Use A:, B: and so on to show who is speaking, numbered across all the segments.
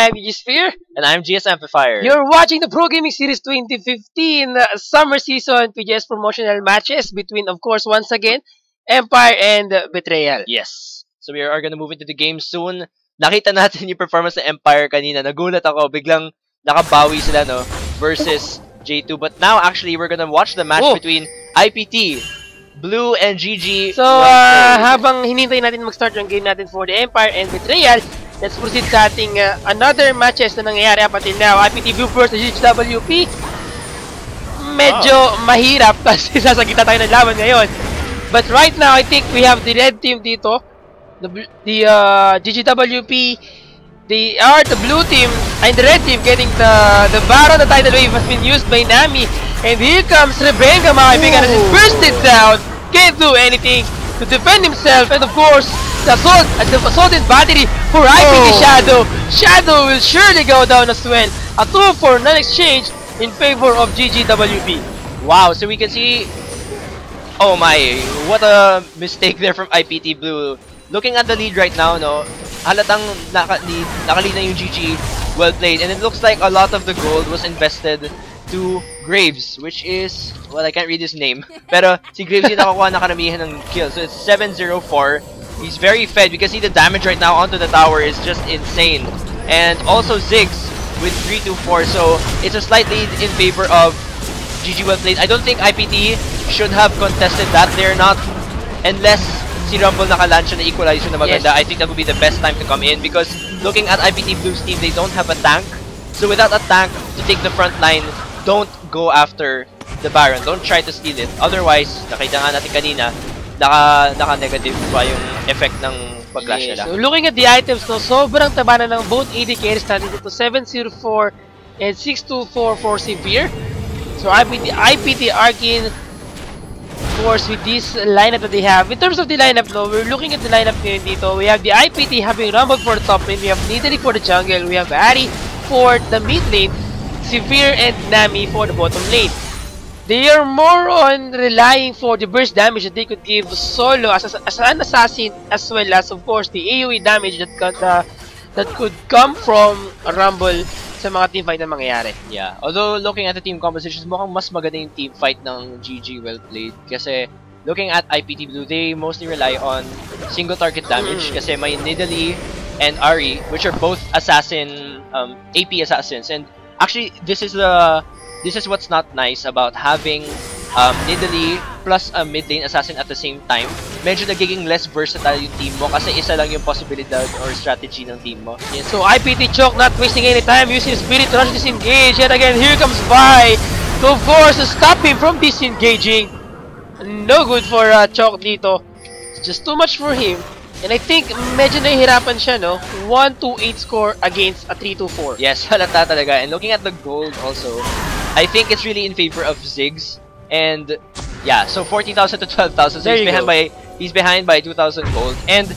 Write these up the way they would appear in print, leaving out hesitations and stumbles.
A: I am Sphere.
B: And I'm GS Amplifier.
A: You're watching the Pro Gaming Series 2015 Summer Season PGS promotional matches between, of course, once again, Empire and Betrayal.
B: Yes. So we are gonna move into the game soon. Nakita natin yung performance ng Empire kanina. Nagulat ako. Biglang nakabawi sila, no? Versus J2. But now, actually, we're gonna watch the match between IPT, Blue, and GG.
A: So, habang hinintay natin mag-start yung game natin for the Empire and Betrayal, let's proceed sa ating another matches na nangyayari up until now. IPT Blue versus GGWP. Medyo mahirap kasi sasagita tayo ng laban ngayon. But right now, I think we have the red team dito. The GGWP, the blue team, and the red team getting the Baron. The tidal wave has been used by Nami. And here comes Rebenga, mga kaibigan, and burst it down. Can't do anything to defend himself. And of course, the assaulted battery for IPT Shadow. Shadow will surely go down as well. A 2-4 non-exchange in favor of GGWP.
B: Wow, so we can see... Oh my, what a mistake there from IPT Blue. Looking at the lead right now, no, halatang nakalead na yung GG. Well played. And it looks like a lot of the gold was invested to Graves, which is, well, I can't read his name. Pero si Graves yung nakakuha na karamihan ng kills. So it's 7-0-4. He's very fed. You can see the damage right now onto the tower is just insane. And also Ziggs with 3-2-4. So it's a slight lead in favor of GG well played. I don't think IPT should have contested that. They're not, unless si Rumble naka-launch na equalizer na maganda. I think that would be the best time to come in because looking at IPT Blue's team, they don't have a tank. So without a tank to take the front line, don't go after the Baron. Don't try to steal it. Otherwise, nakita nga natin kanina, naka-negative pa yung effect ng pag-clash nila.
A: So looking at the items, no, sobrang taba na ng both AD carries natin dito. 7-0-4 and 6-2-4 for Severe. So IPT Arkin, of course, with this lineup that they have. In terms of the lineup, no, we're looking at the lineup ngayon dito. We have the IPT having Rumble for the top lane. We have Nidalee for the jungle. We have Ari for the mid lane. Severe and Nami for the bottom lane. They are more on relying for the burst damage that they could give solo as an assassin, as well as, of course, the AoE damage that could come from a Rumble sa mga teamfight na mangyayari.
B: Yeah, although looking at the team compositions, mukhang mas maganda yung teamfight ng GG well played. Kasi looking at IPT Blue, they mostly rely on single target damage. Kasi may Nidalee and Ari, which are both assassin, AP assassins. And actually, this is what's not nice about having Nidalee plus a mid lane assassin at the same time. Medyo nagiging less versatile yung team mo kasi isa lang yung posibilidad or strategy ng team mo.
A: Yeah, so IPT Choke not wasting any time using Spirit Rush to disengage. Yet again, here comes Vi to force to stop him from disengaging. No good for Choke dito. It's just too much for him. And I think medyo nahihirapan siya, no? 1-2-8 score against a 3-2-4.
B: Yes, halata talaga. And looking at the gold also, I think it's really in favor of Ziggs. And yeah, so 40,000 to 12,000. So he's behind by 2,000 gold. And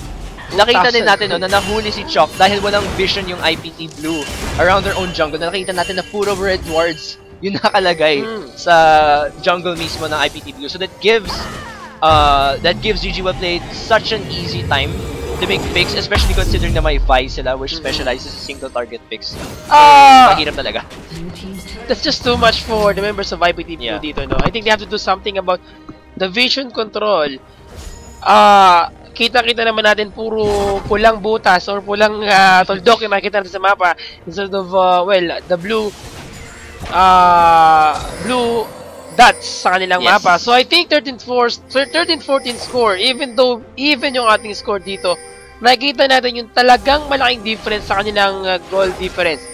B: nakita din natin no, na nahuli si Chok dahil walang vision yung IPT Blue around their own jungle. Na nakita natin na puro red wards yung nakalagay sa jungle mismo ng IPT Blue. So that gives GG well played such an easy time to make picks, especially considering na may Vi sila which specializes in single target picks. Mahirap talaga.
A: That's just too much for the members of IPT Blue dito, no? I think they have to do something about the vision control. Kita-kita naman natin puro pulang butas or pulang tuldok yung makikita natin sa mapa instead of, well, the blue dots sa kanilang mapa. So I think 13-14 score, even yung ating score dito, nakikita natin yung talagang malaking difference sa kanilang goal difference.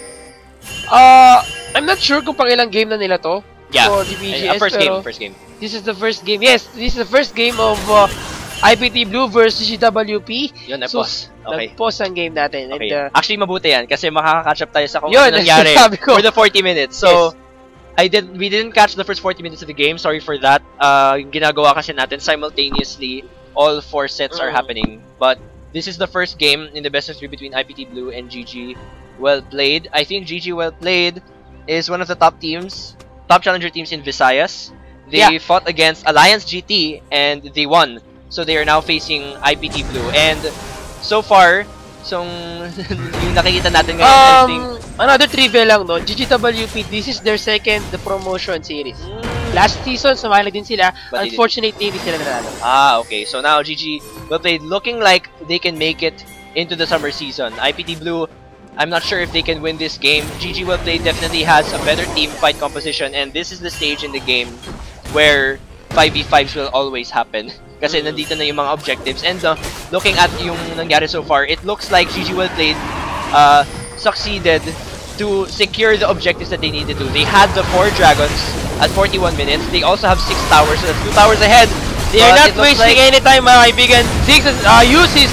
A: I'm not sure kung pang ilang game na nila to for the PGS,
B: first game.
A: This is the first game. Yes, this is the first game of IPT Blue versus GWP.
B: Yun,
A: so,
B: okay.
A: nag-pause ang game natin.
B: Okay.
A: And,
B: actually, mabuti yan kasi makaka-catch up tayo sa kung ano nangyari for the 40 minutes. So, we didn't catch the first 40 minutes of the game. Sorry for that. Ginagawa kasi natin simultaneously. All 4 sets are happening. But this is the first game in the best of 3 between IPT Blue and GG well played. I think GG well played is one of the top challenger teams in Visayas. They fought against Alliance GT and they won. So they are now facing IPT Blue. And so far, So, yung nakikita natin ngayon, I think...
A: Another trivia lang, no? GGWP, this is their second promotion series. Last season, sumali din sila. But unfortunately, hindi sila nanalo.
B: Okay. So now, GG will play looking like they can make it into the summer season. IPT Blue, I'm not sure if they can win this game. GG will play definitely has a better team fight composition, and this is the stage in the game where 5v5s will always happen. Kasi nandito na yung mga objectives. And looking at yung nangyari so far, it looks like GG will play succeeded to secure the objectives that they needed to. They had the 4 dragons at 41 minutes. They also have 6 towers, so that's 2 towers ahead.
A: They are not wasting any time, mga kaibigan. Ziggs uses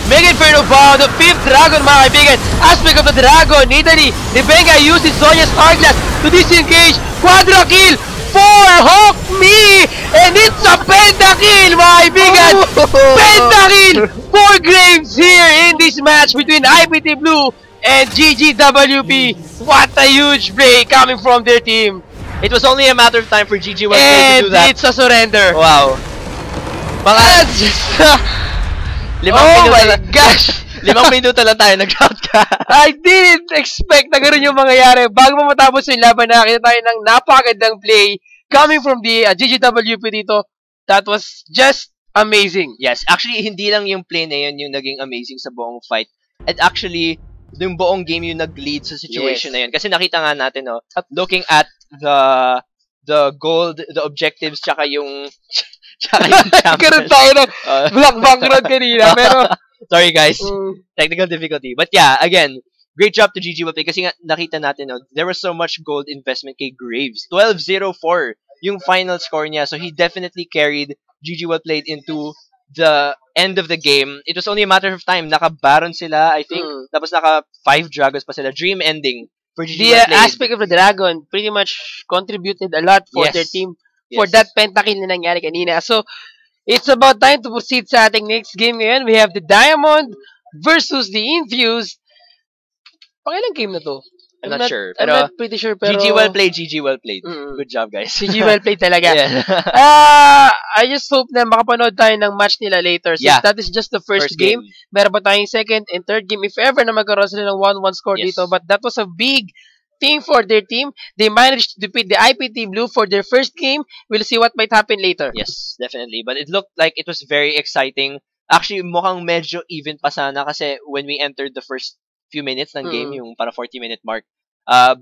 A: Mega Inferno Vow, the 5th dragon, mga kaibigan. Aspect of the dragon, Italy. Libenga uses Sonya's Hourglass to disengage. Quadra kill for Hawk Me! And it's a pentakill, mga kaibigan! Pentakill for Graves here in this match between IPT Blue and GGWP. What a huge play coming from their team.
B: It was only a matter of time for GG to do that.
A: And it's a surrender.
B: Wow.
A: Oh my gosh!
B: 5 minuto lang tayo nag-outcast.
A: I didn't expect na gano'n yung mangyayari. Bago pa matapos yung laban, nakita tayo ng napakagandang play coming from the GGWP dito. That was just amazing.
B: Yes, actually, hindi lang yung play na yun yung naging amazing sa buong fight. And actually, yung buong game yung nag-lead sa situation na yun. Kasi nakita nga natin, no, looking at the gold, the objectives, tsaka yung champion.
A: Karoon tayo ng black background kanina, pero...
B: Sorry guys, technical difficulty. But yeah, again, great job to GG will play kasi nga nakita natin, no, there was so much gold investment kay Graves. 12-0-4 yung final score niya. So he definitely carried GG will played into the end of the game. It was only a matter of time. Naka-baron sila, I think. Tapos naka-5 dragons pa sila. Dream ending for GG will played.
A: Aspect of the dragon pretty much contributed a lot for their team for that pentakill na nangyari kanina. So, it's about time to proceed sa ating next game ngayon. We have the Diamond versus the Infused. Pangilang game na to?
B: I'm not sure.
A: I'm not pretty sure, pero...
B: GG well played, GG well played. Good job, guys.
A: GG well played talaga. I just hope na makapanood tayo ng match nila later. Since that is just the first game. Meron pa tayong second and third game. If ever na magkaroon sila ng 1-1 score dito. But that was a big thing for their team. They managed to defeat the IPT Blue for their first game. We'll see what might happen later.
B: Yes, definitely. But it looked like it was very exciting. Actually, mukhang medyo even pa sana kasi when we entered the first few minutes ng game, yung para 40-minute mark,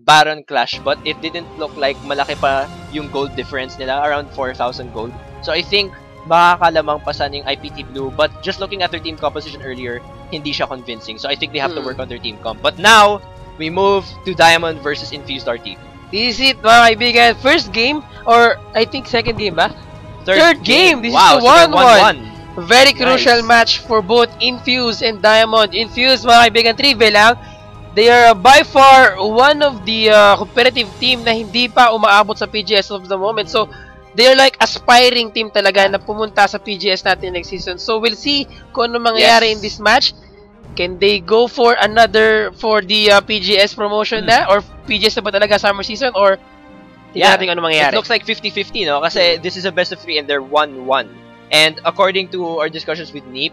B: Baron clash, but it didn't look like malaki pa yung gold difference nila, around 4,000 gold. So I think makakalamang pa sana yung IPT Blue, but just looking at their team composition earlier, hindi siya convincing. So I think they have to work on their team comp. But now, we move to Diamond versus Infused RT.
A: This is it, mga kaibigan. First game, or I think second game ba? Third game. This is the 1-1. Very crucial match for both Infused and Diamond. Infused, mga kaibigan, trivia lang. They are by far one of the competitive team na hindi pa umaabot sa PGS of the moment. So, they are like aspiring team talaga na pumunta sa PGS natin next season. So, we'll see kung ano mangyayari in this match. Can they go for another for the PGS promotion na? Or PGS na ba talaga summer season? Or tingnan natin ano mangyayari.
B: It looks like 50-50, no? Kasi this is a best of 3 and they're 1-1. And according to our discussions with Neep,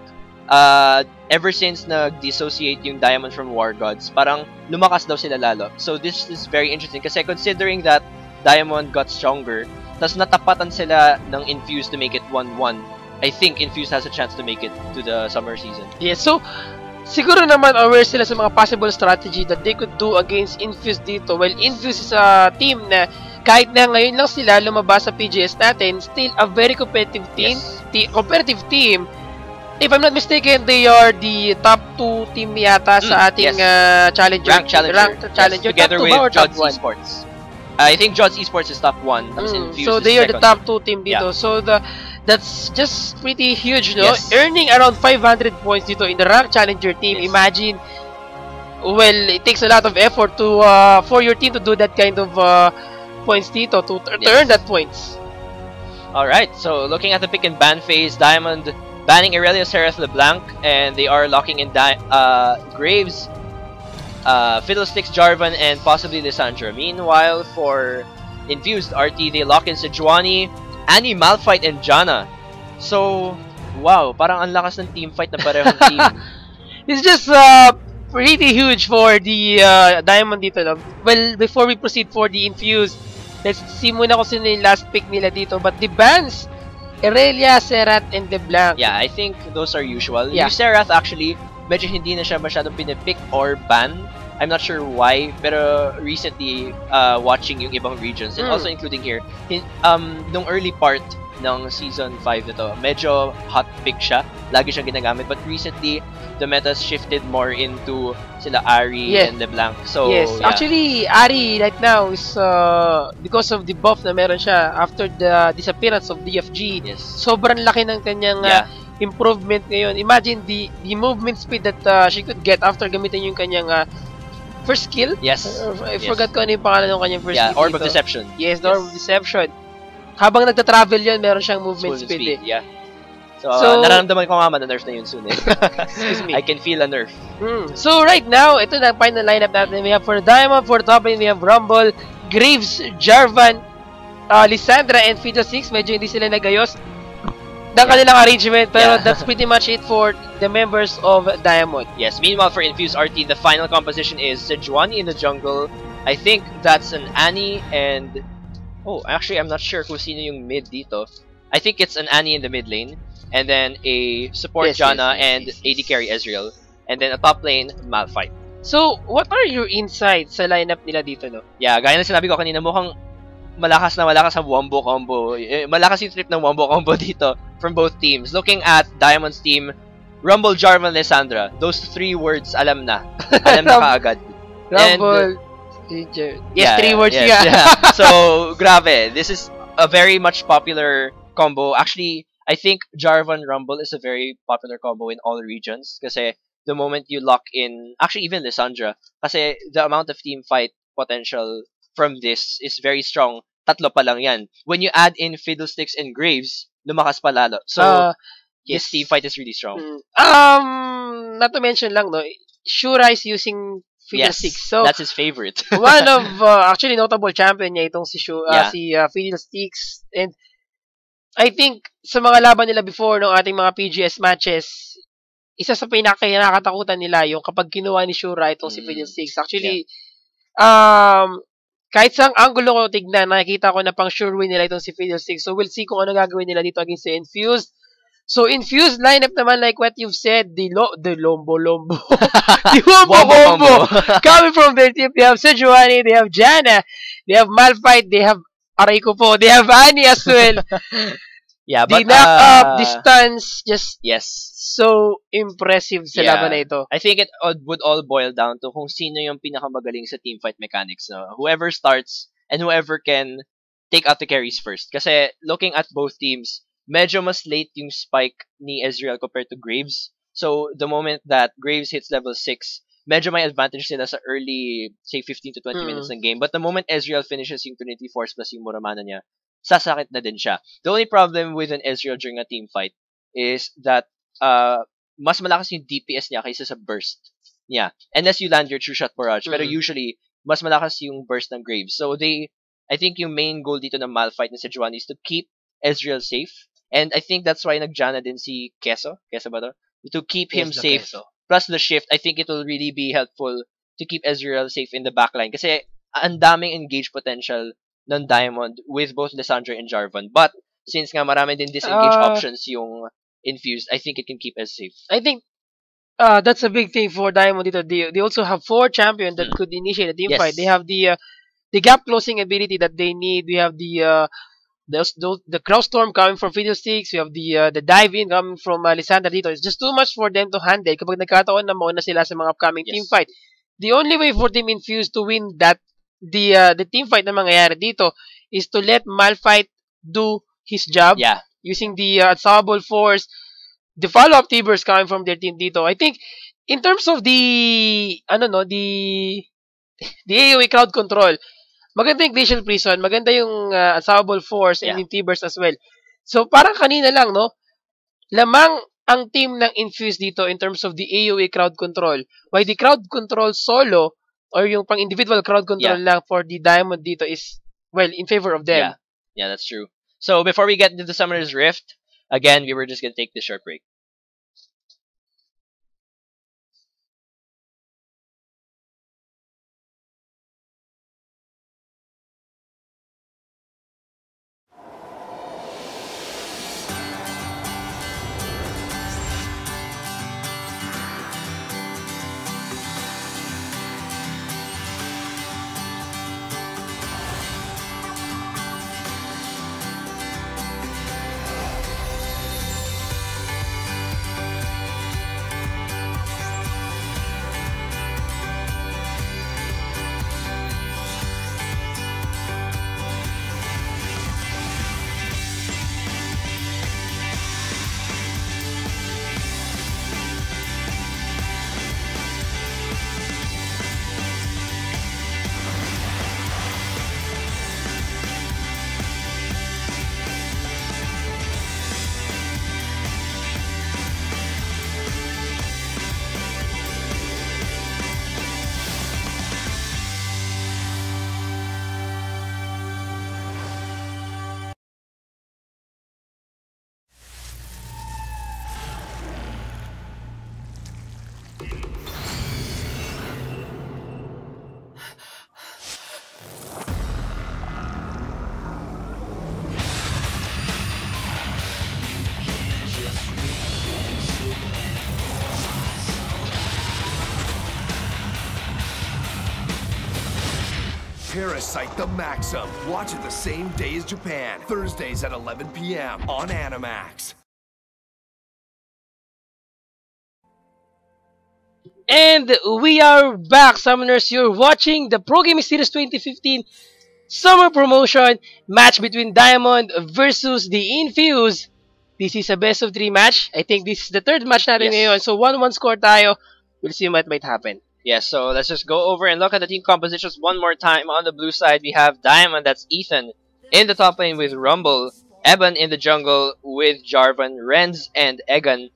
B: ever since nag-dissociate yung Diamond from War Gods, parang lumakas daw sila lalo. So this is very interesting kasi considering that Diamond got stronger, tas natapatan sila ng Infused to make it 1-1, I think Infused has a chance to make it to the summer season.
A: Yes, so siguro naman aware sila sa mga possible strategy that they could do against Infused dito. Well, Infused is a team na kahit na ngayon lang sila lumabas sa PGS natin, still a very competitive team. Competitive team. If I'm not mistaken, they are the top 2 team yata sa ating challenger.
B: Ranked challenger.
A: Yes,
B: together with Jods Esports. I think Jods Esports is top 1.
A: So they are the top 2 team dito. So that's just pretty huge, no? Earning around 500 points dito in the ranked challenger team. Imagine, well, it takes a lot of effort to for your team to do that kind of points dito, to earn that points.
B: Alright, so looking at the pick and ban phase, Diamond banning Irelia, Seraph, LeBlanc, and they are locking in Graves, Fiddlesticks, Jarvan, and possibly Lissandra. Meanwhile, for Infused RT, they lock in Sejuani, Annie, Malphite, and Janna. So, wow, parang ang lakas ng team fight na parehong team.
A: It's just pretty huge for the Diamond dito. No? Well, before we proceed for the Infuse, let's see muna kung sino yung last pick nila dito. But the bans, Irelia, Serat, and LeBlanc.
B: Yeah, I think those are usual.
A: Yeah.
B: Yung Serath actually, medyo hindi na siya masyadong pinipick or ban. I'm not sure why, pero recently, watching yung ibang regions, and also including here, nung early part ng Season 5 nito, medyo hot pick siya. Lagi siyang ginagamit. But recently, the metas shifted more into sila Ari and LeBlanc. So,
A: yes.
B: yeah.
A: Actually, Ari right now is, because of the buff na meron siya after the disappearance of DFG, sobrang laki ng kanyang improvement ngayon. Imagine the movement speed that she could get after gamitin yung kanyang first skill?
B: Yes.
A: I forgot ko ano yung pangalan ng kanyang first skill.
B: Orb of Deception.
A: Yes, the Orb of Deception. Habang nagta-travel yun, meron siyang movement speed.
B: Yeah. So, nararamdaman ko nga na-nerf na yun soon eh.
A: Excuse me.
B: I can feel a nerf.
A: So, right now, ito na final lineup natin. We have for Diamond, for top lane, we have Rumble, Graves, Jarvan, Lissandra, and Fiddlesticks. Medyo hindi sila nagayos ng kanilang arrangement, pero that's pretty much it for the members of Diamond.
B: Yes, meanwhile for Infuse RT, the final composition is Sejuani in the jungle. I think that's an Annie and... Oh, actually, I'm not sure kung sino yung mid dito. I think it's an Annie in the mid lane. And then a support Janna and AD carry Ezreal. And then a top lane, Malphite.
A: So, what are your insights sa lineup nila dito, no?
B: Yeah, gaya na sinabi ko kanina, mukhang malakas ang wombo combo. Malakas yung trip ng wombo combo dito from both teams. Looking at Diamond's team, Rumble, Jarvan, Lissandra. Those three words, alam na. Alam na kaagad.
A: Rumble, yes, three words nga.
B: Yeah. So, grabe. This is a very much popular combo. Actually, I think Jarvan Rumble is a very popular combo in all regions. Kasi the moment you lock in, actually even Lissandra, kasi the amount of team fight potential from this is very strong. Tatlo pa lang yan. When you add in Fiddlesticks and Graves, lumakas pa lalo. So, this team fight is really strong.
A: Not to mention lang, no, Shura is using Fiddlesticks. So,
B: that's his favorite.
A: One of, actually, notable champion niya itong si Fiddlesticks. And, I think, sa mga laban nila before ng ating mga PGS matches, isa sa pinaka-nakatakutan nila yung kapag kinuha ni Shura itong si Fiddlesticks. Actually, kahit sa angulo ko tignan, nakikita ko na pang sure win nila itong si Fiddlesticks. So, we'll see kung ano gagawin nila dito against the Infused. So, Infused lineup naman, like what you've said, the Lombo. The Wombo coming from their team. They have Sejuani, they have Janna, they have Malphite, they have aray ko po, they have Annie as well.
B: Yeah, but
A: the knock-up, the stunts, just so impressive sa laban na ito.
B: I think it would all boil down to kung sino yung pinakamagaling sa teamfight mechanics. No? Whoever starts and whoever can take out the carries first. Kasi looking at both teams, medyo mas late yung spike ni Ezreal compared to Graves. So the moment that Graves hits level 6, medyo may advantage sila sa early, say 15 to 20 minutes ng game. But the moment Ezreal finishes yung Trinity Force plus yung Muramana niya, sasakit na din siya. The only problem with an Ezreal during a team fight is that mas malakas yung DPS niya kaysa sa burst niya. Unless you land your true shot barrage. Pero usually, mas malakas yung burst ng Graves. So I think yung main goal dito ng Malphite na Sejuani is to keep Ezreal safe. And I think that's why nag-Janna din si Queso. Queso ba to? To keep him safe. Plus the shift, I think it will really be helpful to keep Ezreal safe in the backline. Kasi ang daming engage potential ng Diamond with both Lissandra and Jarvan. But since nga marami din disengage options yung Infused, I think it can keep us safe.
A: I think that's a big thing for Diamond dito. They also have 4 champions that could initiate a team fight. They have the gap closing ability that they need. We have the Crow Storm coming from Fiddlesticks. We have the dive in coming from Lissandra dito. It's just too much for them to handle kapag nagkataon na mauna sila sa mga upcoming team fight. The only way for Team Infused to win that the team fight na mangyayari dito is to let Malphite do his job using the Unstoppable Force, the follow-up T-Burst coming from their team dito. I think in terms of the AoE crowd control, maganda yung Glacial Prison, maganda yung Unstoppable Force and yung T-Burst as well. So parang kanina lang, no? Lamang ang team ng Infuse dito in terms of the AoE crowd control. While the crowd control solo or yung pang individual crowd control lang for the Diamond dito is, well, in favor of them.
B: Yeah, that's true. So before we get into the Summoner's Rift, again, we were just going to take this short break.
C: Parasite the Maxim. Watch it the same day as Japan. Thursdays at 11 p.m. on Animax.
A: And we are back, Summoners. You're watching the Pro Gaming Series 2015 Summer Promotion match between Diamond versus the Infuse. This is a best of 3 match. I think this is the third match natin ngayon. So 1-1 score tayo. We'll see what might happen.
B: Yes, so let's just go over and look at the team compositions one more time. On the blue side, we have Diamond, that's Ethan, in the top lane with Rumble, Evan in the jungle with Jarvan, Renz and Egan,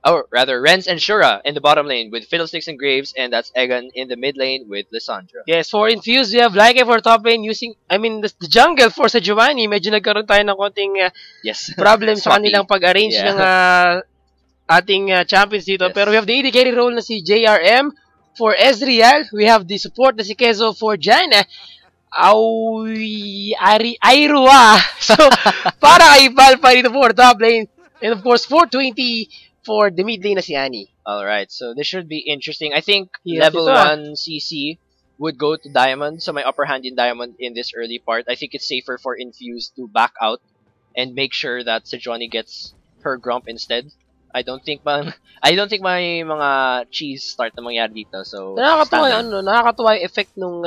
B: or rather, Renz and Shura in the bottom lane with Fiddlesticks and Graves, and that's Egan in the mid lane with Lissandra.
A: Yes, for Infuse, we have Like for top lane using, the jungle for sa Giovanni. Medyo nagkaroon tayo ng konting problem sa kanilang pag-arrange ng ating champions dito.
B: Yes.
A: Pero we have the AD carry role na si JRM. For Ezreal, we have the support na si Kezo for Jana. Airua. So, para kay Valpa dito for top lane. And of course, 420 for the mid lane na si Annie.
B: Alright, so this should be interesting. I think level 1 CC would go to Diamond, so my upper hand in Diamond in this early part. I think it's safer for Infuse to back out and make sure that Sejuani gets her Grump instead. I don't think may mga cheese start na mangyari dito. So
A: nakakatuwa yung effect nung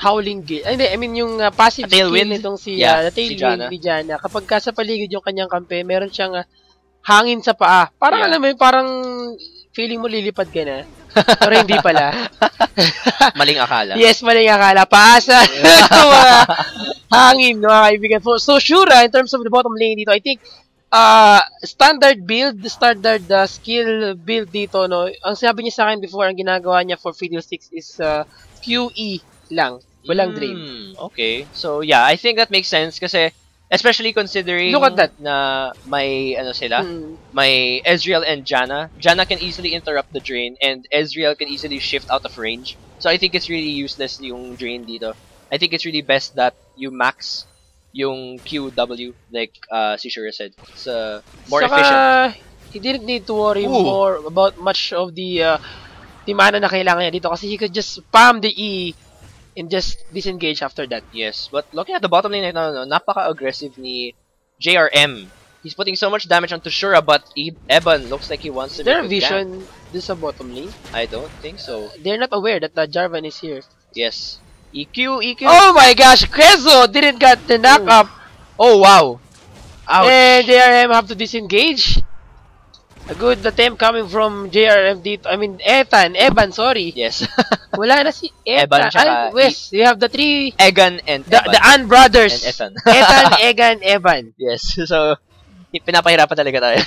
A: Howling Gale. I mean yung passive skill nitong si Tailwind ni Jana. Kapag sa paligid yung kanyang kampe, meron siyang hangin sa paa. Parang alam mo, parang feeling mo lilipad ka na. Pero hindi pala.
B: Maling akala.
A: Yes, maling akala. Paasa. Hangin, mga kaibigan. So Shura, in terms of the bottom lane dito, I think standard build, standard skill build dito, no. Ang sinabi niya sa akin before, ang ginagawa niya for Fiddlesticks is QE lang, walang drain.
B: Okay. So yeah, I think that makes sense kasi especially considering
A: look at that
B: na may may Ezreal and Jana. Jana can easily interrupt the drain and Ezreal can easily shift out of range. So I think it's really useless yung drain dito. I think it's really best that you max yung QW, like si Shura said. It's more efficient.
A: He didn't need to worry more about much of the mana na kailangan niya dito kasi he could just spam the E and just disengage after that.
B: Yes, but looking at the bottom lane right now, napaka-aggressive ni JRM. He's putting so much damage onto Shura, but Evan looks like he wants to.
A: Is there a vision this sa bottom lane?
B: I don't think so.
A: They're not aware that Jarvan is here.
B: Yes. EQ.
A: Oh my gosh, Krezo didn't get the knock up.
B: Oh wow. Ouch.
A: And JRM have to disengage. A good attempt coming from JRM dito. Evan, sorry.
B: Yes.
A: Wala na si Evan. Wes, you have the three.
B: Egan and
A: the An brothers.
B: And Ethan.
A: Ethan, Egan, Evan.
B: Yes. So, pinapahirapan talaga tayo.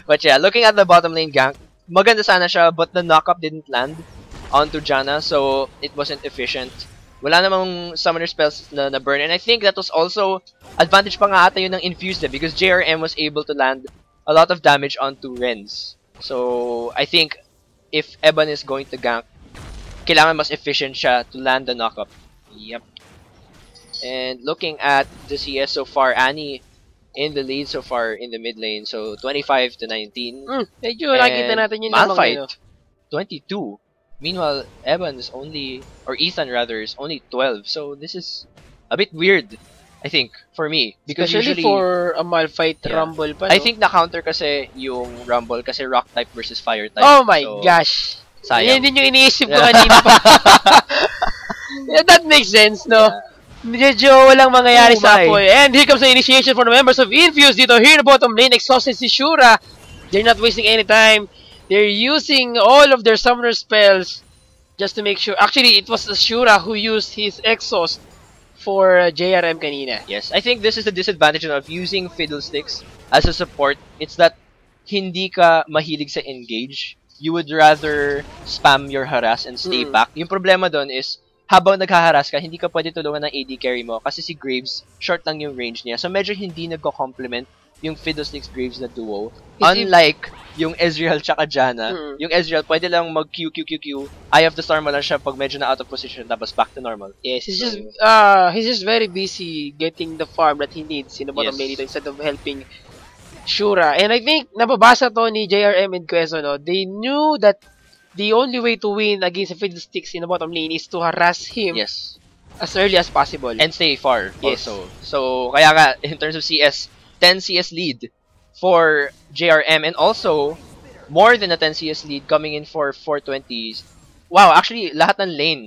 B: But yeah, looking at the bottom lane gank, maganda sana siya, but the knockup didn't land onto Jana, so it wasn't efficient. Wala namang summoner spells na burn, and I think that was also advantage pa nga ata yun ng Infused because JRM was able to land a lot of damage onto Renz. So, I think if Evan is going to gank, kailangan mas efficient siya to land the knockup. Yep. And looking at the CS so far, Annie in the lead so far in the mid lane. So, 25 to 19.
A: Medyo nakita natin yun
B: Malphite, 22. Meanwhile, Ethan rather, is only 12. So, this is a bit weird, I think, for me. Because
A: especially
B: usually,
A: for a Malphite Rumble pa, no?
B: I think na-counter kasi yung Rumble kasi Rock type versus Fire type.
A: Oh my gosh!
B: Sayang.
A: Yan din yung iniisip ko kanina pa. Yeah, that makes sense, no? Medyo walang mangyayari sa Apoy. And here comes the initiation for the members of Infuse dito. Here in the bottom lane, exhausted si Shura. They're not wasting any time. They're using all of their summoner spells just to make sure. Actually, it was Shura who used his exhaust for JRM kanina.
B: Yes, I think this is the disadvantage of using Fiddlesticks as a support. It's that hindi ka mahilig sa engage. You would rather spam your harass and stay back. Yung problema doon is, habang naghaharas ka, hindi ka pwede tulungan ng AD carry mo kasi si Graves, short lang yung range niya. So medyo hindi nagko-complement yung Fiddlesticks Graves na duo. Unlike yung Ezreal tsaka Jana, yung Ezreal pwede lang mag-Q, Eye of the Storm mo lang siya pag medyo na out of position tapos back to normal.
A: Yes, he's just very busy getting the farm that he needs in the bottom lane instead of helping Shura. And I think nababasa to ni JRM and Queso, no? They knew that the only way to win against the Fiddlesticks in the bottom lane is to harass him.
B: Yes.
A: as early as possible.
B: And stay far
A: Yes.
B: also. So, kaya nga, in terms of CS, 10 CS lead for JRM, and also, more than a 10 CS lead coming in for 420s. Wow, actually, lahat ng lane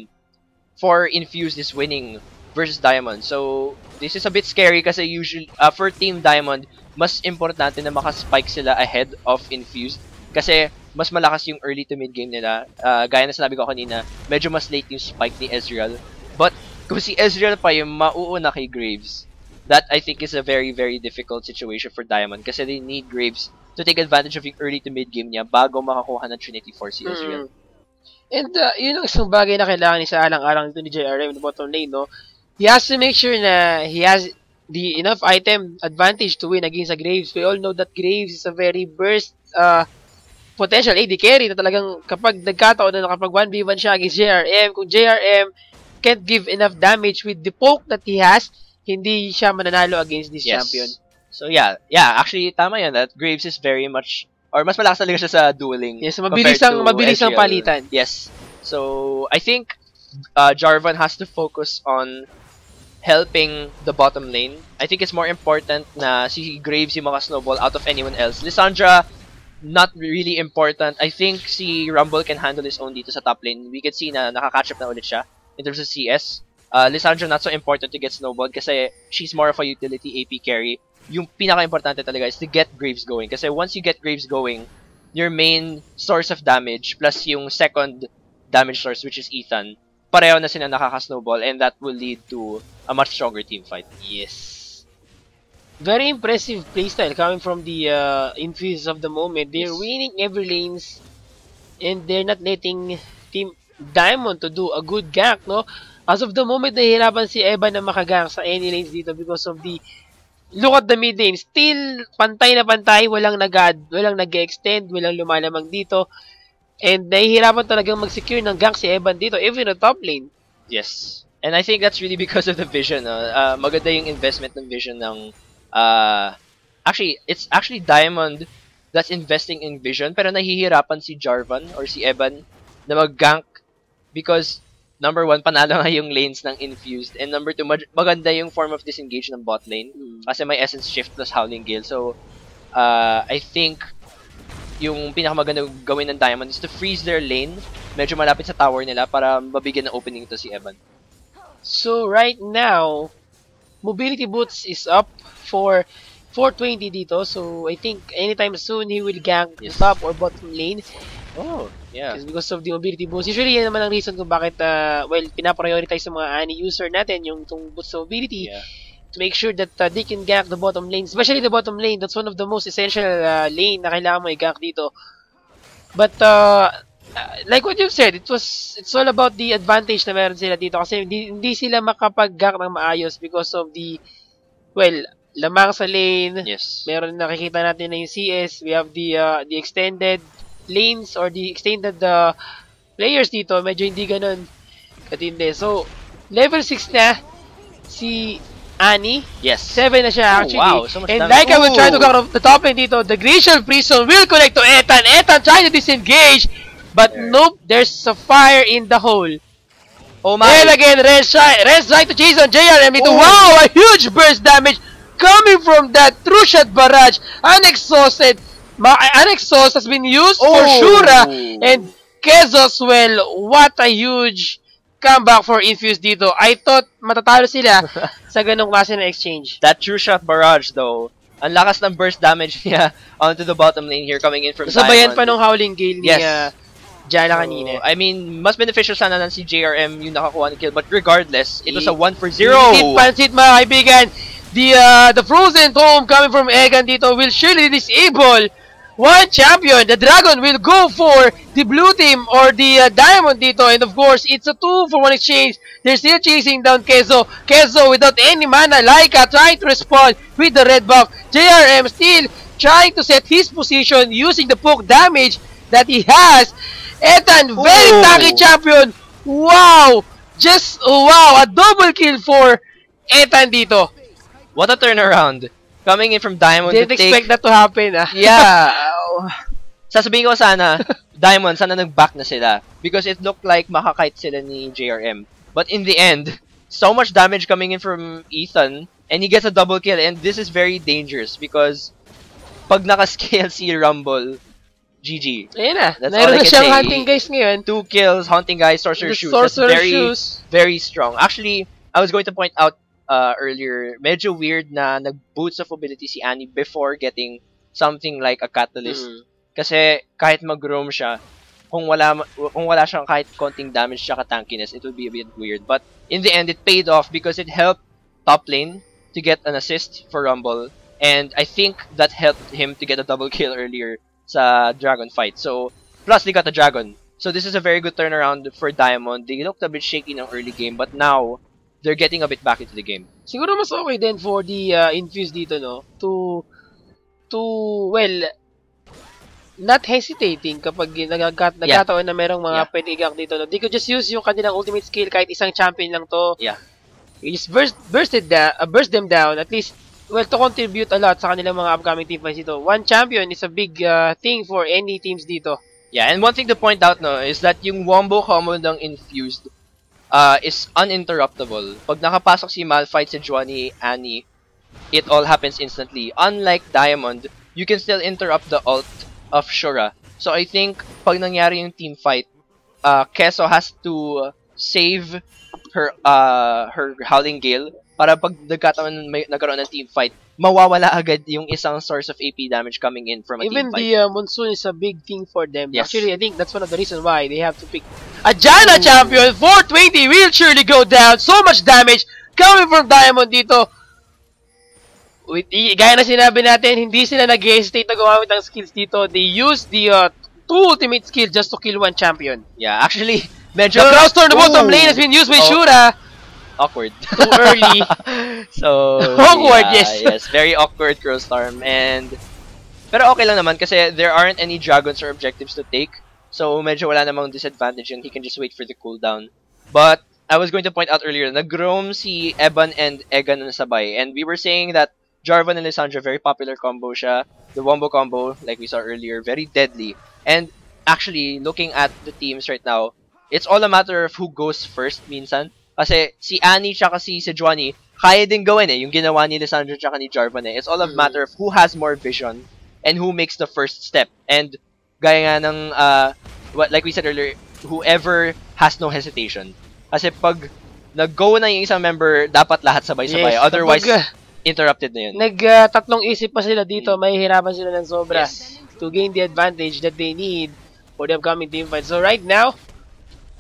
B: for Infused is winning versus Diamond. So, this is a bit scary kasi usually, for Team Diamond, mas importante na makaspike sila ahead of Infused kasi mas malakas yung early to mid game nila. Gaya na sinabi ko kanina, medyo mas late yung spike ni Ezreal. But, kung si Ezreal pa yung mauuna kay Graves, that I think is a very, very difficult situation for Diamond kasi they need Graves to take advantage of yung early to mid game niya bago makakuha ng Trinity for si Ezreal.
A: And yun ang isang bagay na kailangan sa alang-alang dito ni JRM in the bottom lane, no? He has to make sure na he has the enough item advantage to win against Graves. We all know that Graves is a very burst potential AD carry na talagang kapag nagkataon na kapag 1v1 siya against JRM, kung JRM can't give enough damage with the poke that he has, hindi siya mananalo against this champion.
B: So yeah, actually tama yan that Graves is very much or mas malakas talaga siya sa dueling.
A: Yes, mabilis ang palitan.
B: Yes. So I think Jarvan has to focus on helping the bottom lane. I think it's more important na si Graves yung maka-snowball out of anyone else. Lissandra, not really important. I think si Rumble can handle his own dito sa top lane. We can see na nakaka-catch up na ulit siya in terms of CS. Lissandra not so important to get snowballed kasi she's more of a utility AP carry. Yung pinaka-importante talaga is to get Graves going. Kasi once you get Graves going, your main source of damage plus yung second damage source which is Ethan, pareho na sila nakaka-snowball and that will lead to a much stronger team fight.
A: Yes. Very impressive playstyle coming from the Infused of the moment. They're winning every lanes and they're not letting Team Diamond to do a good gank, no? As of the moment, nahihirapan si Evan na makagank sa any lanes dito because of the look at the mid lane. Still, pantay na pantay. Walang nag-extend. Walang lumalamang dito. And nahihirapan talagang mag-secure ng gank si Evan dito, even on top lane.
B: Yes. And I think that's really because of the vision. Maganda yung investment ng vision ng... it's actually Diamond that's investing in vision. Pero nahihirapan si Jarvan or si Evan na mag-gank because... Number 1, panalo nga yung lanes ng Infused. And number 2, maganda yung form of disengage ng bot lane. Kasi may Essence Shift plus Howling Gale. So, I think yung pinakamaganda gawin ng Diamond is to freeze their lane. Medyo malapit sa tower nila para mabigyan ng opening to si Evan.
A: So, right now, Mobility Boots is up for 420 dito. So, I think anytime soon, he will gank the top or bottom lane.
B: Oh, yeah.
A: Because of the mobility boost. Usually, yan naman ang reason kung bakit, pinaprioritize sa mga Ani user natin yung itong boost sa mobility to make sure that they can gank the bottom lane. Especially the bottom lane. That's one of the most essential lane na kailangan mo i-gank dito. But, like what you've said, it's all about the advantage na meron sila dito kasi hindi sila makapag-gank ng maayos because of the, lamang sa lane.
B: Yes.
A: Meron nakikita natin na yung CS. We have the extended lanes or the extended players dito, medyo hindi ganun katindi. So, level 6 na si Annie.
B: Yes.
A: 7 na siya actually.
B: Wow, so much
A: and
B: damage.
A: like I will try to go off the top lane dito, the Glacial Prison will connect to Ethan. Ethan trying to disengage, but nope, there's a fire in the hole.
B: Oh my.
A: And again, Res trying to chase on JRM dito. Wow, a huge burst damage coming from that true shot barrage. Unexhausted has been used for Shura and Kezos. What a huge comeback for Infused dito. I thought matatalo sila sa ganong klase na exchange.
B: That true shot barrage though, ang lakas ng burst damage niya onto the bottom lane here coming in from
A: Sabayan
B: Diamond.
A: pa nung Howling Gale ni Jala kanina.
B: I mean, mas beneficial sana na si JRM yung nakakuha ng kill, but regardless, it was a 1-0.
A: Pansit mga kaibigan. The Frozen Tome coming from Egan dito will surely disable one champion. The Dragon will go for the blue team or the Diamond dito. And of course, it's a 2-for-1 exchange. They're still chasing down Kezo. Kezo without any mana. Laika trying to respond with the red buff. JRM still trying to set his position using the poke damage that he has. Ethan, very tanky champion. Wow! A double kill for Ethan dito.
B: What a turnaround. Coming in from Diamond
A: Didn't expect that to happen,
B: Yeah. Sasabihin ko sana, Diamond, sana nag-back na sila. Because it looked like makakite sila ni JRM. But in the end, so much damage coming in from Ethan, and he gets a double kill, and this is very dangerous because pag naka-scale si Rumble, GG.
A: Ayun na.
B: That's all I
A: Meron na
B: can
A: siyang
B: say.
A: hunting guys ngayon.
B: 2 kills, Haunting Guys, Sorcerer
A: The
B: Shoes. That's
A: Sorcerer
B: very,
A: Shoes.
B: very strong. Actually, I was going to point out earlier, medyo weird na nag-boots of ability si Annie before getting something like a Catalyst. Kasi kahit mag-roam siya, kung wala siyang kahit konting damage tsaka tankiness, it would be a bit weird. But in the end, it paid off because it helped top lane to get an assist for Rumble. And I think that helped him to get a double kill earlier sa Dragon fight. So, plus they got the Dragon. So this is a very good turnaround for Diamond. They looked a bit shaky ng early game, but now, they're getting a bit back into the game.
A: Siguro mas okay din for the Infuse dito, no? To well, not hesitating kapag nagkataon na merong mga pwede igak dito, no? They could just use yung kanilang ultimate skill kahit isang champion lang to.
B: Yeah.
A: You just burst them down, at least, well, to contribute a lot sa kanilang mga upcoming team fights dito. One champion is a big thing for any teams dito.
B: Yeah, and one thing to point out, no, is that yung wombo combo ng Infused is uninterruptible. Pag nakapasok si Malphite, si Juani, Annie, it all happens instantly. Unlike Diamond, you can still interrupt the ult of Shura. So I think, pag nangyari yung team fight, Keso has to save her Howling Gale para pag nagkaroon ng team fight, mawawala agad yung isang source of AP damage coming in from a
A: Even
B: team fight.
A: the Monsoon is a big thing for them.
B: Yes.
A: Actually, I think that's one of the reasons why they have to pick a Janna champion. 420 will surely go down. So much damage coming from Diamond dito. Gaya na sinabi natin, hindi sila nag-hesitate na gumamit ng skills dito. They use the 2 ultimate skills just to kill one champion.
B: Yeah, actually, medyo...
A: The cross turn the bottom lane has been used by Shura.
B: Awkward.
A: Too early.
B: So,
A: awkward,
B: yeah,
A: yes.
B: Yes, very awkward Crowstorm. Pero okay lang naman kasi there aren't any dragons or objectives to take. So, medyo wala namang disadvantage and he can just wait for the cooldown. But, I was going to point out earlier, nag-roam si Eban and Egan na sabay. And we were saying that Jarvan and Lissandra, very popular combo siya. The wombo combo, like we saw earlier, very deadly. And actually, looking at the teams right now, it's all a matter of who goes first minsan. Kasi si Annie tsaka si Sejuani, kaya din gawin yung ginawa ni Lissandra tsaka ni Jarvan It's all a matter of who has more vision and who makes the first step. And gaya nga ng, like we said earlier, whoever has no hesitation. Kasi pag nag-go na yung isang member, dapat lahat sabay-sabay.
A: Yes,
B: Otherwise, interrupted na yun.
A: Tatlong isip pa sila dito, mahihirapan sila ng sobra to gain the advantage that they need for the upcoming team fight. So right now,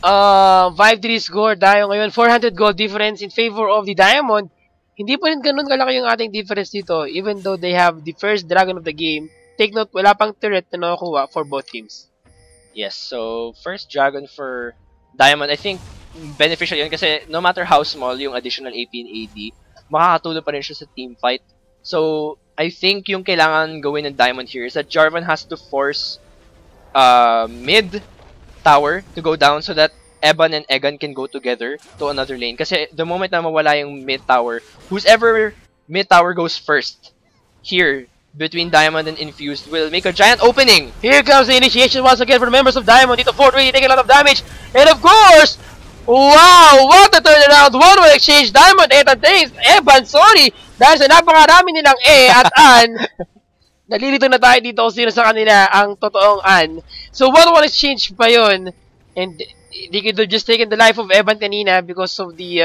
A: 5-3 score tayo ngayon. 400 gold difference in favor of the Diamond. Hindi pa rin ganun kalaki yung ating difference dito. Even though they have the first dragon of the game. Take note, wala pang turret na nakukuha for both teams.
B: Yes, so first dragon for Diamond. I think beneficial yun kasi no matter how small yung additional AP and AD, makakatulong pa rin siya sa team fight. So, I think yung kailangan gawin ng Diamond here is that Jarvan has to force mid tower to go down so that Eban and Egan can go together to another lane. Kasi the moment na mawala yung mid tower, whoever mid tower goes first here between Diamond and Infused will make a giant opening.
A: Here comes the initiation once again for the members of Diamond. Dito 4-3 taking a lot of damage. And of course, wow, what a turnaround. One-way exchange. Diamond at taste. Eban, sorry. Dahil sa napakarami nilang at An. Nalilito na tayo dito kung sino sa kanila ang totoong An. So, one-one exchange pa yun. And they could have just taken the life of Evan kanina because of the,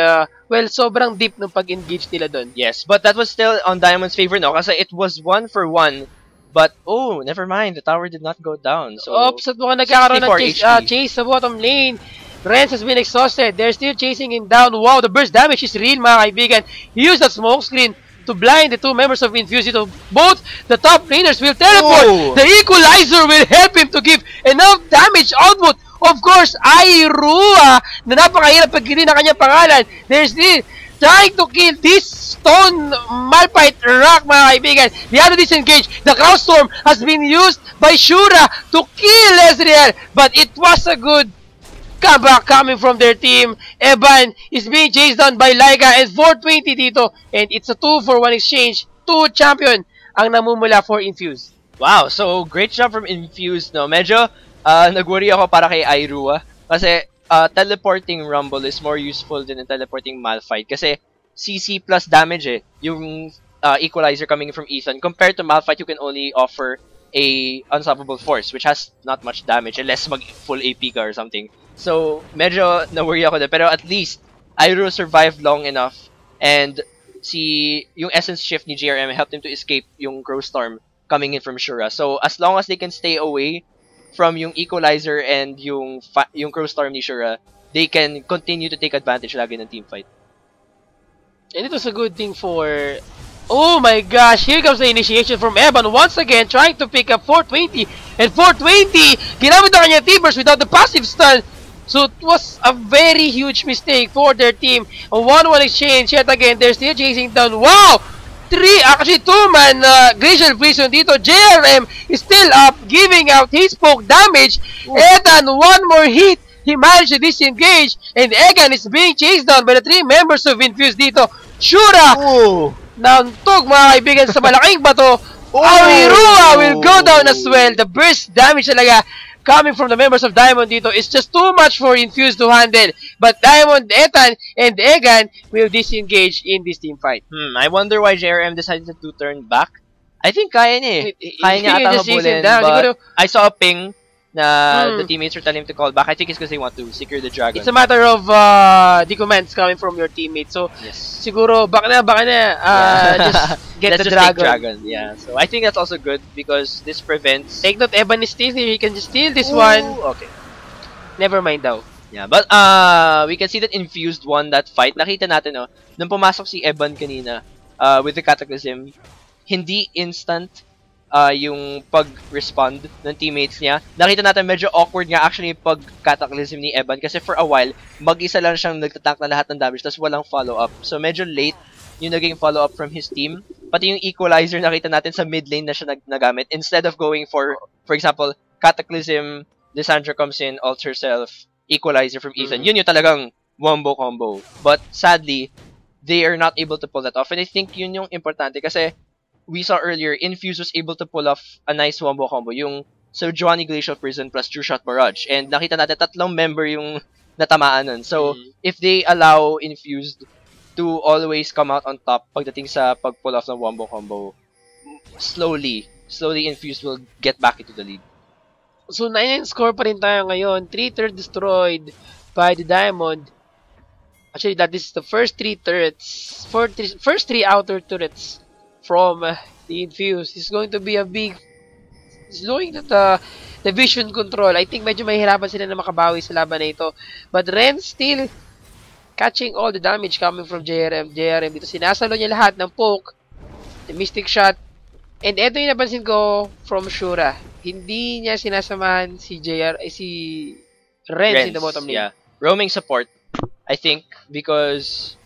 A: well, sobrang deep ng pag-engage nila doon.
B: Yes, but that was still on Diamond's favor, no? Kasi it was 1-for-1. But, oh, never mind. The tower did not go down. So,
A: oops, at mukhang nagkakaroon ng chase sa bottom lane. Renz has been exhausted. They're still chasing him down. Wow, the burst damage is real, mga kaibigan. He used that smoke screen to blind the 2 members of Infuse. Both the top laners will teleport.
B: Ooh.
A: The equalizer will help him to give enough damage output. Of course, Airua, na napakahirap pagkinin ang kanyang pangalan. They're still trying to kill this stone Malphite rock, mga kaibigan. They have to disengage. The Crowstorm has been used by Shura to kill Ezreal. But it was a good comeback coming from their team. Eban is being chased down by Laika and 420 dito. And it's a 2-for-1 exchange. 2 champion ang namumula for Infuse.
B: Wow, so great job from Infuse, no? Medyo nag-worry ako para kay Airua. Kasi teleporting Rumble is more useful than a teleporting Malphite kasi CC plus damage yung equalizer coming from Ethan. Compared to Malphite, you can only offer a unstoppable force which has not much damage unless mag full AP ka or something. So, medyo na-worry ako din. Pero at least, Iroh survived long enough and yung essence shift ni JRM helped him to escape yung Crow Storm coming in from Shura. So, as long as they can stay away from yung equalizer and yung Crow Storm ni Shura, they can continue to take advantage lagi ng team fight.
A: And it was a good thing for... Oh my gosh, here comes the initiation from Evan once again, trying to pick up 420. And 420, ginamit na kanya T-Burst without the passive stun. So it was a very huge mistake for their team. A 1-1 exchange, yet again, they're still chasing down. Wow! Actually 2-man Glacial Prison dito. JRM is still up, giving out his poke damage. Edan, one more hit. He managed to disengage. And Egan is being chased down by the 3 members of Infuse dito. Shura! Nauntog mga kaibigan sa malaking bato. Arirua will go down as well. The burst damage talaga coming from the members of Diamond dito is just too much for Infuse to handle. But Diamond, Ethan, and Egan will disengage in this team fight.
B: I wonder why JRM decided to turn back. I think kaya niya Kaya niya ata habulin, but I saw a ping na the teammates are telling him to call back. I think it's because they want to secure the dragon.
A: It's a matter of the commands coming from your teammates. So, siguro, baka na, just get the dragon.
B: Yeah, so I think that's also good because this prevents...
A: Take note, Evan is still here. He can just steal this one.
B: Okay.
A: Never mind daw.
B: Yeah, but we can see that Infused won that fight. Nakita natin, nung pumasok si Evan kanina with the Cataclysm, hindi instant yung pag-respond ng teammates niya. Nakita natin medyo awkward nga actually yung pag-Cataclysm ni Evan kasi for a while, mag-isa lang siyang nagtatank na lahat ng damage tapos walang follow-up. So medyo late yung naging follow-up from his team. Pati yung equalizer nakita natin sa mid lane na siya nagamit. Instead of going for example, Cataclysm, Lissandra comes in, ults herself, equalizer from Ethan. Yun yung talagang wombo combo. But sadly, they are not able to pull that off. And I think yun yung importante kasi we saw earlier, Infuse was able to pull off a nice wombo combo. Yung Sejuani Glacial Prison plus True Shot Barrage. And nakita natin, 3 member yung natamaan nun. So, if they allow Infused to always come out on top pagdating sa pag-pull off ng wombo combo, slowly Infused will get back into the lead.
A: So, 9-9 score pa rin tayo ngayon. 3 turrets destroyed by the Diamond. Actually, that is the first 3 turrets. First 3 outer turrets from the Infuse. It's going to be a big... It's looking at the vision control. I think medyo mahirapan sila na makabawi sa laban na ito. But Ren still catching all the damage coming from JRM. JRM dito sinasalo niya lahat ng poke, the mystic shot. And ito yung napansin ko from Shura. Hindi niya sinasamahan si Renz in the bottom lane.
B: Yeah. Roaming support, I think, because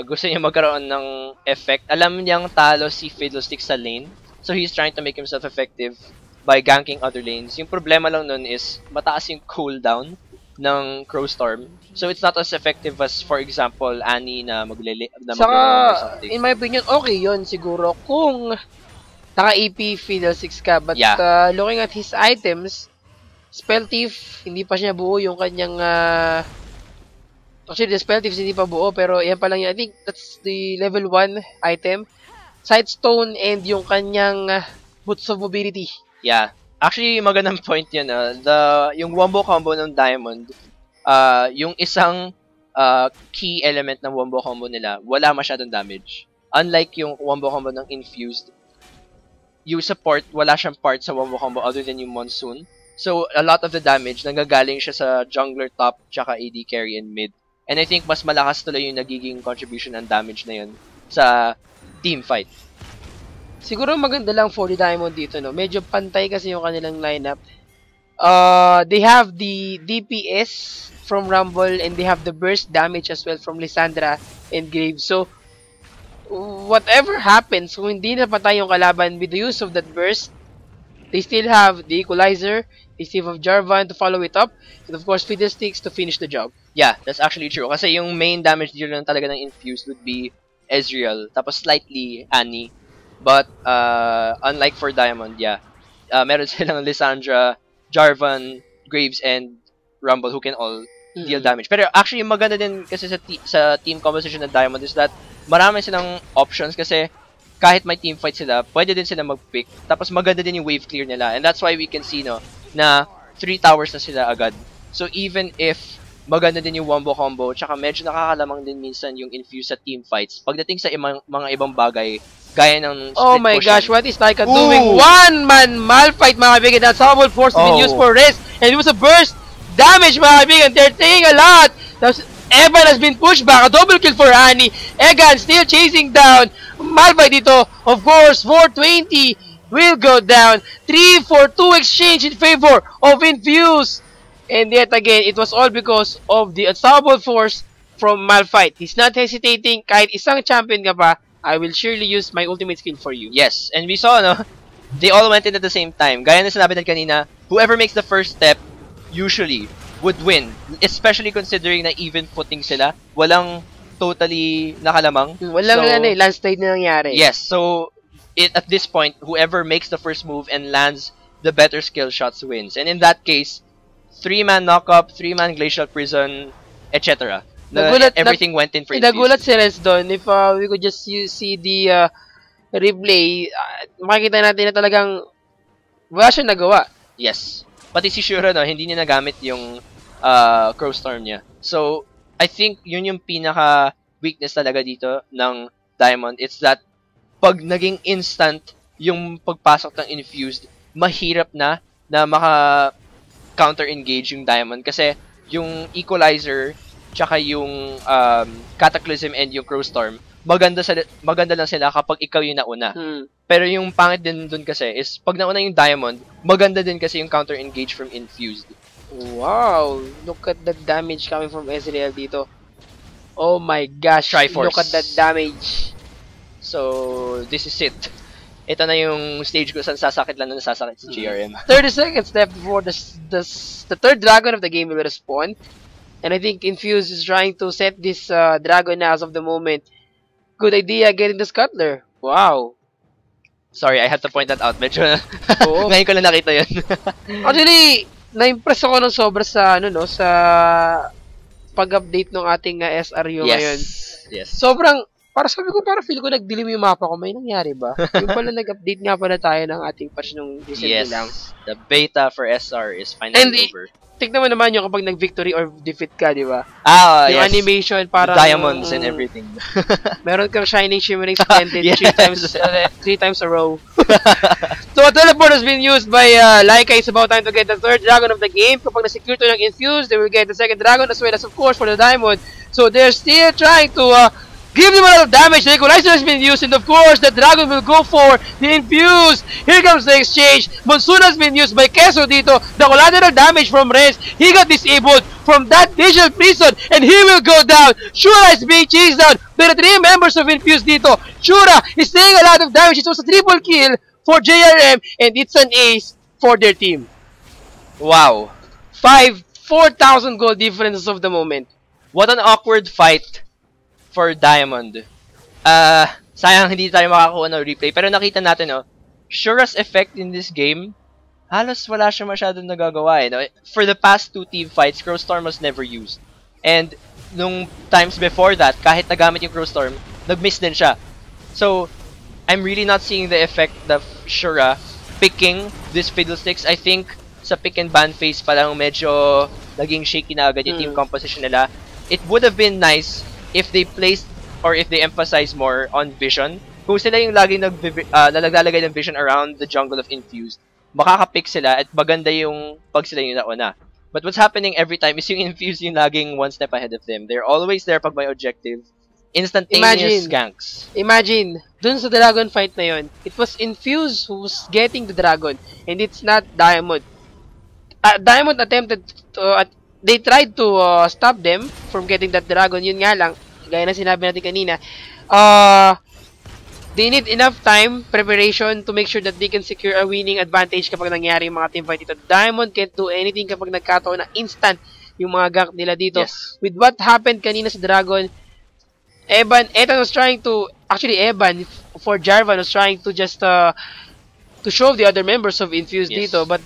B: gusto niya magkaroon ng effect. Alam niyang talo si Fiddlestick sa lane. So he's trying to make himself effective by ganking other lanes. Yung problema lang nun is mataas yung cooldown ng Crow Storm. So it's not as effective as, for example, Annie na maglele or something.
A: In my opinion, okay yun siguro kung naka-AP Fiddlesticks ka. But looking at his items, Spell Thief, hindi pa siya buo yung kanyang... Actually, the Spell Thieves hindi pa buo, pero yan pa lang yun. I think that's the level 1 item. Sightstone and yung kanyang Boots of Mobility.
B: Yeah. Actually, magandang point yan. Yung wombo combo ng Diamond, yung isang key element ng wombo combo nila, wala masyadong damage. Unlike yung wombo combo ng Infused, yung support, wala siyang part sa wombo combo other than yung Monsoon. So, a lot of the damage, nanggagaling siya sa jungler top, tsaka AD carry and mid. And I think mas malakas tuloy yung nagiging contribution ng damage na yun sa team fight.
A: Siguro maganda lang for the Diamond dito, no? Medyo pantay kasi yung kanilang lineup. They have the DPS from Rumble and they have the burst damage as well from Lissandra and Graves. So, whatever happens, kung hindi napatay yung kalaban with the use of that burst, they still have the Equalizer, they still have Jarvan to follow it up, and of course Fiddlesticks to finish the job.
B: Yeah, that's actually true. Kasi yung main damage dealer lang talaga ng Infused would be Ezreal, tapos slightly Annie. But unlike for Diamond, meron silang Lissandra, Jarvan, Graves, and Rumble who can all deal damage. Pero actually, maganda din kasi sa team composition ng Diamond is that marami silang options kasi kahit may team fight sila, pwede din sila mag-pick. Tapos maganda din yung wave clear nila. And that's why we can see no, na 3 towers na sila agad. So even if maganda din yung wombo combo, tsaka medyo nakakalamang din minsan yung infuse sa team fights. Pagdating sa mga ibang bagay, gaya ng split
A: oh my
B: cushion.
A: gosh, what is Taika doing? One-man Malphite, mga kaibigan. That Unstoppable Force has been used for rest. And it was a burst damage, mga kaibigan. They're taking a lot. Tapos, Evan has been pushed back. A double kill for Annie. Egan still chasing down Malphite dito. Of course, 420 will go down. 3-4-2 exchange in favor of Infuse. And yet again, it was all because of the Unstoppable Force from Malphite. He's not hesitating. Kahit isang champion ka pa, I will surely use my ultimate skill for you.
B: Yes, and we saw, no, they all went in at the same time. Gaya na sinabi natin kanina, whoever makes the first step, usually, would win. Especially considering na even footing sila. Walang totally nakalamang.
A: Walang landslide na nangyari.
B: Yes, so, at this point, whoever makes the first move and lands the better skill shots wins. And in that case, 3-man knock-up, 3-man glacial prison, etc. Everything went in for Infuse.
A: Nagulat si Rez doon. If we could just see the replay, makikita natin na talagang wala siya nagawa.
B: Yes. Pati si Shura, no, hindi niya nagamit yung Crow Storm niya. So, I think yun yung pinaka-weakness talaga dito ng Diamond. It's that pag naging instant yung pagpasok ng Infused, mahirap na maka counter-engage yung Diamond kasi yung Equalizer tsaka yung Cataclysm and yung Crow Storm, maganda lang sila kapag ikaw yung nauna. Pero yung pangit din dun kasi is pag nauna yung Diamond, maganda din kasi yung counter-engage from Infused.
A: Wow! Look at the damage coming from Ezreal dito. Oh my gosh!
B: Triforce.
A: Look at that damage.
B: So, this is it. Ito na yung stage ko saan sasakit lang na nasasakit si GRM.
A: 30 seconds left before the third dragon of the game will respawn. And I think Infuse is trying to set this dragon as of the moment. Good idea getting the Scuttler. Wow.
B: Sorry, I had to point that out. Medyo ngayon ko lang nakita yun.
A: Actually, na-impress ako ng sobra sa sa pag-update ng ating SRU ngayon.
B: Yes.
A: Sobrang sabi ko, feel ko nag-dilim yung mapa ko. May nangyari ba? Yung pala nag-update nga pala tayo ng ating patch nung recently lang.
B: The beta for SR is finally over.
A: Tignan mo naman yung kapag nag-victory or defeat ka, di ba? Yung animation, parang
B: diamonds and everything.
A: Meron kang shining, shimmering, splendid 3 times a row. So a teleport has been used by Laika. It's about time to get the third dragon of the game. Kapag na-secure to ng Infuse, they will get the second dragon as well as, of course, for the diamond. So they're still trying to give them a lot of damage. The Equalizer has been used, and of course, the Dragon will go for the Infuse. Here comes the exchange. Monsoon has been used by Queso dito. The collateral damage from Rez. He got disabled from that digital prison, and he will go down. Shura is being chased down by the 3 members of Infuse dito. Shura is taking a lot of damage. It was a triple kill for JRM, and it's an ace for their team.
B: Wow.
A: 4,000 gold differences of the moment.
B: What an awkward fight for Diamond. Sayang hindi tayo makakuha ng replay. Pero nakita natin, no, Shura's effect in this game, halos wala siya masyadong nagagawa. No? For the past 2 team fights, Crow Storm was never used. And nung times before that, kahit nagamit yung Crow Storm, nag-miss din siya. So, I'm really not seeing the effect of Shura picking this Fiddlesticks. I think sa pick and ban phase pa lang medyo naging shaky na agad yung team composition nila. It would have been nice if they placed or if they emphasize more on vision. Kung sila yung laging naglalagay ng vision around the jungle of Infused, makaka-pick sila at maganda yung pag sila yung nauna. But what's happening every time is yung Infused yung laging one step ahead of them. They're always there pag may objective. Instantaneous ganks.
A: Imagine, dun sa dragon fight na yon, it was Infused who was getting the dragon, and it's not Diamond. Diamond attempted to, they tried to stop them from getting that dragon. Yun nga lang, gaya na sinabi natin kanina, they need enough time, preparation, to make sure that they can secure a winning advantage kapag nangyari yung mga teamfight dito. Diamond can't do anything kapag nagkataon na instant yung mga gank nila dito.
B: Yes.
A: With what happened kanina sa dragon, Ethan was trying to, actually Evan, for Jarvan, was trying to just to show the other members of Infuse dito, but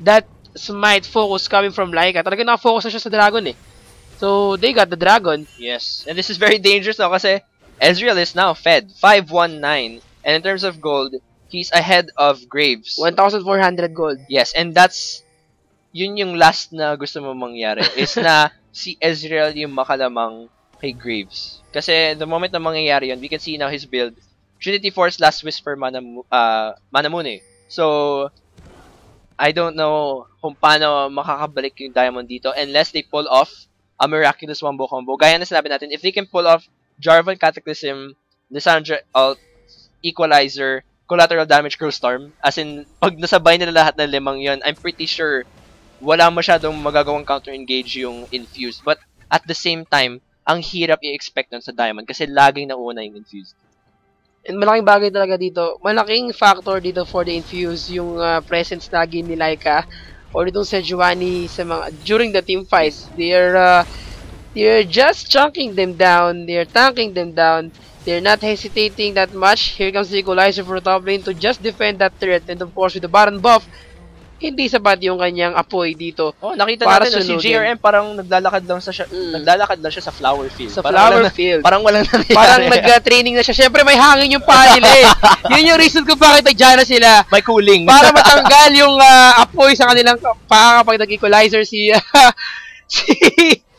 A: that smite focus coming from Laika. Talaga nakafocus na siya sa Dragon eh. So, they got the Dragon.
B: Yes. And this is very dangerous now kasi Ezreal is now fed. 519. And in terms of gold, he's ahead of Graves.
A: 1,400 gold.
B: Yes, and yun yung last na gusto mo mangyari. Is na si Ezreal yung makalamang kay Graves. Kasi the moment na mangyayari yun, we can see now his build. Trinity Force, Last Whisper, Mana Moon eh. So, I don't know kung paano makakabalik yung Diamond dito unless they pull off a miraculous wombo combo. Gaya na sinabi natin, if they can pull off Jarvan Cataclysm, Lissandra Alt, Equalizer, Collateral Damage, Curl Storm, as in, pag nasabay nila lahat ng limang yun, I'm pretty sure wala masyadong magagawang counter-engage yung Infused. But at the same time, ang hirap i-expect nun sa Diamond kasi laging nauna yung Infused.
A: And malaking bagay talaga dito. Malaking factor dito for the Infused yung presence lagi ni Laika or itong Sejuani sa mga during the team fights. They're just chunking them down. They're tanking them down. They're not hesitating that much. Here comes the Equalizer for top lane to just defend that turret. And of course, with the Baron buff, hindi sapat yung kanyang apoy dito.
B: Oh, nakita natin si JRM parang naglalakad lang siya sa flower field.
A: Sa flower field.
B: Parang walang nangyayari.
A: Parang nag-training na siya. Siyempre may hangin yung paa nila eh. Yun yung reason kung bakit nag-jana sila.
B: May cooling.
A: Para matanggal yung apoy sa kanilang paa kapag nag-equalizer si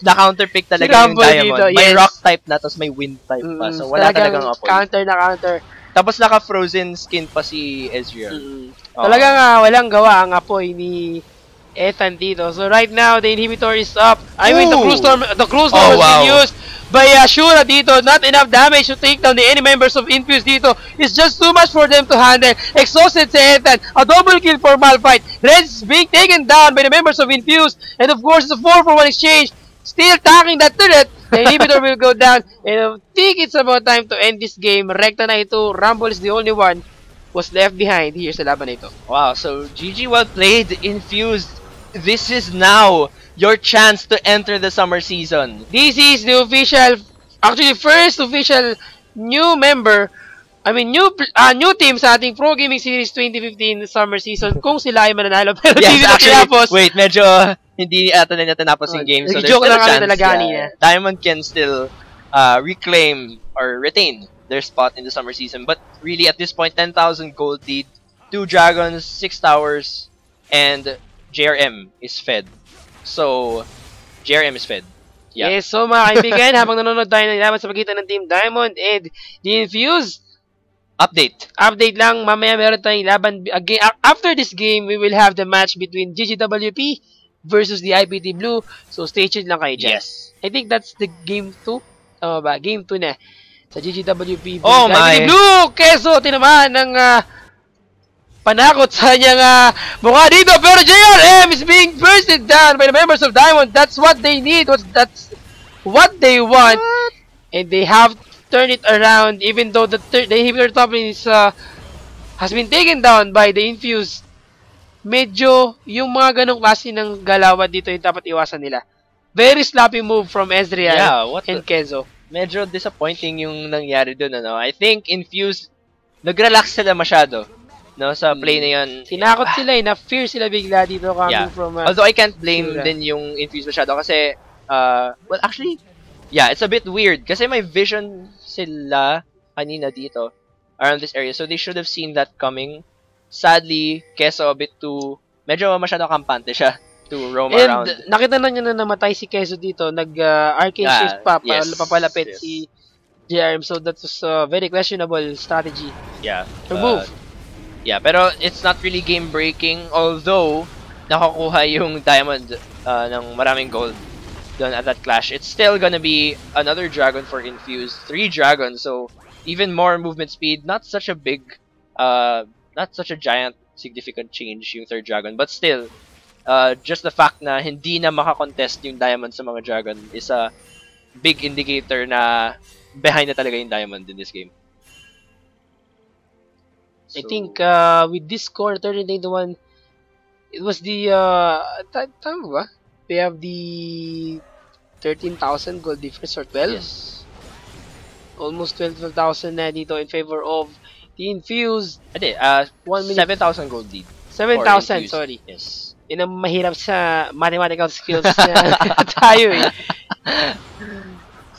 B: na-counterpick talaga yung Diamond. Dito, may rock type na, tapos may wind type pa. So wala talagang apoy.
A: Counter.
B: Tapos naka-frozen skin pa si Ezreal.
A: Talagang walang gawa ang apoy ni Ethan dito. So right now, the inhibitor is up. I mean, the Cruise Storm has been used by Shura dito. Not enough damage to take down the any members of Infuse dito. It's just too much for them to handle. Exhausted si Ethan. A double kill for Malphite. Red's being taken down by the members of Infuse. And of course, it's a 4-for-1 exchange. Still attacking that turret. The inhibitor will go down. And I think it's about time to end this game. Rekta na ito. Rumble is the only one was left behind here sa laban na ito.
B: Wow, so GG well played, Infused. This is now your chance to enter the summer season.
A: This is the official, actually first official new member, I mean new team sa ating Pro Gaming Series 2015 summer season kung sila ay mananalo. Pero
B: yes, actually, wait, medyo hindi ata na tinapos yung game. So there's still a chance. Diamond can still reclaim or retain their spot in the summer season. But really, at this point, 10,000 gold lead, 2 dragons, 6 towers, and JRM is fed. So, JRM is fed. Yeah.
A: Yes, so mga kaibigan, habang nanonood tayo ng laban sa pagitan ng Team Diamond and the Infused, Update lang, mamaya meron tayong laban again. After this game, we will have the match between GGWP versus the IPT Blue. So, stay tuned lang kayo dyan.
B: Yes.
A: I think that's the game 2. Tama ba? Game 2 na. Sa GGWP
B: oh my
A: IPT Blue! Keso, tinamaan ng panakot sa kanyang mukha dito. Pero JRM is being bursted down by the members of Diamond. That's what they need. That's what they want. And they have turn it around even though the inhibitor top lane is has been taken down by the Infused. Medyo yung mga ganong klase ng galawan dito yung dapat iwasan nila. Very sloppy move from Ezreal and Kenzo.
B: Medyo disappointing yung nangyari doon, ano. I think Infused nag-relax sila masyado, no, sa play na yun.
A: Sinakot sila na-fear sila bigla dito coming from
B: although I can't blame din yung Infused masyado kasi well actually it's a bit weird kasi may vision sila kanina dito around this area. So they should have seen that coming. Sadly, Keso a bit too medyo masyado kampante siya to roam around.
A: And nakita na niya na namatay si Keso dito. Arcane Shift pa papalapit si JRM. So that was a very questionable strategy. To move.
B: Pero it's not really game breaking although nakakuha yung Diamond ng maraming gold done at that clash. It's still gonna be another dragon for Infused. 3 dragons, so even more movement speed. Not such a big, not such a giant significant change yung 3rd dragon, but still, just the fact na hindi na makakontest yung Diamond sa mga dragon is a big indicator na behind na talaga yung Diamond in this game. So,
A: I think with this score 39-1, it was the tama ba? They have the 13,000 gold difference or 12.
B: Yes.
A: Almost 12,000 na dito in favor of the Infused.
B: 7,000 gold lead.
A: 7,000, sorry.
B: Yes.
A: Yun ang mahirap sa mathematical skills na tayo eh.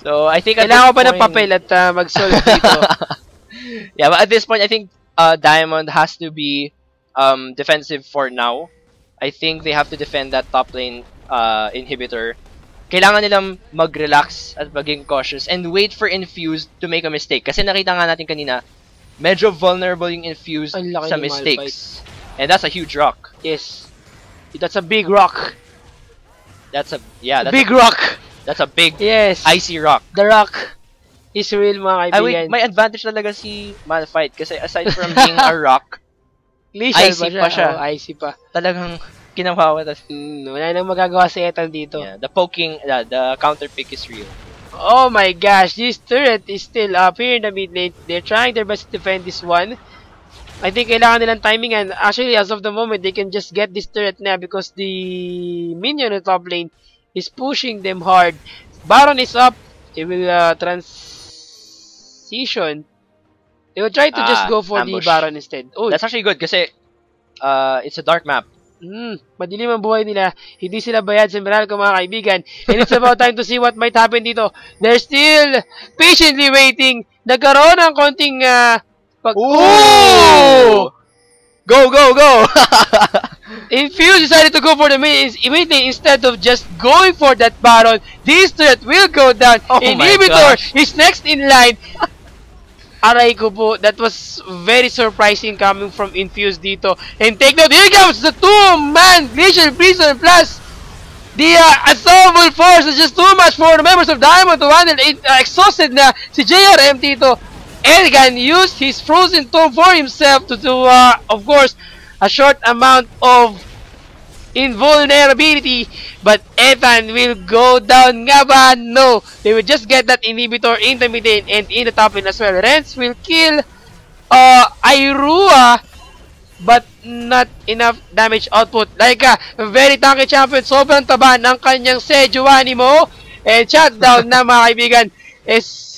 B: So, I think
A: Kailangan ko pa ng papel at mag-solve dito.
B: Yeah, but at this point, I think Diamond has to be defensive for now. I think they have to defend that top lane inhibitor. Kailangan nilang mag-relax at maging cautious and wait for Infused to make a mistake. Kasi nakita nga natin kanina, medyo vulnerable yung Infused sa mistakes. And that's a huge rock.
A: Yes. That's a big rock.
B: That's a
A: big rock.
B: That's a big icy rock.
A: The rock is real, mga kaibigan.
B: May advantage talaga si Malphite kasi aside from being a rock, icy pa siya.
A: Icy pa.
B: Talagang kinawawat.
A: Wala nang magagawa si Ethan dito.
B: Yeah, the poking, the counter pick is real.
A: Oh my gosh, this turret is still up here in the mid lane. They're trying their best to defend this one. I think kailangan nilang timing, and actually as of the moment they can just get this turret now because the minion in the top lane is pushing them hard. Baron is up. They will transition. They will try to just go for ambush. The Baron instead. Oh,
B: that's actually good kasi it's a dark map.
A: Madilim ang buhay nila. Hindi sila bayad sa Meralco, mga kaibigan. And it's about time to see what might happen dito. They're still patiently waiting. Nagkaroon ng konting
B: Ooh! Go, go, go!
A: Infuse decided to go for the mid instead of just going for that Baron. This turret will go down.
B: Oh
A: Inhibitor is next in line. Aray ko po, that was very surprising coming from Infuse dito. And take note, here comes the two-man Glacial Prison plus the ensemble force is just too much for the members of Diamond to handle. Exhausted na si JRM dito. Elgan used his Frozen Tomb for himself to do, of course, a short amount of invulnerability. But Ethan will go down nga ba? No. They will just get that inhibitor in the mid lane and in the top lane as well. Renz will kill Airua, but not enough damage output. Like a very tanky champion, sobrang taba ng kanyang Sejuani mo. And shutdown na, mga kaibigan.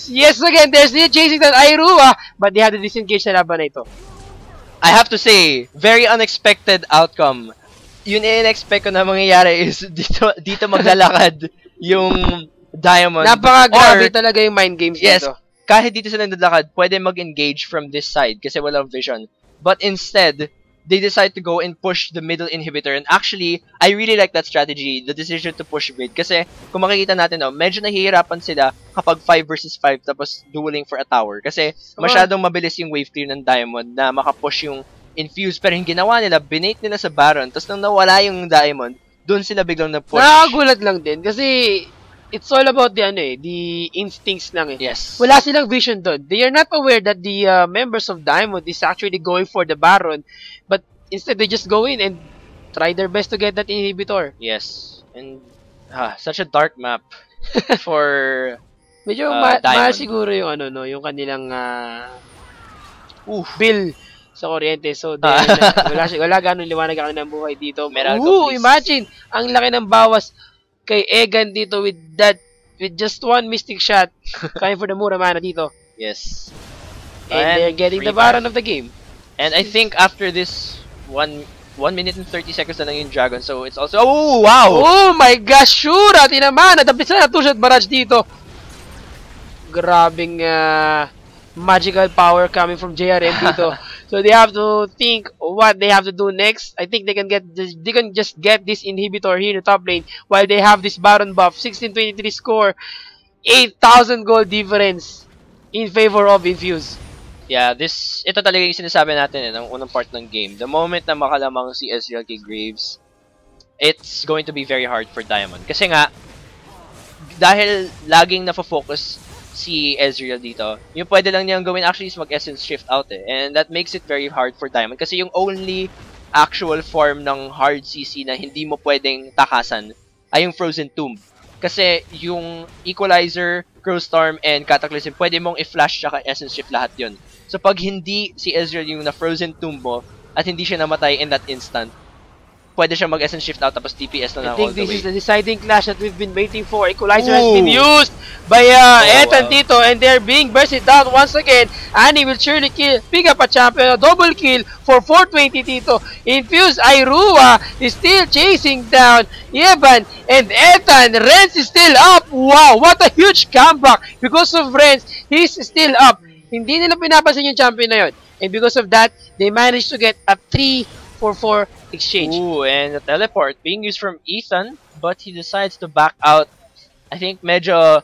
A: Yes, again, they're still chasing that Airua, but they have to disengage sa laban na ito.
B: I have to say, very unexpected outcome. Yun in-expect ko na mangyayari is dito maglalakad yung Diamond.
A: Napaka-grabe talaga yung mind games dito.
B: Kahit dito sila naglalakad, pwede mag-engage from this side kasi walang vision. But instead, they decide to go and push the middle inhibitor. And actually, I really like that strategy, the decision to push mid. Kasi kung makikita natin, medyo nahihirapan sila kapag 5 versus 5 tapos dueling for a tower. Kasi masyadong mabilis yung wave clear ng Diamond na makapush yung Infuse. Pero yung ginawa nila, binate nila sa Baron. Tapos nang nawala yung Diamond, doon sila biglang na-push.
A: Nakagulat lang din kasi it's all about the instincts lang eh.
B: Yes.
A: Wala silang vision doon. They are not aware that the members of Diamond is actually going for the Baron. But instead, they just go in and try their best to get that inhibitor.
B: Yes. And such a dark map for
A: medyo mahal siguro yung yung kanilang bill sa kuryente. So, wala ganun liwanag ang ng buhay dito. Imagine, ang laki ng bawas kay Egan dito with just one mystic shot. Kaya for the mura mana dito.
B: Yes.
A: And they're getting the Baron of the game.
B: And I think after this 1 minute and 30 seconds na lang yung Dragon. So it's also, oh wow!
A: Oh my gosh, Shura! Tinaman! Natapis na 2-shot barrage dito. Grabing magical power coming from JRM dito. So they have to think what they have to do next. I think they can just get this inhibitor here in the top lane while they have this Baron buff. 1623 score, 8,000 gold difference in favor of Infuse.
B: Yeah, ito talaga yung sinasabi natin ng unang part ng game. The moment na makalamang si Ezreal kay Graves, it's going to be very hard for Diamond. Kasi nga, dahil laging nafo-focus si Ezreal dito, yung pwede lang niyang gawin actually is mag-essence shift out eh. And that makes it very hard for Diamond. Kasi yung only actual form ng hard CC na hindi mo pwedeng takasan ay yung Frozen Tomb. Kasi yung Equalizer, Crow Storm, and Cataclysm, pwede mong i-flash tsaka essence shift lahat yun. So pag hindi si Ezreal yung na-Frozen Tomb mo at hindi siya namatay in that instant, pwede siya mag-SN shift out tapos TPS na
A: I
B: lang all
A: think
B: the
A: this
B: way.
A: is the deciding clash that we've been waiting for. Equalizer has
B: Ooh.
A: been used by Ethan
B: wow.
A: Tito, and they're being bursted down once again. Annie will surely pick up a champion. A double kill for 420 Tito. Infuse Airua is still chasing down Evan and Ethan. Renz is still up. Wow, what a huge comeback. Because of Renz, he's still up. Hindi nila pinapansin yung champion na yun. And because of that, they managed to get a 3-4-4 exchange.
B: Ooh, and the teleport being used from Ethan, but he decides to back out. I think medyo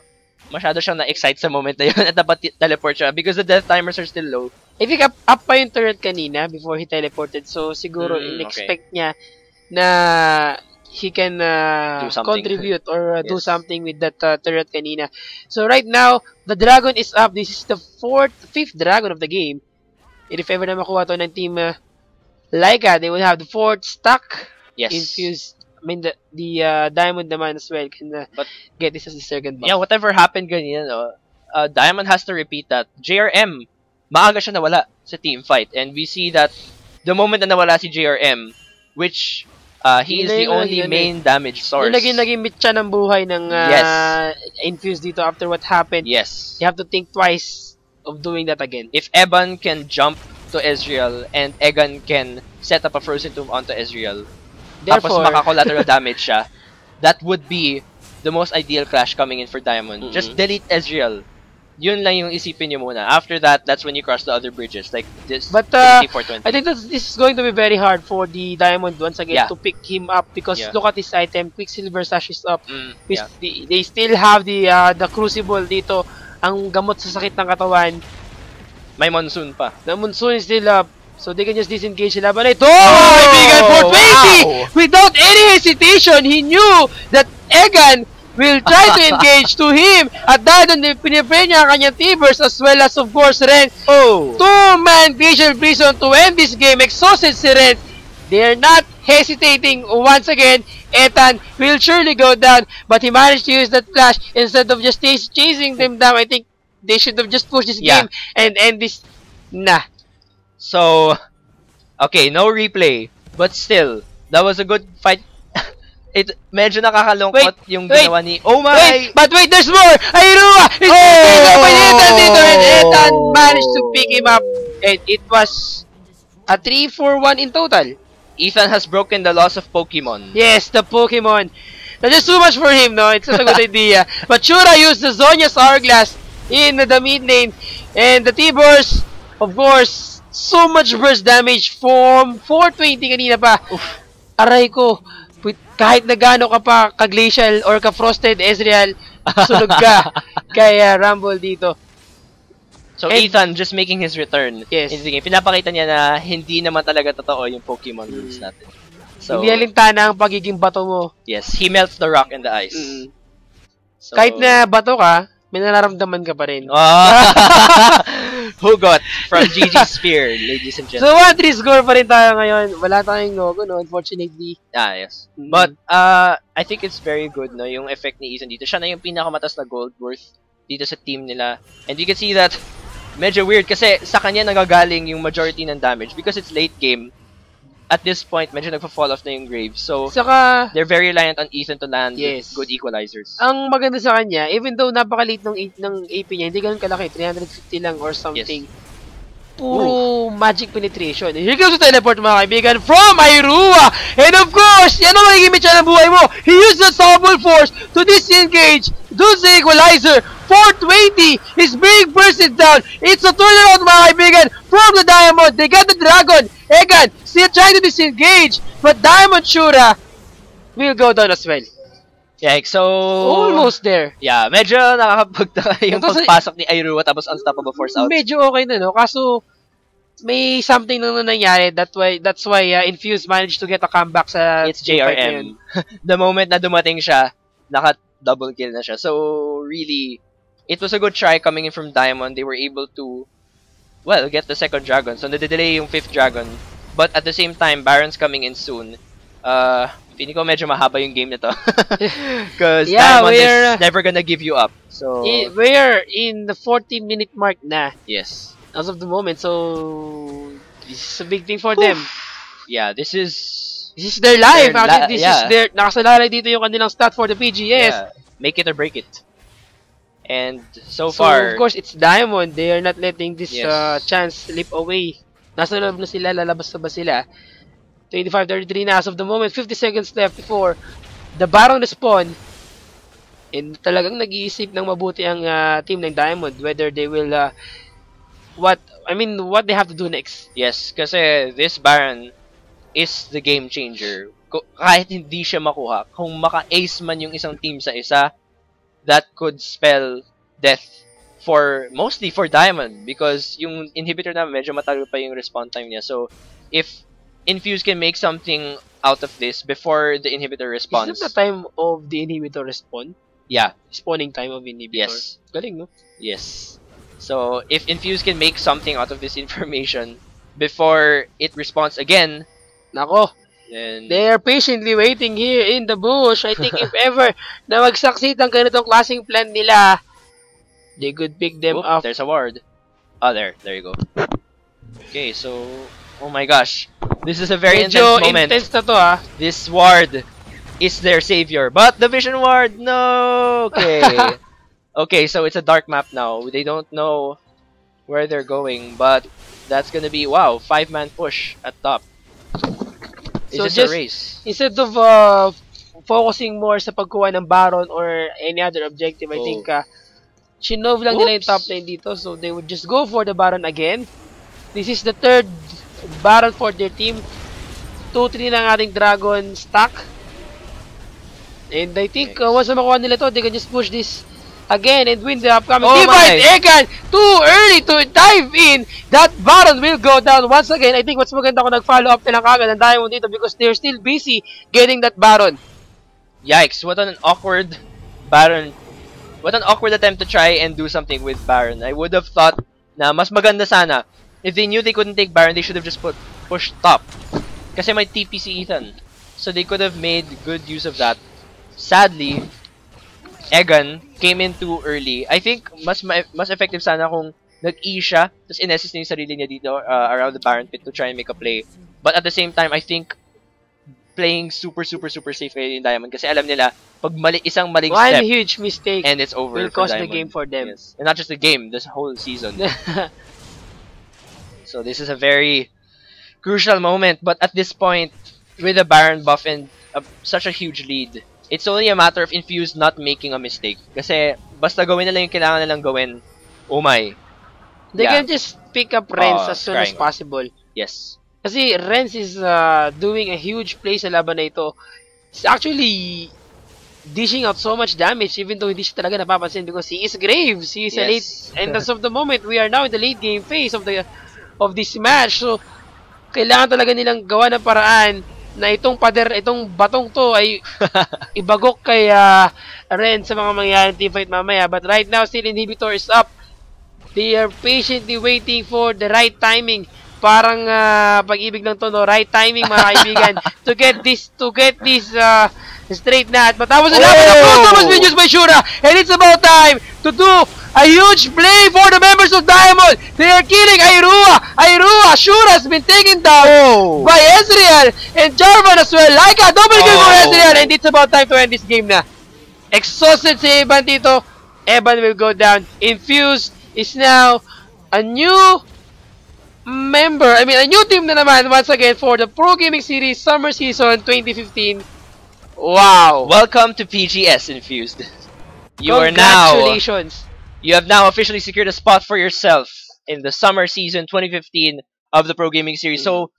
B: masyado siyang na-excite sa moment na yun at dapat teleport siya because the death timers are still low.
A: I think up pa yung turret kanina before he teleported. So siguro in-expect niya na he can contribute or do something with that turret kanina. So right now, the dragon is up. This is the fifth dragon of the game. And if ever na makuha to ng team Laika, they will have the 4th stack.
B: Yes.
A: Infused. I mean, the Diamond naman as well can get this as the second buff.
B: Yeah, whatever happened ganyan, no? Diamond has to repeat that. JRM, maaga siya nawala sa team fight. And we see that the moment na nawala si JRM, which he is the only main damage source.
A: Yung naging mitya ng buhay ng Infused dito after what happened.
B: Yes.
A: You have to think twice of doing that again.
B: If Eban can jump to Ezreal and Egan can set up a Frozen Tomb onto Ezreal, tapos maka-collateral damage siya, that would be the most ideal clash coming in for Diamond. Just delete Ezreal. Yun lang yung isipin niyo muna. After that, that's when you cross the other bridges. Like this.
A: But I think this is going to be very hard for the Diamond once again to pick him up because look at this item. Quicksilver Sash is up. They still have the Crucible dito. Ang gamot sa sakit ng katawan.
B: May Monsoon pa.
A: The Monsoon is still up. So they can just disengage sila. But ito! Kaibigan, 420! Without any hesitation, he knew that Egan will try to engage to him. At dahil doon, pinipray niya ang kanyang T-Burst as well as of course Ren. Two-man Vision Prison to end this game. Exhausted si Ren. They are not hesitating once again. Ethan will surely go down, but he managed to use that flash instead of just chasing them down. I think they should have just pushed this game and end this. Nah.
B: So, okay, no replay, but still, that was a good fight. Medyo nakakalungkot yung ginawa ni... Oh my!
A: But wait, there's more! Airua! It's up by Ethan dito, and Ethan managed to pick him up. And it was a 3-4-1 in total.
B: Ethan has broken the laws of Pokemon.
A: Yes, the Pokemon. That's just too much for him, no? It's not a good idea. But Shura used the Zonia's Hourglass in the mid lane. And the T-Burst, of course, so much burst damage from 420 kanina pa. Aray ko. Kahit na gaano ka pa ka-glacial or ka-frosted Ezreal, sunog ka. Kaya Rumble dito.
B: So Ethan just making his return.
A: Yes.
B: Pinapakita niya na hindi naman talaga totoo yung Pokemon rules natin. So,
A: hindi alintana ang pagiging bato mo.
B: Yes, he melts the rock and the ice. So,
A: kahit na bato ka, may nararamdaman ka pa rin.
B: Hugot from GG Spear, ladies and
A: So
B: gentlemen.
A: 1-3 score pa rin tayo ngayon. Wala tayong logo, no? Unfortunately.
B: Yes. But I think it's very good, no? Yung effect ni Ethan dito. Siya na yung pinakamatas na gold worth dito sa team nila. And you can see that medyo weird kasi sa kanya nagagaling yung majority ng damage because it's late game. At this point, medyo nagpa-fall off na yung Graves. So, they're very reliant on Ethan to land good equalizers.
A: Ang maganda sa kanya, even though napakaliit ng AP niya, hindi ganun kalaki, 350 lang or something. Puro magic penetration. Here comes the teleport, mga kaibigan, from Airua! And of course, yan ang magiging mitya ng buhay mo. He used the Double Force to disengage. Doon sa equalizer. 420 is being bursted down. It's a turnaround, mga kaibigan, from the Diamond. They got the Dragon. Egan still trying to disengage, but Diamond Shura will go down as well.
B: Yeah, so...
A: Almost there.
B: Yeah, medyo nakakapagtaka yung pagpasok ni Airua tapos Unstoppable Force out.
A: Medyo okay na, no? Kaso, may something na nangyari. That's why Infuse managed to get a comeback sa...
B: It's JRM. The moment na dumating siya, naka-double kill na siya. So, really, it was a good try coming in from Diamond. They were able to, well, get the second dragon. So, nade-delay yung 5th dragon. But at the same time, Baron's coming in soon. Feeling ko medyo mahaba yung game nito. Because Diamond is never gonna give you up. So
A: we're in the 40-minute mark na.
B: Yes.
A: As of the moment, so this is a big thing for them.
B: Yeah, this is
A: This is their life.
B: Their
A: Actually, this is
B: yeah.
A: their... Nakasalalay dito yung kanilang stat for the PGS.
B: Yeah. Make it or break it. And so
A: So,
B: far,
A: of course, it's Diamond. They are not letting this
B: Yes.
A: chance slip away. Nasa loob na sila, lalabas na ba sila? 25-33 na as of the moment. 50 seconds left before the Baron respawn. And talagang nag-iisip ng mabuti ang team ng Diamond whether they will what they have to do next.
B: yes, kasi this Baron is the game changer. Kahit hindi siya makuha, kung maka-ace man yung isang team sa isa, that could spell death mostly for Diamond, because yung inhibitor na medyo matagal pa yung respawn time niya. So if Infuse can make something out of this before the inhibitor respawns.
A: Is that the time of the inhibitor respawn?
B: Yeah.
A: Spawning time of inhibitor.
B: Yes.
A: Galing, no?
B: Yes. So if Infuse can make something out of this information before it responds again,
A: Nako,
B: then
A: they are patiently waiting here in the bush. I think if ever na mag-succeed ang ganitong klaseng plan nila, they could pick them
B: Oop,
A: up.
B: there's a ward. Oh, there you go. Okay, so oh my gosh, this is a very
A: Medyo
B: intense moment.
A: intense na to, ha.
B: This ward is their savior, but the vision ward, no. Okay, okay, so it's a dark map now. They don't know where they're going, but that's gonna be 5-man push at top. It's
A: So
B: just a
A: just
B: race.
A: instead of focusing more sa pagkuha ng Baron or any other objective, I think Shinov lang nila yung top lane dito, so they would just go for the Baron again. This is the third Baron for their team. 2-3 ng ating Dragon stack. And I think once na makuha nila to, they can just push this again and win the upcoming divide. Egan, too early to dive in. That Baron will go down once again. I think what's maganda kung nag-follow up nilang kagad ang Diamond dito because they're still busy getting that Baron.
B: Yikes, what an awkward Baron. What an awkward attempt to try and do something with Baron. I would have thought na mas maganda sana. If they knew they couldn't take Baron, they should have just pushed top. Kasi may TP si Ethan. So they could have made good use of that. Sadly, Egan came in too early. I think mas effective sana kung nag-E siya, tapos in-assist niya yung sarili niya dito around the Baron pit to try and make a play. But at the same time, I think playing super safe kayo yung Diamond kasi alam nila pag isang maling
A: One
B: step
A: huge mistake
B: and it's over
A: will
B: for
A: cost the
B: Diamond.
A: game for them.
B: Yes. And not just the game, this whole season. So this is a very crucial moment, but at this point with the Baron buff and such a huge lead, it's only a matter of Infuse not making a mistake. Kasi basta gawin nila yung kailangan nilang gawin. Oh my.
A: They can just pick up Renz as soon as
B: crying.
A: possible.
B: Yes.
A: Kasi Renz is doing a huge play sa laban na ito. He's actually dishing out so much damage even though hindi siya talaga napapansin because he is Graves. He is a late, and as of the moment, we are now in the late game phase of this match. So, kailangan talaga nilang gawa ng paraan na itong batong to ay ibagok kay Renz sa mga mangyayaring teamfight mamaya. But right now, still Inhibitor is up. They are patiently waiting for the right timing. Parang pag-ibig ng tono, right timing mga kaibigan to get this straight na. But that was the laban was being used by Shura, and it's about time to do a huge play for the members of Diamond. They are killing Airua. Shura has been taken down by Ezreal and Jarvan as well. Like a double kill for Ezreal, and it's about time to end this game na. Exhausted si Evan dito. Evan will go down. Infuse is now a new member, a new team na naman once again for the Pro Gaming Series Summer Season 2015. Wow!
B: Welcome to PGS Infused.
A: Congratulations!
B: You have now officially secured a spot for yourself in the Summer Season 2015 of the Pro Gaming Series. So,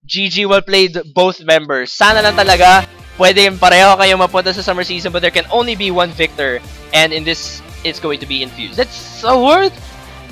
B: GG, well played both members. Sana lang talaga pwede pareho kayo mapunta sa Summer Season, but there can only be one victor, and in this, it's going to be Infused.
A: That's a worth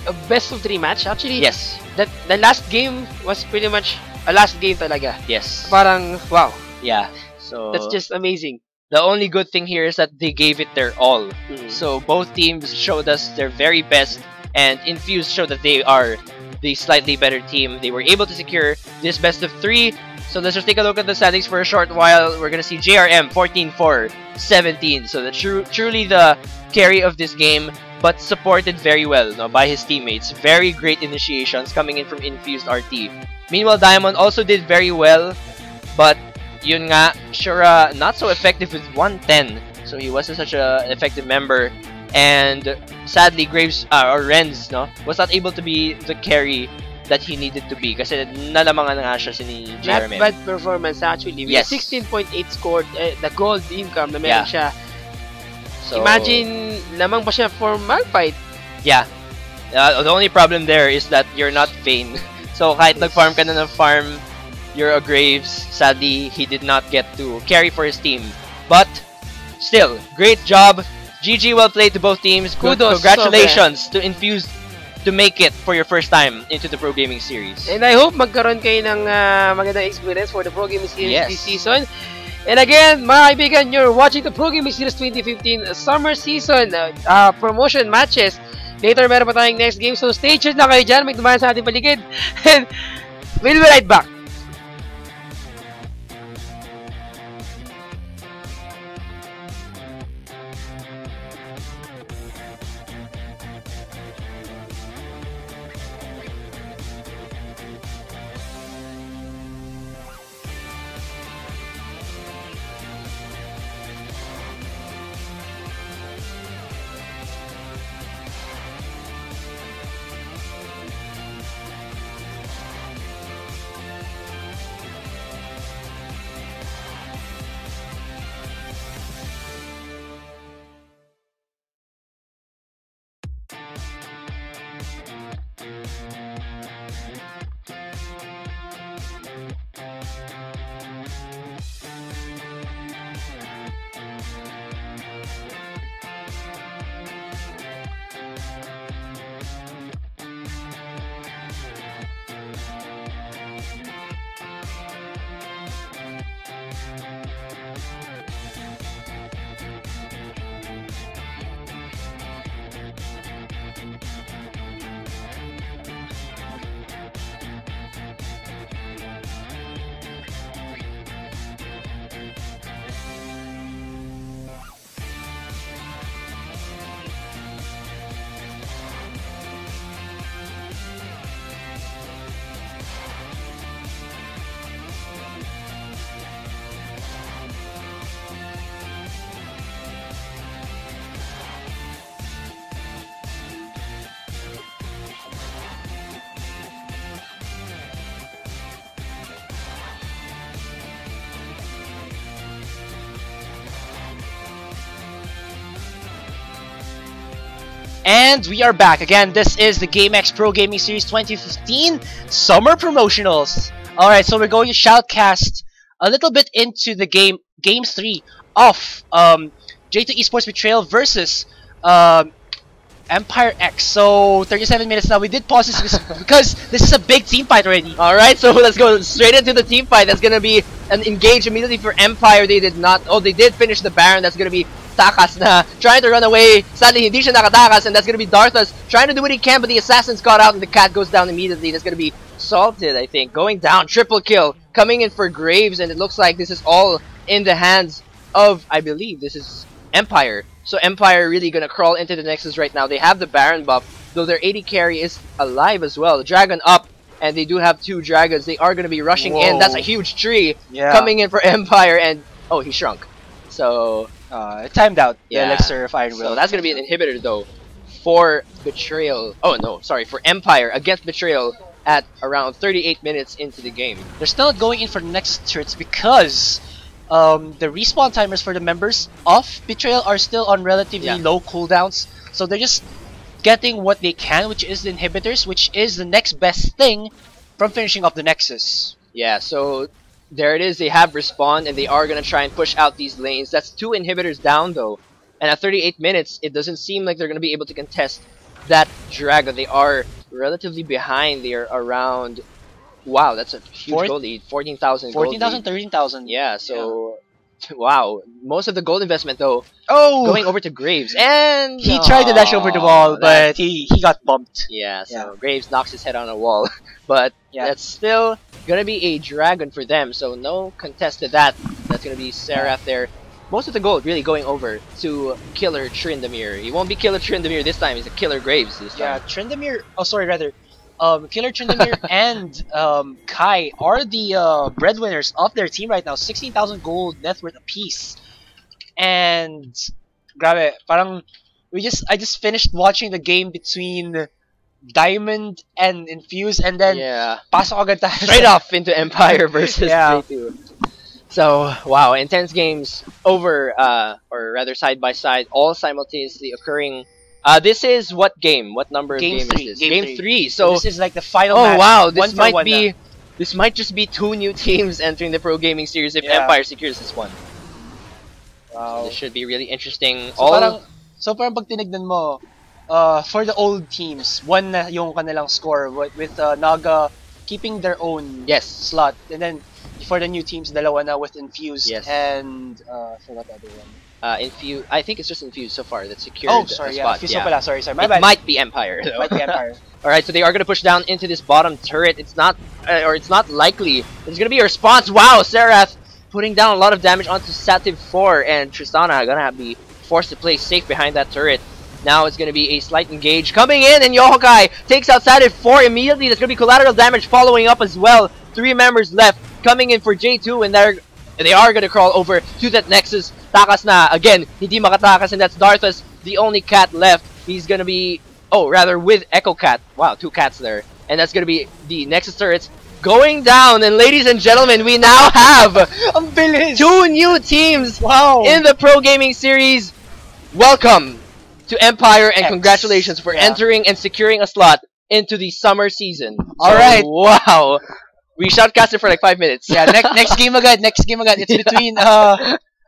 A: a best of 3 match. Actually,
B: yes.
A: The last game was pretty much a last game talaga.
B: Yes.
A: Parang, wow.
B: Yeah. So
A: that's just amazing.
B: The only good thing here is that they gave it their all. So both teams showed us their very best, and Infused showed that they are the slightly better team. They were able to secure this best of 3. So let's just take a look at the standings for a short while. We're gonna see JRM 14-4-17. So truly the carry of this game, but supported very well by his teammates. Very great initiations coming in from Infused RT. Meanwhile, Diamond also did very well, but yun nga, Shura not so effective with 110. So he wasn't such an effective member. And sadly, Graves, or Renz, no, was not able to be the carry that he needed to be. Kasi nalamangan nga siya ni
A: Not
B: Jeremy.
A: bad performance actually. With
B: Yes.
A: 16.8 scored, the gold income na meron siya.
B: So,
A: Imagine, lamang pa siya for Malphite.
B: yeah. The only problem there is that you're not Vayne. So kahit nag-farm ka na ng farm, you're a Graves. Sadly, he did not get to carry for his team. But still, great job. GG, well played to both teams.
A: Kudos,
B: Congratulations to Infused to make it for your first time into the Pro Gaming Series.
A: And I hope magkaroon kayo ng magandang experience for the Pro Gaming Series
B: Yes.
A: this season. And again, mga kaibigan, you're watching the Pro Gaming Series 2015 Summer Season promotion matches. Later, meron pa tayong next game. So, stay tuned lang kayo dyan. May dumaan sa ating paligid. And we'll be right back.
D: And we are back again. This is the Gamex Pro Gaming Series 2015 Summer Promotionals. Alright, so we're going to shoutcast a little bit into the game 3 of J2 Esports Betrayal versus Empire X. So 37 minutes now. We did pause this because this is a big team fight already.
B: Alright, so let's go straight into the team fight. That's gonna be an engage immediately for Empire. They did not, they did finish the Baron. That's gonna be Takas na trying to run away. Sadly, hindi siya nakatakas, and that's gonna be Darthas trying to do what he can, but the Assassin's got out and the Cat goes down immediately. That's gonna be Salted, I think. Going down, triple kill. Coming in for Graves, and it looks like this is all in the hands of, I believe, this is Empire. So Empire really gonna crawl into the Nexus right now. They have the Baron buff, though their AD carry is alive as well. The Dragon up, and they do have 2 dragons. They are gonna be rushing in. That's a huge tree coming in for Empire, and oh, he shrunk. So
D: It timed out.
B: Yeah.
D: The Elixir of Iron Will.
B: so that's gonna be an inhibitor though for Betrayal. Oh no, sorry, for Empire against Betrayal at around 38 minutes into the game.
D: They're still not going in for the next turrets because the respawn timers for the members of Betrayal are still on relatively low cooldowns. So they're just getting what they can, which is the inhibitors, which is the next best thing from finishing off the Nexus.
B: Yeah, so there it is. They have respawn and they are gonna try and push out these lanes. That's 2 inhibitors down though, and at 38 minutes, it doesn't seem like they're gonna be able to contest that Dragon. They are relatively behind. They are around. Wow, that's a huge gold lead. 14,000.
D: 14,000, 13,000.
B: Yeah, so wow. Most of the gold investment though going over to Graves, and
D: He tried to dash over the wall, but he got bumped.
B: yeah, so Graves knocks his head on a wall. But that's still gonna be a dragon for them, so no contest to that. That's gonna be Seraph there. Most of the gold really going over to Killer Tryndamere. He won't be Killer Tryndamere this time, he's a Killer Graves this time.
D: Yeah, Tryndamere. Oh, sorry, rather. Killer Tryndamere and Kai are the breadwinners of their team right now. 16,000 gold net worth apiece. And grabe, parang I just finished watching the game between Diamond and Infuse, and then
B: Yeah.
D: pasok agad tayo
B: Straight off into Empire versus
D: Yeah.
B: J2. So, wow, intense games over, or rather side by side, all simultaneously occurring. This is what game? What number
D: Game
B: of game
D: three,
B: is this?
D: game
B: Game
D: three.
B: 3. So,
D: this is like the final
B: oh
D: match.
B: wow,
D: One
B: this
D: for
B: might
D: one
B: be,
D: na.
B: this might just be 2 new teams entering the pro gaming series if
D: Yeah.
B: Empire secures this one.
D: Wow.
B: This should be really interesting.
D: So parang pag tinignan mo, for the old teams, one na yung kanilang score with Naga keeping their own
B: Yes.
D: slot, and then for the new teams, dalawa na with Infused
B: Yes.
D: and I forgot the other one.
B: Infuse. I think it's just Infuse so far that secured
D: Oh,
B: a
D: sorry, yeah,
B: spot.
D: Infused pala. Sorry, my
B: It
D: bad.
B: might be Empire. Though.
D: Might be Empire.
B: All right, so they are gonna push down into this bottom turret. It's not, or it's not likely. There's gonna be a response. Wow, Serath putting down a lot of damage onto Sativ 4, and Tristana gonna be forced to play safe behind that turret. Now it's gonna be a slight engage coming in, and Yohokai takes out Sativ 4 immediately. There's gonna be collateral damage following up as well. 3 members left coming in for J2, and they are gonna crawl over to that Nexus. Takas na again, hindi makatakas, and that's Darthus, the only cat left. He's gonna be, oh, rather with Echo Cat. Wow, 2 cats there, and that's gonna be the Nexus turrets going down. And ladies and gentlemen, we now have
D: Ang bilis!
B: 2 new teams
D: Wow!
B: in the Pro Gaming Series. Welcome to Empire, and
D: X.
B: congratulations for
D: Yeah.
B: entering and securing a slot into the summer season.
D: Alright.
B: Wow. We shoutcasted for like 5 minutes.
D: Yeah, next game agad. It's between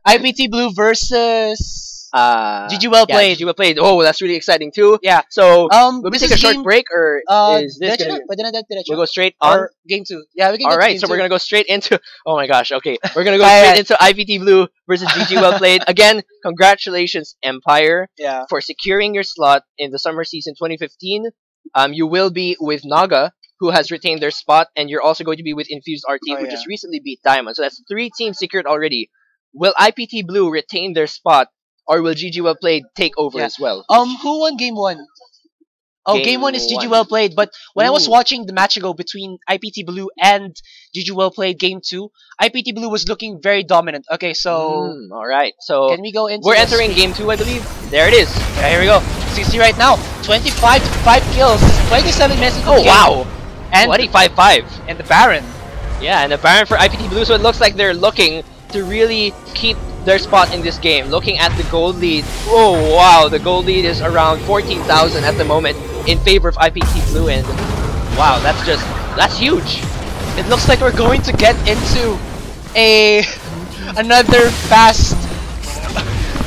D: IPT Blue versus GG Well Played.
B: GG Well Played. Oh, that's really exciting too.
D: Yeah.
B: So, will we
D: this
B: take
D: is
B: a short
D: game-
B: break, or is this
D: diretso
B: gonna
D: na? Pwede na diretso.
B: we'll go straight on?
D: Or game 2. Yeah, we can
B: All
D: go to
B: right,
D: game
B: so we're
D: 2.
B: gonna go straight into. Oh my gosh. Okay, we're gonna go
D: Kaya-
B: straight into IPT Blue versus GG Well Played. Again, congratulations, Empire,
D: Yeah.
B: for securing your slot in the summer season 2015. You will be with Naga, who has retained their spot, and you're also going to be with Infused RT,
D: Oh,
B: who
D: yeah.
B: just recently beat Diamond. So that's 3 teams secured already. Will IPT Blue retain their spot, or will GG Well Played take over
D: Yeah.
B: as well?
D: Who won game 1? Oh,
B: Game
D: game 1 is GG
B: one.
D: Well Played, but when I was
B: Ooh.
D: watching the match ago between IPT Blue and GG Well Played game 2, IPT Blue was looking very dominant. Okay, so
B: All right, so
D: can we go into
B: we're
D: this?
B: entering game 2, I believe. There it is.
D: Yeah, here we go. 60 right now. 25 to 5 kills. 27 minutes into
B: Oh
D: the game.
B: wow,
D: And
B: 25-5.
D: and the Baron.
B: Yeah, and a Baron for IPT Blue, so it looks like they're looking to really keep their spot in this game. Looking at the gold lead, oh wow, the gold lead is around 14,000 at the moment in favor of IPT Blue, and wow, that's huge.
D: It looks like we're going to get into another fast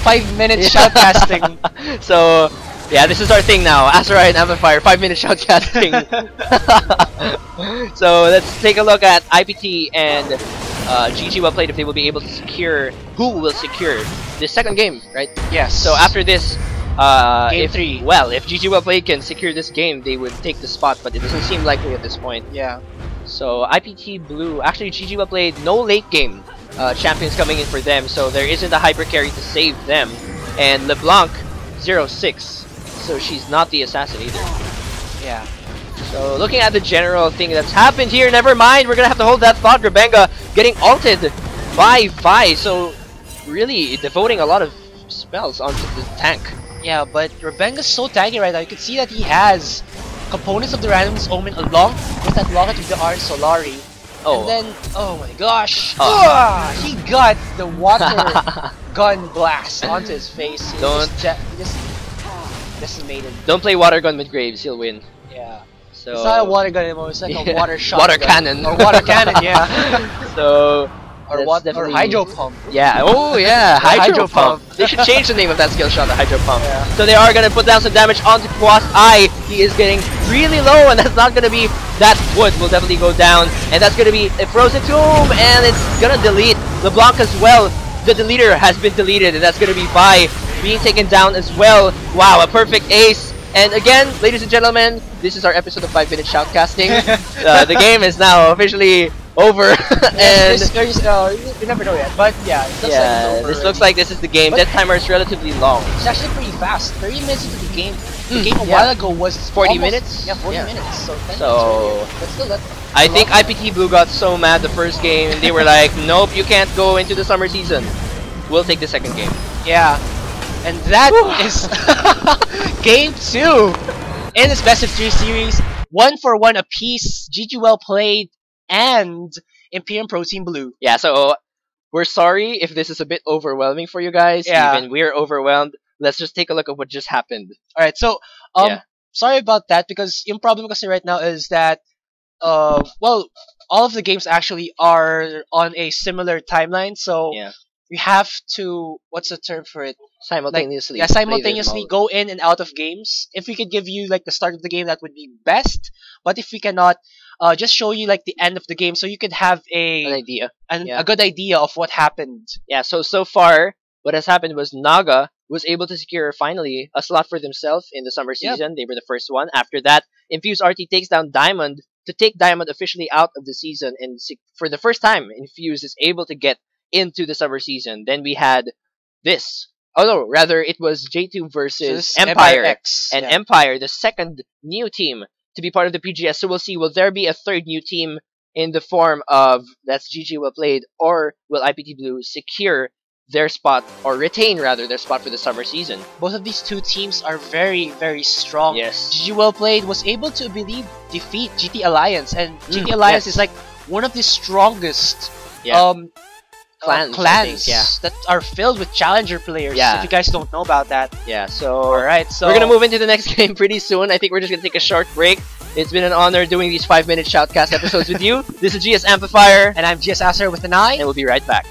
D: 5-minute shoutcasting.
B: So, yeah, this is our thing now. Azura and Amplifier, 5-minute shoutcasting. So let's take a look at IPT and GG Well Played, if they will be able to secure, who will secure this second game, right?
D: Yes.
B: So after this,
D: Game
B: if,
D: 3.
B: well, if GG Well Played can secure this game, they would take the spot, but it doesn't seem likely at this point.
D: Yeah.
B: So IPT Blue, actually GG Well Played, no late game champions coming in for them, so there isn't a hyper carry to save them. And LeBlanc, 0-6, so she's not the assassin either.
D: Yeah.
B: So looking at the general thing that's happened here, never mind, we're gonna have to hold that thought. Rebenga getting ulted by Vi, so really devoting a lot of spells onto the tank.
D: Yeah, but Rebenga's so tanky right now. You can see that he has components of the Random's Omen along with that Locket of the Arn Solari.
B: Oh.
D: And then, oh my gosh,
B: Oh.
D: he got the water gun blast onto his face. He
B: Don't-
D: just decimated.
B: Don't play water gun with Graves, he'll win.
D: Yeah.
B: So
D: It's not a water gun anymore, it's like a
B: Yeah.
D: water shot.
B: Water cannon.
D: Or water cannon, yeah.
B: So
D: or
B: that's
D: what? Or
B: definitely-
D: hydro pump.
B: Yeah. Oh yeah.
D: Hydro
B: Hydro pump. They should change the name of that skill shot, the Hydro pump.
D: Yeah.
B: So they are gonna put down some damage onto Quas Eye. He is getting really low, and that's not gonna be. That wood will definitely go down, and that's gonna be a frozen tomb, and it's gonna delete LeBlanc as well. The deleter has been deleted, and that's gonna be Vi being taken down as well. Wow, a perfect ace. And again, ladies and gentlemen, this is our episode of 5-minute shoutcasting. The game is now officially over, and
D: You never know yet, but yeah, it looks like
B: yeah,
D: it's over
B: this
D: already.
B: looks like this is the game.
D: But-
B: Death timer is relatively long.
D: It's actually pretty fast. 30 minutes into the game, The game a
B: yeah.
D: while ago was
B: 40
D: almost-
B: minutes?
D: Yeah, 40
B: Yeah.
D: minutes. So 10
B: So-
D: minutes earlier. But still, that's
B: I
D: a
B: think
D: lot.
B: IPT Blue got so mad the first game, and they were like, nope, you can't go into the summer season. We'll take the second game.
D: Yeah. And that is game 2 in this best of 3 series. 1-for-1 apiece. GG well played and Imperium Protein Blue.
B: Yeah, so we're sorry if this is a bit overwhelming for you guys.
D: Yeah.
B: Even we're overwhelmed. Let's just take a look at what just happened.
D: Alright, so
B: Yeah.
D: sorry about that because yung problem kasi right now is that well, all of the games actually are on a similar timeline, so
B: Yeah.
D: we have to, what's the term for it?
B: Simultaneously.
D: Yeah,
B: play them
D: simultaneously
B: all.
D: go in and out of games. If we could give you like the start of the game, that would be best. But if we cannot, just show you like the end of the game, so you could have
B: An idea. yeah.
D: a good idea of what happened.
B: Yeah, so far, what has happened was Naga was able to secure finally a slot for themselves in the summer
D: Yep.
B: season. They were the first one. After that, Infuse RT takes down Diamond to take Diamond officially out of the season, and for the first time, Infuse is able to get into the summer season. Then we had this. Oh no, rather it was J2 versus
D: So this
B: Empire.
D: X.
B: And
D: yeah.
B: Empire, the second new team to be part of the PGS. So we'll see, will there be a third new team in the form of, that's GG well played, or will IPT Blue secure their spot, or retain rather their spot for the summer season?
D: Both of these two teams are very, very strong.
B: Yes.
D: GG Well Played was able to, I believe, defeat GT Alliance, and GT
B: Mm,
D: Alliance
B: yes.
D: is like one of the strongest
B: Yeah. Clans, I
D: clans
B: think, yeah.
D: that are filled with challenger players.
B: Yeah.
D: If you guys don't know about that.
B: Yeah, so
D: Alright, so
B: we're gonna move into the next game pretty soon. I think we're just gonna take a short break. It's been an honor doing these 5-minute shoutcast episodes with you. This is GS Amplifier,
D: And I'm GS Acer with an I.
B: and we'll be right back.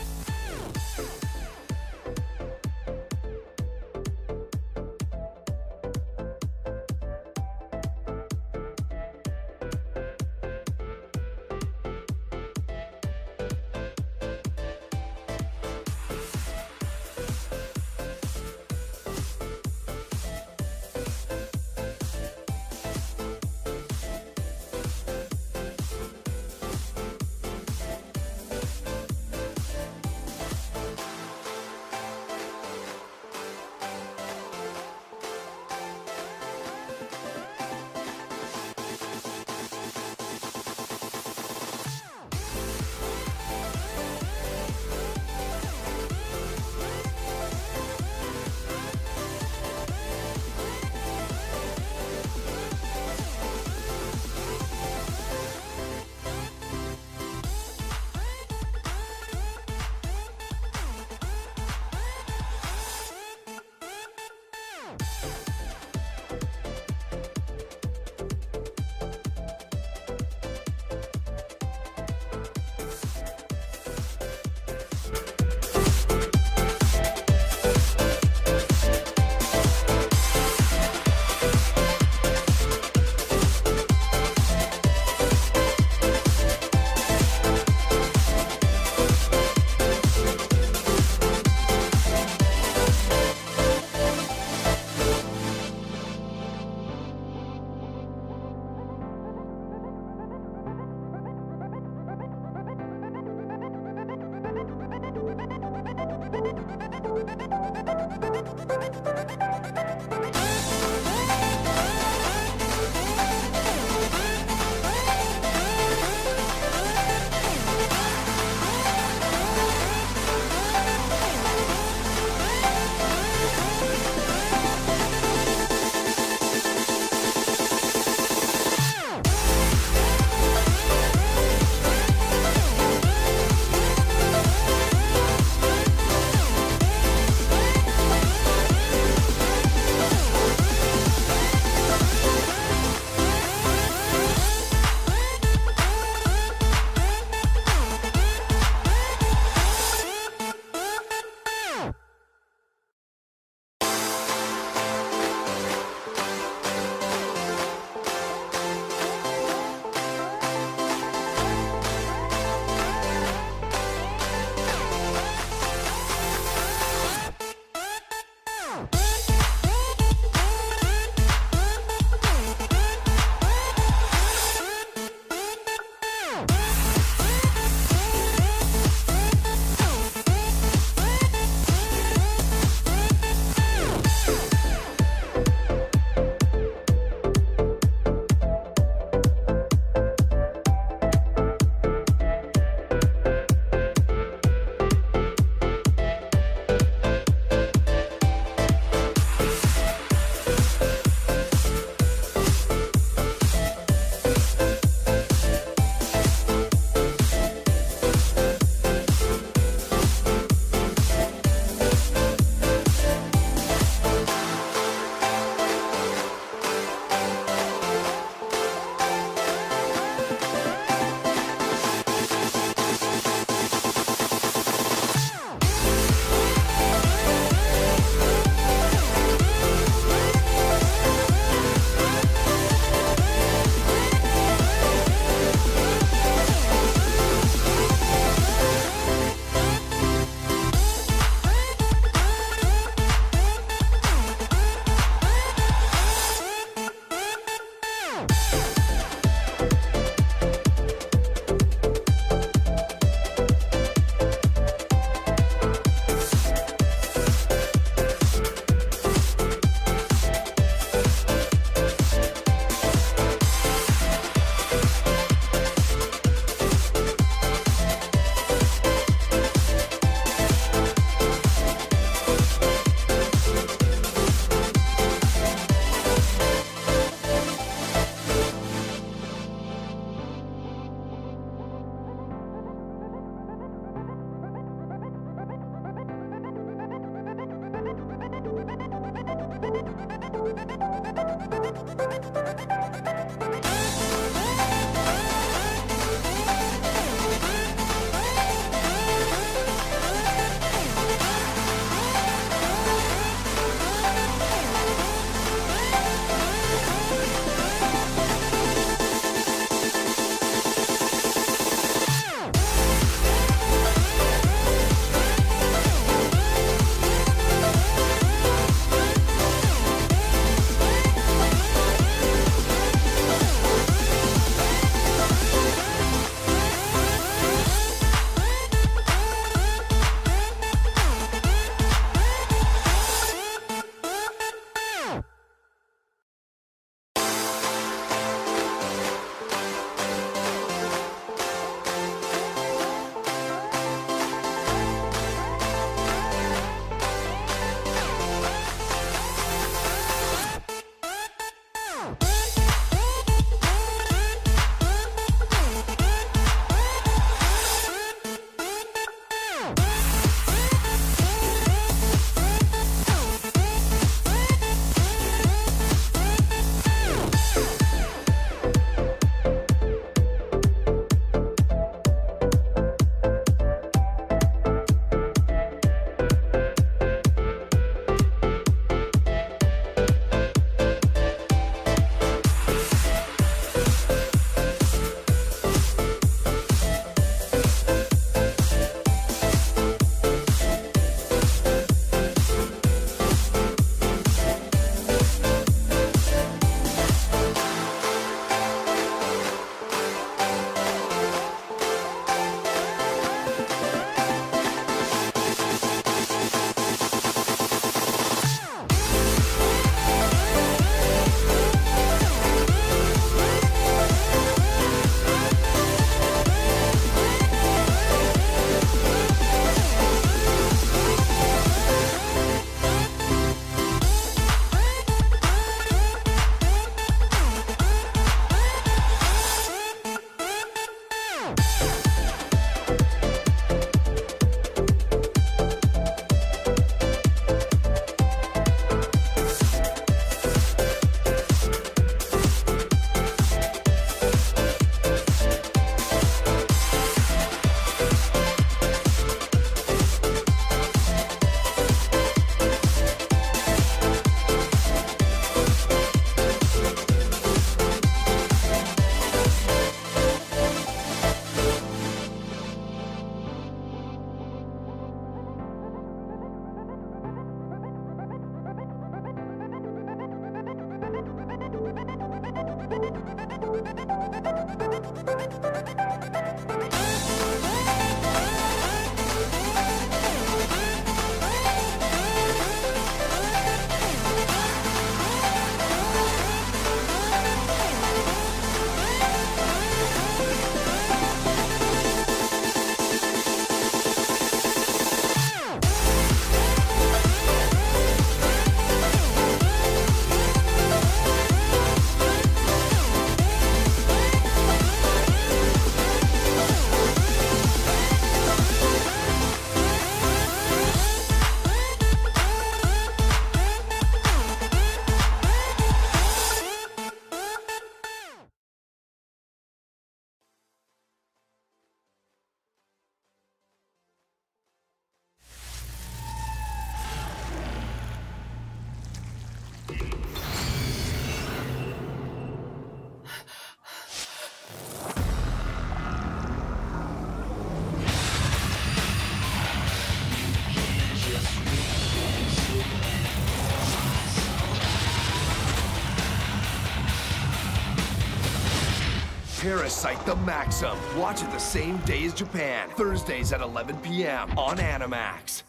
C: Parasite the Maxim. Watch it the same day as Japan. Thursdays at 11 p.m. on Animax.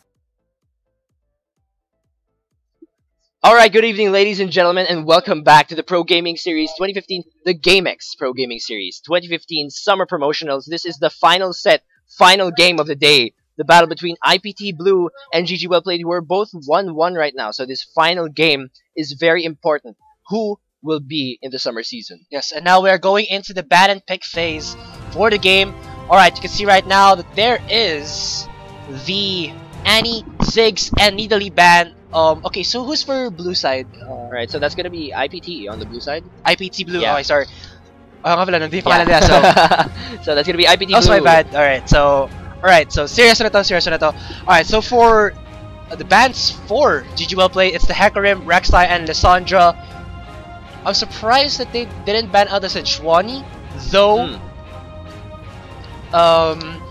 B: Alright, good evening ladies and gentlemen, and welcome back to the Pro Gaming Series 2015, the Gamex Pro Gaming Series 2015 Summer Promotionals. This is the final set, final game of the day. The battle between IPT Blue and GG Wellplayed, who are both 1-1 right now. So this final game is very important. Who will be in the summer season?
D: Yes, and now we are going into the ban and pick phase for the game. Alright, you can see right now that there is the Annie, Ziggs, and Nidalee ban. Okay, so who's for blue side?
B: Alright, so that's gonna be IPT on the blue side.
D: IPT blue.
B: Yeah.
D: Okay, sorry. Nga pala, hindi
B: Yeah.
D: pangalan nila, so
B: So that's gonna be IPT
D: that's
B: Blue.
D: my bad. Alright, so serious na to. Alright, so for the bans for GG Wellplay, it's the Hecarim, Rek'Sai, and Lissandra. I'm surprised that they didn't ban out the Sejuani, though.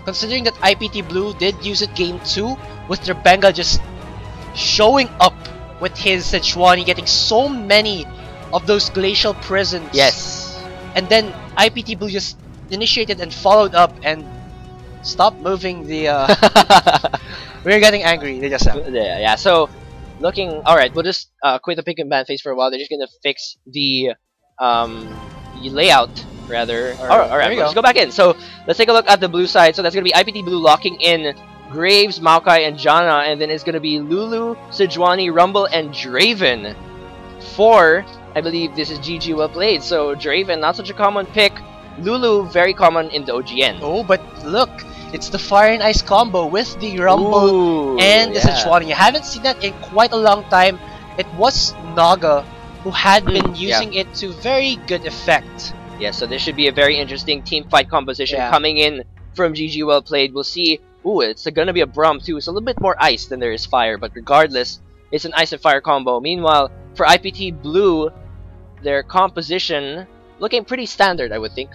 D: Considering that IPT Blue did use it game 2 with their Bengal just showing up with his Sejuani, getting so many of those glacial prisons.
B: Yes.
D: And then IPT Blue just initiated and followed up and stopped moving the. We're getting angry. They just
B: Yeah. So looking. Alright, we'll just quit the pick and ban phase for a while. They're just gonna fix the layout rather. Alright, let's go back in. So let's take a look at the blue side. So that's gonna be IPT Blue locking in Graves, Maokai, and Janna, and then it's gonna be Lulu, Sejuani, Rumble, and Draven. For I believe this is GG Wellplayed. So Draven, not such a common pick. Lulu, very common in the OGN.
D: Oh, but look, it's the Fire and Ice combo with the Rumble
B: Ooh,
D: and the
B: yeah.
D: Sejuani. You haven't seen that in quite a long time. It was Naga who had been using it to very good effect.
B: Yeah, so this should be a very interesting team fight composition
D: Yeah.
B: coming in from GG Wellplayed. We'll see. Ooh, it's gonna be a Braum too. It's a little bit more ice than there is fire, but regardless, it's an ice and fire combo. Meanwhile, for IPT Blue, their composition looking pretty standard, I would think.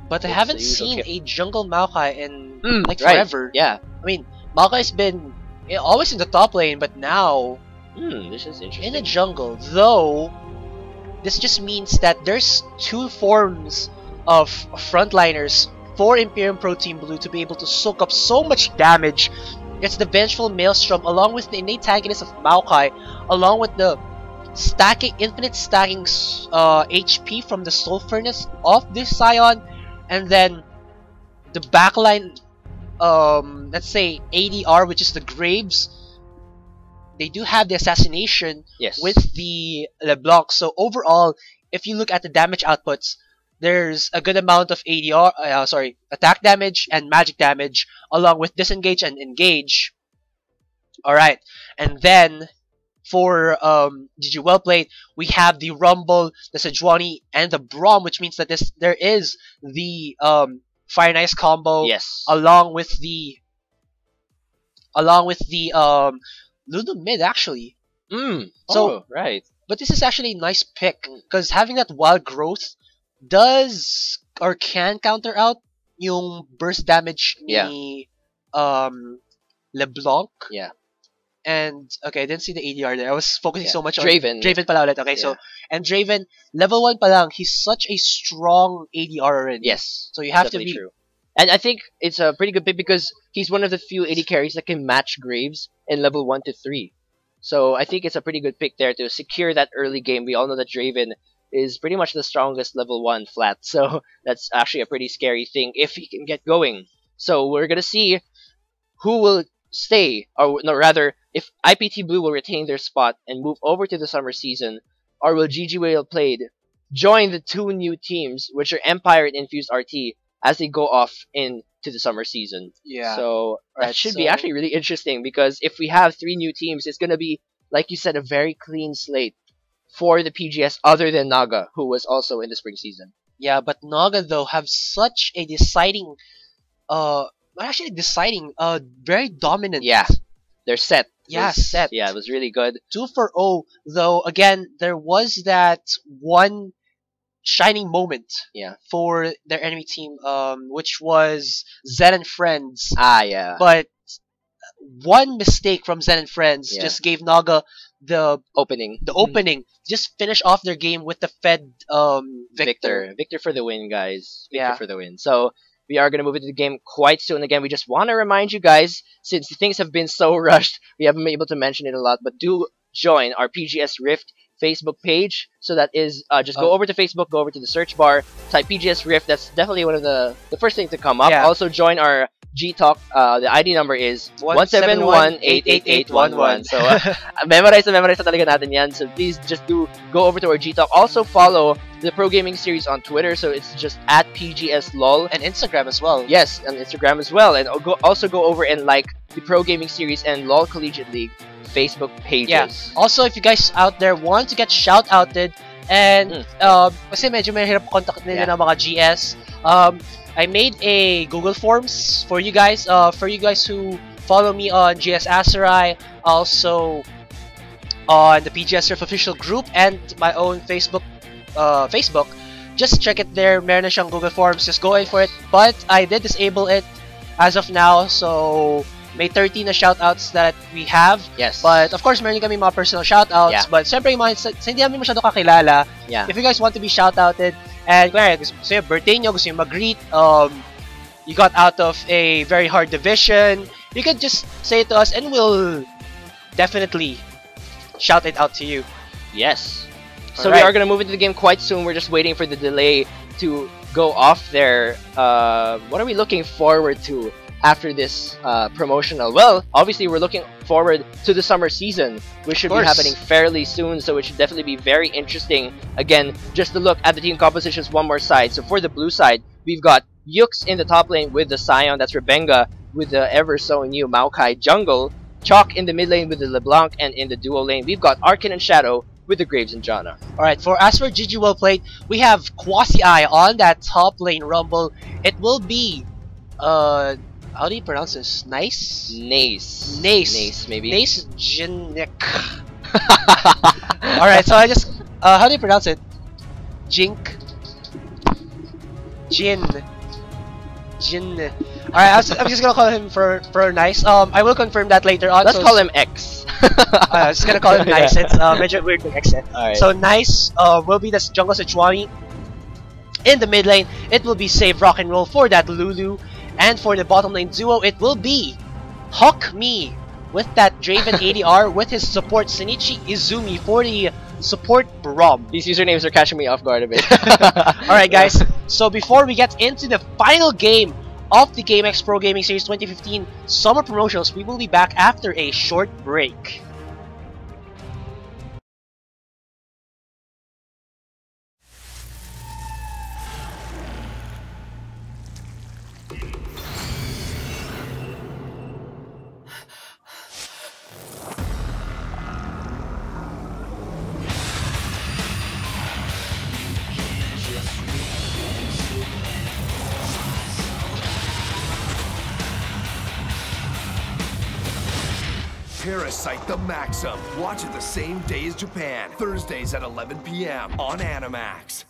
D: But I
B: It's
D: haven't
B: the usual
D: seen
B: kit.
D: a jungle Maokai in like
B: Right.
D: forever.
B: Yeah.
D: I mean, Maokai's been always in the top lane, but now
B: This is interesting.
D: in a jungle. Though, this just means that there's two forms of frontliners for Imperium Pro Team Blue to be able to soak up so much damage. It's the Vengeful Maelstrom, along with the innate antagonist of Maokai, along with the infinite stacking HP from the Soul Furnace of this Scion, and then the backline, let's say ADR, which is the Graves. They do have the assassination
B: Yes.
D: with the LeBlanc. So overall, if you look at the damage outputs, there's a good amount of attack damage and magic damage, along with disengage and engage. Alright, and then for GG Wellplayed, we have the Rumble, the Sejuani, and the Braum, which means that there is the Fire and Ice combo,
B: Yes.
D: along with the Lulu mid actually. So,
B: right.
D: but this is actually a nice pick because having that wild growth does or can counter out yung burst damage ni LeBlanc.
B: Yeah.
D: And okay, I didn't see the ADR there. I was focusing
B: Yeah.
D: so much on
B: Draven.
D: Draven pala ulit. Okay, so and Draven level 1 pa lang, he's such a strong ADR already.
B: Yes.
D: So you have to
B: definitely
D: be
B: true. And I think it's a pretty good pick because he's one of the few AD carries that can match Graves in level 1 to 3. So I think it's a pretty good pick there to secure that early game. We all know that Draven is pretty much the strongest level 1 flat. So that's actually a pretty scary thing if he can get going. So we're going to see who will stay, or no, rather, if IPT Blue will retain their spot and move over to the summer season, or will GG Wellplayed join the two new teams, which are Empire and Infused RT, as they go off into the summer season.
D: Yeah.
B: So
D: Right,
B: that should be
D: so-
B: actually really interesting because if we have 3 new teams, it's going to be, like you said, a very clean slate for the PGS other than Naga, who was also in the spring season.
D: Yeah, but Naga though have such a deciding very dominant.
B: Yeah. They're set.
D: Yeah,
B: Was-
D: set.
B: Yeah, it was really good.
D: 2-0, though again there was that one shining moment for their enemy team, which was Zen and Friends.
B: Ah, yeah.
D: But one mistake from Zen and Friends
B: Yeah.
D: just gave Naga the
B: Opening.
D: opening, just finish off their game with the Fed Victor.
B: Victor for the win, guys. Victor
D: Yeah.
B: for the win. So we are going to move into the game quite soon. Again, we just want to remind you guys, since things have been so rushed, we haven't been able to mention it a lot, but do join our PGS Rift Facebook page. So that is, just go over to Facebook, go over to the search bar, type PGS Rift. That's definitely one of the first things to come up.
D: Yeah.
B: Also join our G-Talk. The ID number is 171-888-11. So memorize na talaga natin yan. So please just do go over to our G-Talk. Also follow the Pro Gaming Series on Twitter. So it's just at PGSLOL.
D: And Instagram as well.
B: Yes, on Instagram as well. And also go over and like the Pro Gaming Series and LOL Collegiate League Facebook pages.
D: Yeah. Also, if you guys out there want to get shout-outed, and kasi medyo mahirap contact nila ng mga GS, I made a Google Forms for you guys who follow me on GS Aserai, also on the PGS Surf official group and my own Facebook. Just check it there. Meron na siyang Google Forms. Just go in for it. But I did disable it as of now, so may 13 na shoutouts that we have.
B: Yes.
D: But of course, meron kami mga personal shoutouts.
B: Yeah.
D: But siyempre, yung mga hindi namin masyado kakilala.
B: Yeah.
D: If you guys want to be shoutouted, and kung gusto yung birthday nyo, gusto yung mag-greet, you got out of a very hard division, you can just say it to us and we'll definitely shout it out to you.
B: Yes. So
D: Alright.
B: we are going to move into the game quite soon. We're just waiting for the delay to go off there. What are we looking forward to after this promotional? Well, obviously we're looking forward to the summer season, which should be happening fairly soon, so it should definitely be very interesting. Again, just to look at the team compositions one more side. So for the blue side, we've got Yux in the top lane with the Sion, that's Rebenga, with the ever so new Maokai jungle, Chalk in the mid lane with the LeBlanc, and in the duo lane, we've got Arkin and Shadow with the Graves and Janna.
D: Alright, as for GG well played, we have Quasi-Eye on that top lane rumble. It will be, how do you pronounce this? Nace, maybe. Nace Jinik. Alright, so I just, how do you pronounce it? Jin. Alright, I'm just gonna call him for Nice. I will confirm that later on.
B: Let's call him X.
D: I was just gonna call him Nice. It's medyo weird to X.
B: Alright.
D: So Nice will be the jungle Sejuani. In the mid lane, it will be Save Rock and Roll for that Lulu. And for the bottom lane duo, it will be Hawk Me with that Draven ADR with his support Shinichi Izumi for the support Braum.
B: These usernames are catching me off guard a bit.
D: Alright guys, so before we get into the final game of the Gamex Pro Gaming Series 2015 Summer Promotions, we will be back after a short break.
C: Parasite the Maxim. Watch it the same day as Japan. Thursdays at 11 p.m. on Animax.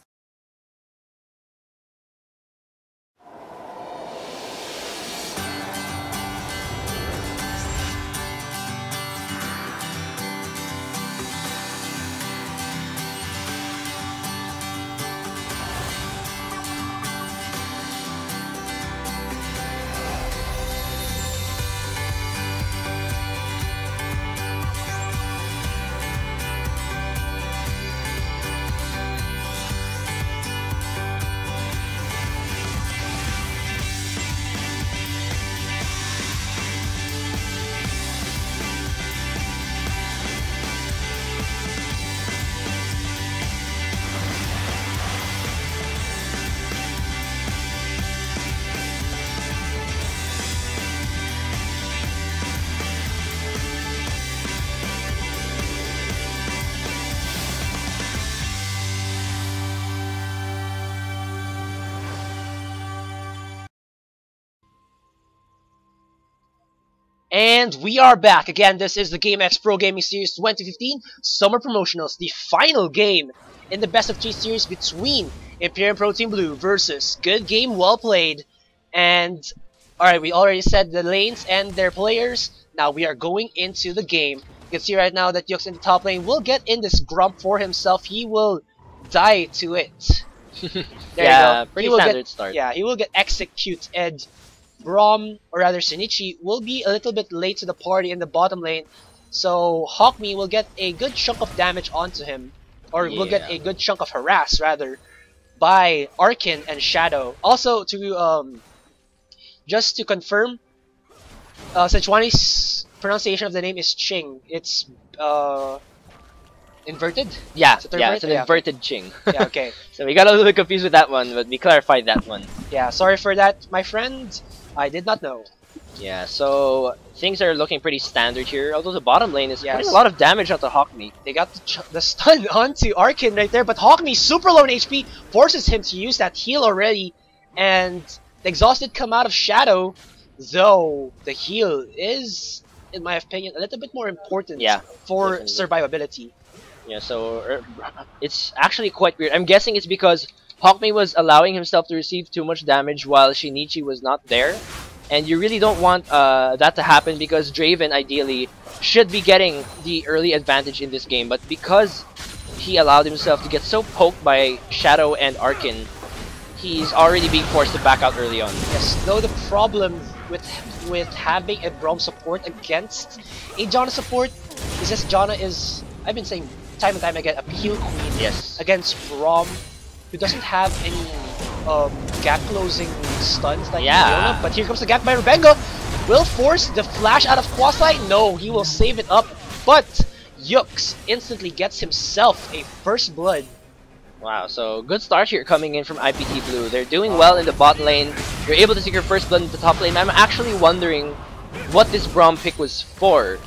D: And we are back. Again, this is the Gamex Pro Gaming Series 2015 Summer Promotionals, the final game in the best of 3 series between Imperium Pro Team Blue versus Good Game Well Played. And, alright, we already said the lanes and their players. Now we are going into the game. You can see right now that Yux in the top lane will get in this grump for himself. He will die to it. There
B: Yeah,
D: you go.
B: pretty
D: He will
B: standard start.
D: Yeah, he will get executed. Braum, or rather Shinichi, will be a little bit late to the party in the bottom lane. So Hawkme will get a good chunk of damage onto him. Or will get
B: Yeah.
D: a good chunk of harass, rather, by Arkin and Shadow. Also, to just to confirm, Sejuani's pronunciation of the name is Ching. It's inverted?
B: Yeah,
D: Is it
B: yeah, it's an
D: inverted?
B: inverted ching.
D: Yeah, okay.
B: So we got a little bit confused with that one, but we clarified that one.
D: Yeah, sorry for that, my friend. I did not know.
B: Yeah, so things are looking pretty standard here, although the bottom lane is
D: Yes.
B: putting a lot of damage onto Hawkme.
D: They got the stun onto Arkin right there, but Hawkme, super low in HP, forces him to use that heal already, and the exhausted come out of Shadow, though the heal is, in my opinion, a little bit more important
B: Yeah,
D: for
B: definitely.
D: survivability.
B: Yeah, so it's actually quite weird. I'm guessing it's because Hawkme was allowing himself to receive too much damage while Shinichi was not there. And you really don't want that to happen because Draven ideally should be getting the early advantage in this game. But because he allowed himself to get so poked by Shadow and Arkin, he's already being forced to back out early on.
D: Yes, though the problem with having a Braum support against a Janna support is just Janna is, I've been saying time and time again, a peel queen
B: Yes.
D: against Braum, who doesn't have any gap closing stuns like
B: Yeah.
D: Leona. But here comes the gap by Rebenga. Will force the flash out of Quasi? No, he will save it up. But Yux instantly gets himself a first blood.
B: Wow, so good start here coming in from IPT Blue. They're doing well in the bot lane. You're able to take your first blood in the top lane. I'm actually wondering what this Braum pick was for.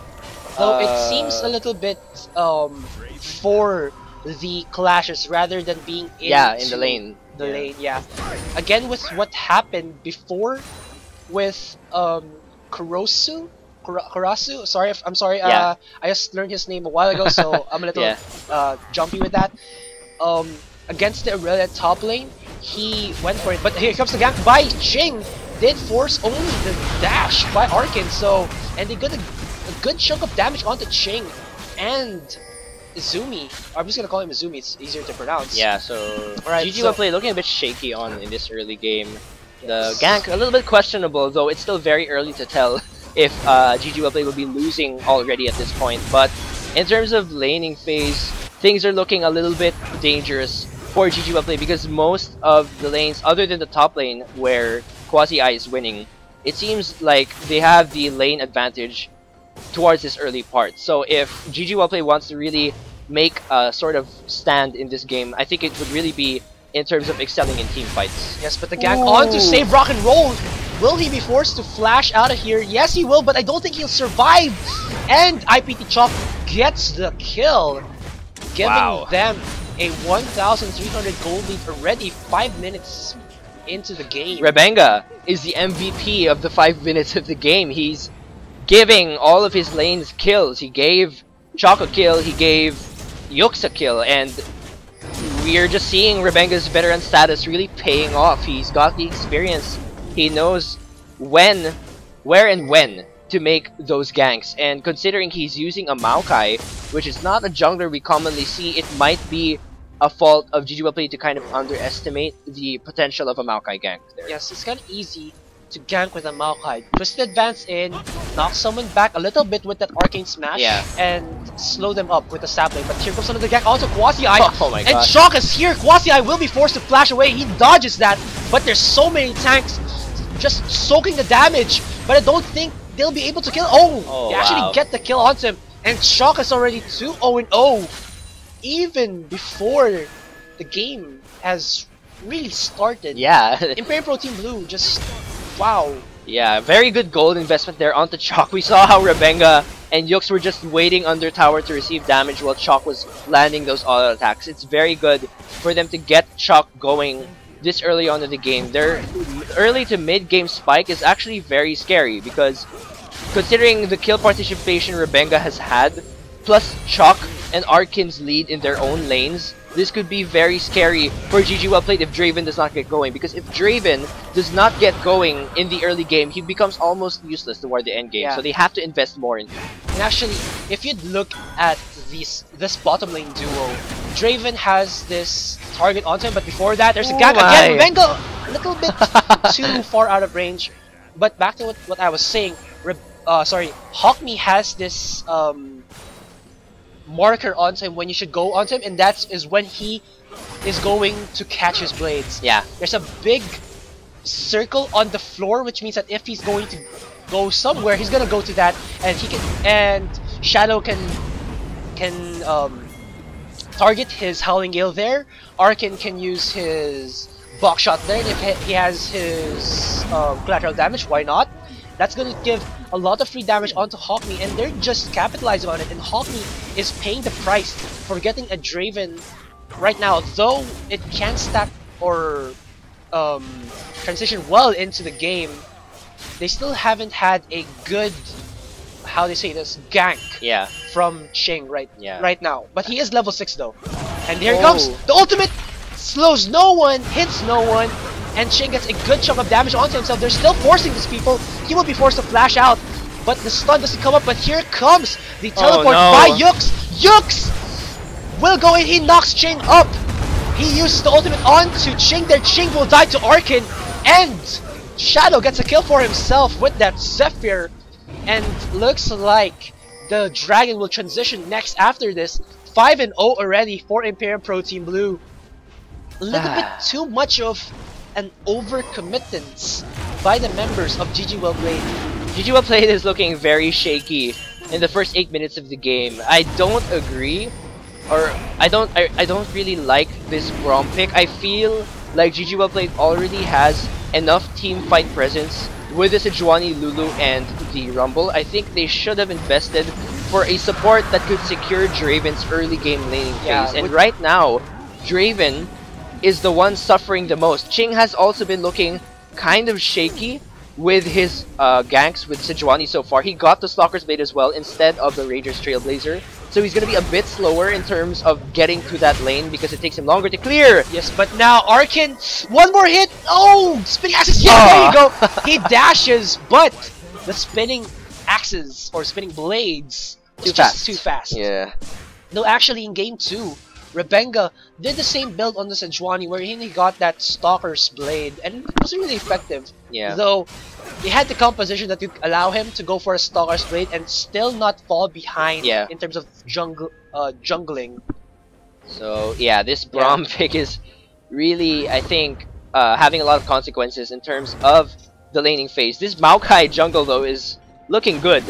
D: Though it seems a little bit for the clashes rather than being in
B: the lane.
D: The
B: Yeah.
D: lane, yeah. Again, with what happened before with Karasu? Sorry, I'm sorry.
B: Yeah.
D: I just learned his name a while ago, so I'm a little
B: Yeah.
D: jumpy with that. Against the Aurelia top lane, he went for it, but here comes the gank by Ching. Did force only the dash by Arkin, so and they got a good chunk of damage onto Ching and Izumi. I'm just gonna call him Izumi, it's easier to pronounce.
B: Yeah, so
D: Alright,
B: GG
D: so-
B: play looking a bit shaky on in this early game. The
D: Yes.
B: gank a little bit questionable, though it's still very early to tell if GG play will be losing already at this point. But in terms of laning phase, things are looking a little bit dangerous for GG play because most of the lanes, other than the top lane where Quasi-I is winning, it seems like they have the lane advantage towards this early part. So if GG Play wants to really make a sort of stand in this game, I think it would really be in terms of excelling in team fights.
D: Yes, but the gank on to save rock and roll. Will he be forced to flash out of here? Yes, he will, but I don't think he'll survive. And IPT Chalk gets the kill, giving
B: Wow.
D: them a 1,300 gold lead already 5 minutes into the game.
B: Rebenga is the MVP of the 5 minutes of the game. He's giving all of his lanes kills. He gave Chalk a kill, he gave Yux a kill, and we're just seeing Rebenga's veteran status really paying off. He's got the experience. He knows when, where and when to make those ganks. And considering he's using a Maokai, which is not a jungler we commonly see, it might be a fault of GG Play to kind of underestimate the potential of a Maokai gank there.
D: Yes, it's kind of easy to gank with a Maokai. Twisted advance in, knock someone back a little bit with that arcane smash,
B: Yeah.
D: and slow them up with the sapling. But here comes another gank, also Quasi-I,
B: Oh my
D: and
B: gosh.
D: Shock is here. Quasi-I will be forced to flash away. He dodges that, but there's so many tanks just soaking the damage. But I don't think they'll be able to kill.
B: Oh,
D: They actually
B: wow.
D: get the kill onto him, and Shock is already 2-0-0, even before the game has really started.
B: Yeah.
D: Imperial Pro Team Blue just, wow.
B: Yeah, very good gold investment there onto Chalk. We saw how Rebenga and Yux were just waiting under tower to receive damage while Chalk was landing those auto attacks. It's very good for them to get Chalk going this early on in the game. Their early to mid game spike is actually very scary because considering the kill participation Rebenga has had, plus Chalk and Arkin's lead in their own lanes, this could be very scary for GG Well Played if Draven does not get going. Because if Draven does not get going in the early game, he becomes almost useless toward the end game.
D: Yeah.
B: So they have to invest more in him.
D: And actually, if you look at this bottom lane duo, Draven has this target onto him, but before that, there's a gank again. Rebenga a little bit too far out of range. But back to what I was saying, Hawkme has this marker onto him when you should go onto him, and that is when he is going to catch his blades.
B: Yeah.
D: There's a big circle on the floor, which means that if he's going to go somewhere, he's gonna go to that, and Shadow can target his Howling Gale there. Arkin can use his Buckshot there, and if he has his collateral damage, why not? That's gonna give a lot of free damage onto Hawkme, and they're just capitalizing on it. And Hawkme is paying the price for getting a Draven right now, though it can stack or transition well into the game. They still haven't had a good, how they say this, gank from Ching right now. But he is level 6 though. And here he comes! The ultimate slows no one, hits no one, and Ching gets a good chunk of damage onto himself. They're still forcing these people. He will be forced to flash out, but the stun doesn't come up. But here comes the teleport by Yux! Yux will go in, he knocks Ching up! He uses the ultimate onto Ching there. Ching will die to Arkin, and Shadow gets a kill for himself with that Zephyr. And looks like the Dragon will transition next after this. 5-0 already for Imperium Pro Team Blue. A little bit too much of an overcommittance by the members of GG Well Played.
B: GG Well Played is looking very shaky in the first 8 minutes of the game. I don't agree, or I don't really like this Braum pick. I feel like GG Well Played already has enough team fight presence with the Sejuani, Lulu, and the Rumble. I think they should have invested for a support that could secure Draven's early game laning phase. And right now, Draven is the one suffering the most. Ching has also been looking kind of shaky with his ganks with Sejuani so far. He got the Stalker's Blade as well instead of the Rager's Trailblazer. So he's going to be a bit slower in terms of getting to that lane because it takes him longer to clear.
D: Yes, but now Arkin, one more hit! Oh! Spinning axes! Yeah, there you go! He dashes, but the spinning axes, or spinning blades,
B: too
D: fast.
B: Yeah.
D: No, actually in game 2, Rebenga did the same build on the Sejuani where he got that Stalker's Blade, and it was really effective.
B: Yeah.
D: Though, he had the composition that would allow him to go for a Stalker's Blade and still not fall behind in terms of jungling.
B: So, yeah, this Braum pick is really, I think, having a lot of consequences in terms of the laning phase. This Maokai jungle, though, is looking good.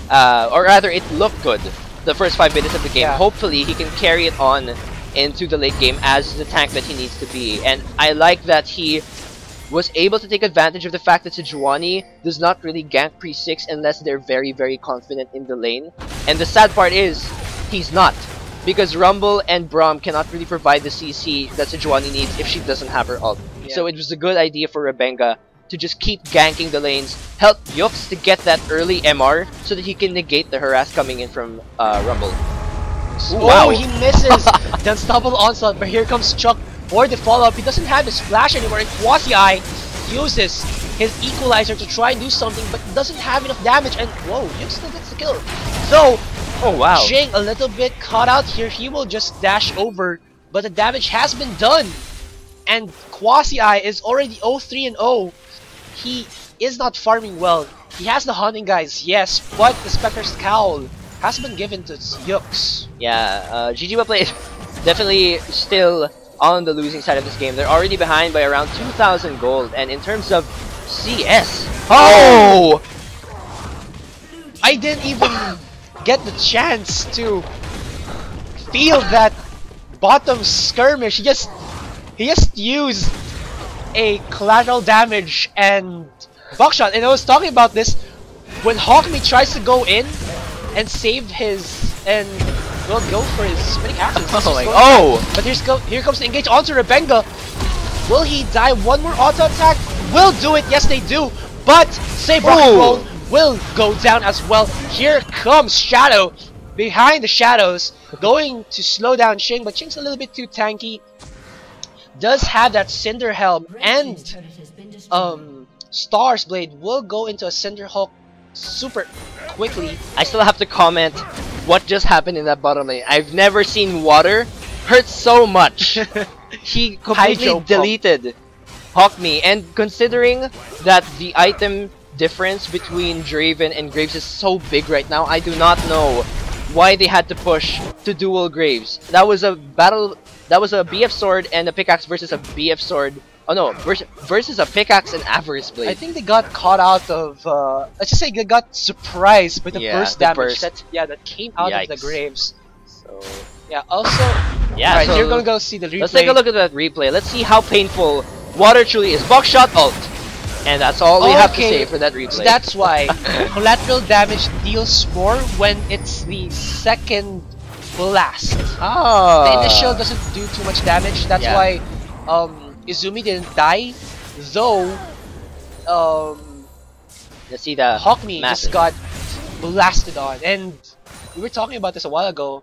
B: Or rather, it looked good the first 5 minutes of the game. Hopefully, he can carry it on into the late game as the tank that he needs to be. And I like that he was able to take advantage of the fact that Sejuani does not really gank pre-6 unless they're very, very confident in the lane. And the sad part is, he's not. Because Rumble and Braum cannot really provide the CC that Sejuani needs if she doesn't have her ult. So it was a good idea for Rebenga to just keep ganking the lanes, help Yux to get that early MR so that he can negate the harass coming in from Rumble.
D: Wow, he misses the unstoppable onslaught, but here comes Chuck for the follow-up. He doesn't have his flash anymore, and Quasi uses his equalizer to try and do something, but doesn't have enough damage, and whoa, Yux still gets the kill. So, Ching a little bit caught out here. He will just dash over, but the damage has been done, and Quasi is already 0-3-0. He is not farming well. He has the hunting guys, yes, but the Spectre's Cowl has been given to Yux.
B: Yeah, GG Well Played definitely still on the losing side of this game. They're already behind by around 2,000 gold, and in terms of CS,
D: I didn't even get the chance to feel that bottom skirmish. He just used a collateral damage and buckshot. And I was talking about this when Hawkme tries to go in and save his and will go for his spinning axes. But here comes the engage onto Rebenga. Will he die? One more auto attack will do it. Yes, they do. But save rock and roll will go down as well. Here comes Shadow behind the shadows, going to slow down Ching, but Ching's a little bit too tanky. Does have that Cinder Helm, and Star's Blade will go into a Cinder Hulk super quickly.
B: I still have to comment what just happened in that bottom lane. I've never seen water hurt so much. He completely
D: Hydro pump.
B: deleted Hawk Me, and considering that the item difference between Draven and Graves is so big right now, I do not know why they had to push to dual Graves. That was a battle. That was a BF sword and a pickaxe versus a BF sword. Oh no, versus a pickaxe and Avarice Blade.
D: I think they got caught out of. Let's just say they got surprised by the
B: Yeah,
D: burst
B: the
D: damage
B: burst.
D: that came out of the
B: Yikes.
D: Graves.
B: So,
D: Yeah. Also,
B: yeah,
D: alright,
B: so
D: you're gonna go see the replay.
B: let's take a look at that replay. Let's see how painful water truly is. Buckshot ult. And that's all we have to
D: Okay,
B: say for that replay.
D: So that's why collateral damage deals more when it's the second blast.
B: Ah.
D: The initial doesn't do too much damage. That's
B: Yeah.
D: why Izumi didn't die, though
B: Let's see the
D: Hawk Me
B: massive.
D: just got blasted on. And we were talking about this a while ago.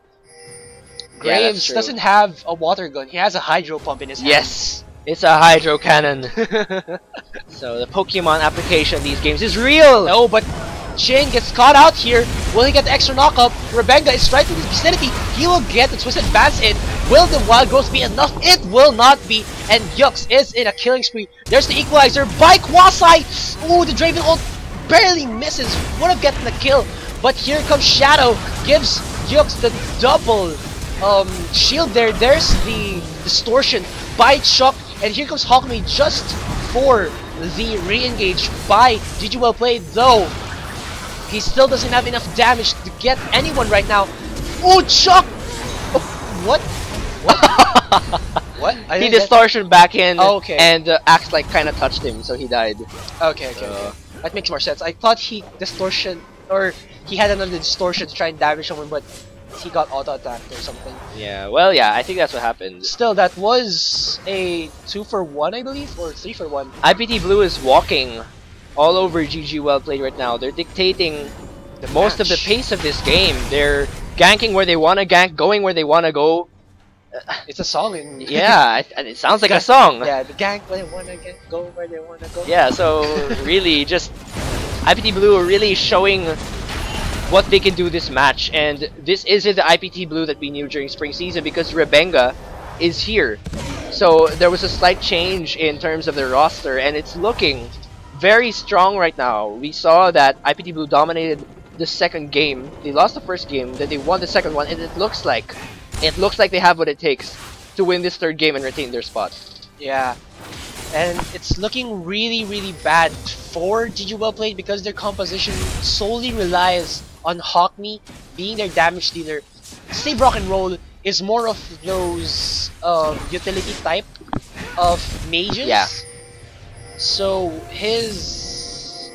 B: Yeah, that's
D: Graves
B: true.
D: doesn't have a water gun. He has a hydro pump in his hand.
B: Yes, it's a hydro cannon. So the Pokemon application of these games is real.
D: No, but Shin gets caught out here. Will he get the extra knockup? Rebenga is right in his vicinity. He will get the Twisted Advance in. Will the Wild Growth be enough? It will not be. And Yux is in a killing spree. There's the equalizer by Quasai. Ooh, the Draven ult barely misses. Would have gotten the kill. But here comes Shadow. Gives Yux the double shield there. There's the distortion by Chuck. And here comes Hawkme just for the re-engage by GG Well Played, though he still doesn't have enough damage to get anyone right now. Oh, Chuck! Oh, what? What? I
B: He
D: didn't get-
B: distortion back in
D: Okay.
B: and Axe like kind of touched him, so he died.
D: Okay. That makes more sense. I thought he distortion, or he had another distortion to try and damage someone, but he got auto-attacked or something.
B: Yeah, well, yeah, I think that's what happened.
D: Still, that was a 2-for-1, I believe, or 3-for-1.
B: IPT Blue is walking all over GG Well Played right now. They're dictating most of the
D: match.
B: pace of this game. They're ganking where they want to gank, going where they want to go.
D: It's a song in
B: Yeah, it sounds like a song.
D: Yeah, the gank where they wanna go where they wanna go.
B: Yeah, so really just IPT Blue are really showing what they can do this match, and this isn't the IPT Blue that we knew during spring season because Rebenga is here. So there was a slight change in terms of their roster, and it's looking very strong right now. We saw that IPT Blue dominated the second game. They lost the first game, then they won the second one, and it looks like they have what it takes to win this third game and retain their spot.
D: Yeah. And it's looking really, really bad for GG Well Played because their composition solely relies on Hawkme being their damage dealer. Save Rock and Roll is more of those utility type of mages.
B: Yeah.
D: So his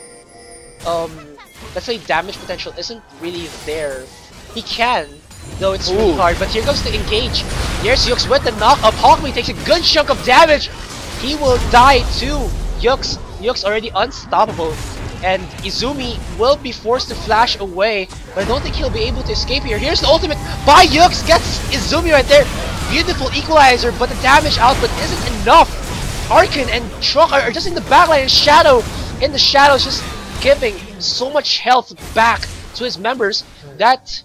D: let's say damage potential isn't really there. He can, though it's really
B: Ooh.
D: hard. But here comes the engage. Here's Yux with the knock up. Hawkme takes a good chunk of damage. He will die too. Yux already unstoppable. And Izumi will be forced to flash away, but I don't think he'll be able to escape here. Here's the ultimate by Yux, gets Izumi right there. Beautiful equalizer, but the damage output isn't enough. Arkin and Truck are just in the backline, and Shadow in the shadows just giving so much health back to his members. That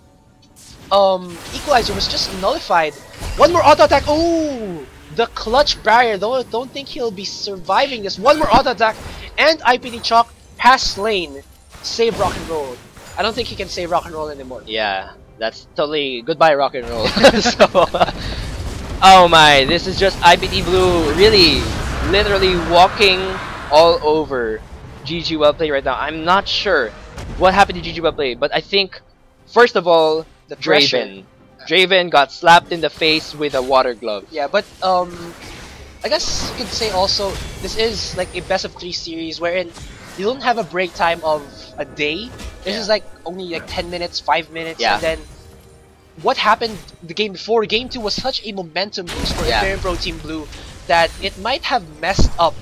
D: equalizer was just nullified. One more auto attack. Ooh, the clutch barrier. Though I don't think he'll be surviving this. One more auto attack, and IPT Chalk has slain Save Rock and Roll. I don't think he can save Rock and Roll anymore.
B: Yeah, that's totally goodbye rock and roll. So, oh my, this is just IPT Blue really, literally walking all over GG Well Played right now. I'm not sure what happened to GG Well Played, but I think, first of all,
D: The pressure.
B: Draven. Draven got slapped in the face with a water glove.
D: Yeah, but I guess you could say also this is like a best of 3 series wherein you don't have a break time of a day. This is like only like 10 minutes, 5 minutes,
B: Yeah.
D: and then what happened the game before? Game 2 was such a momentum boost for
B: Yeah.
D: Imperial Pro Team Blue that it might have messed up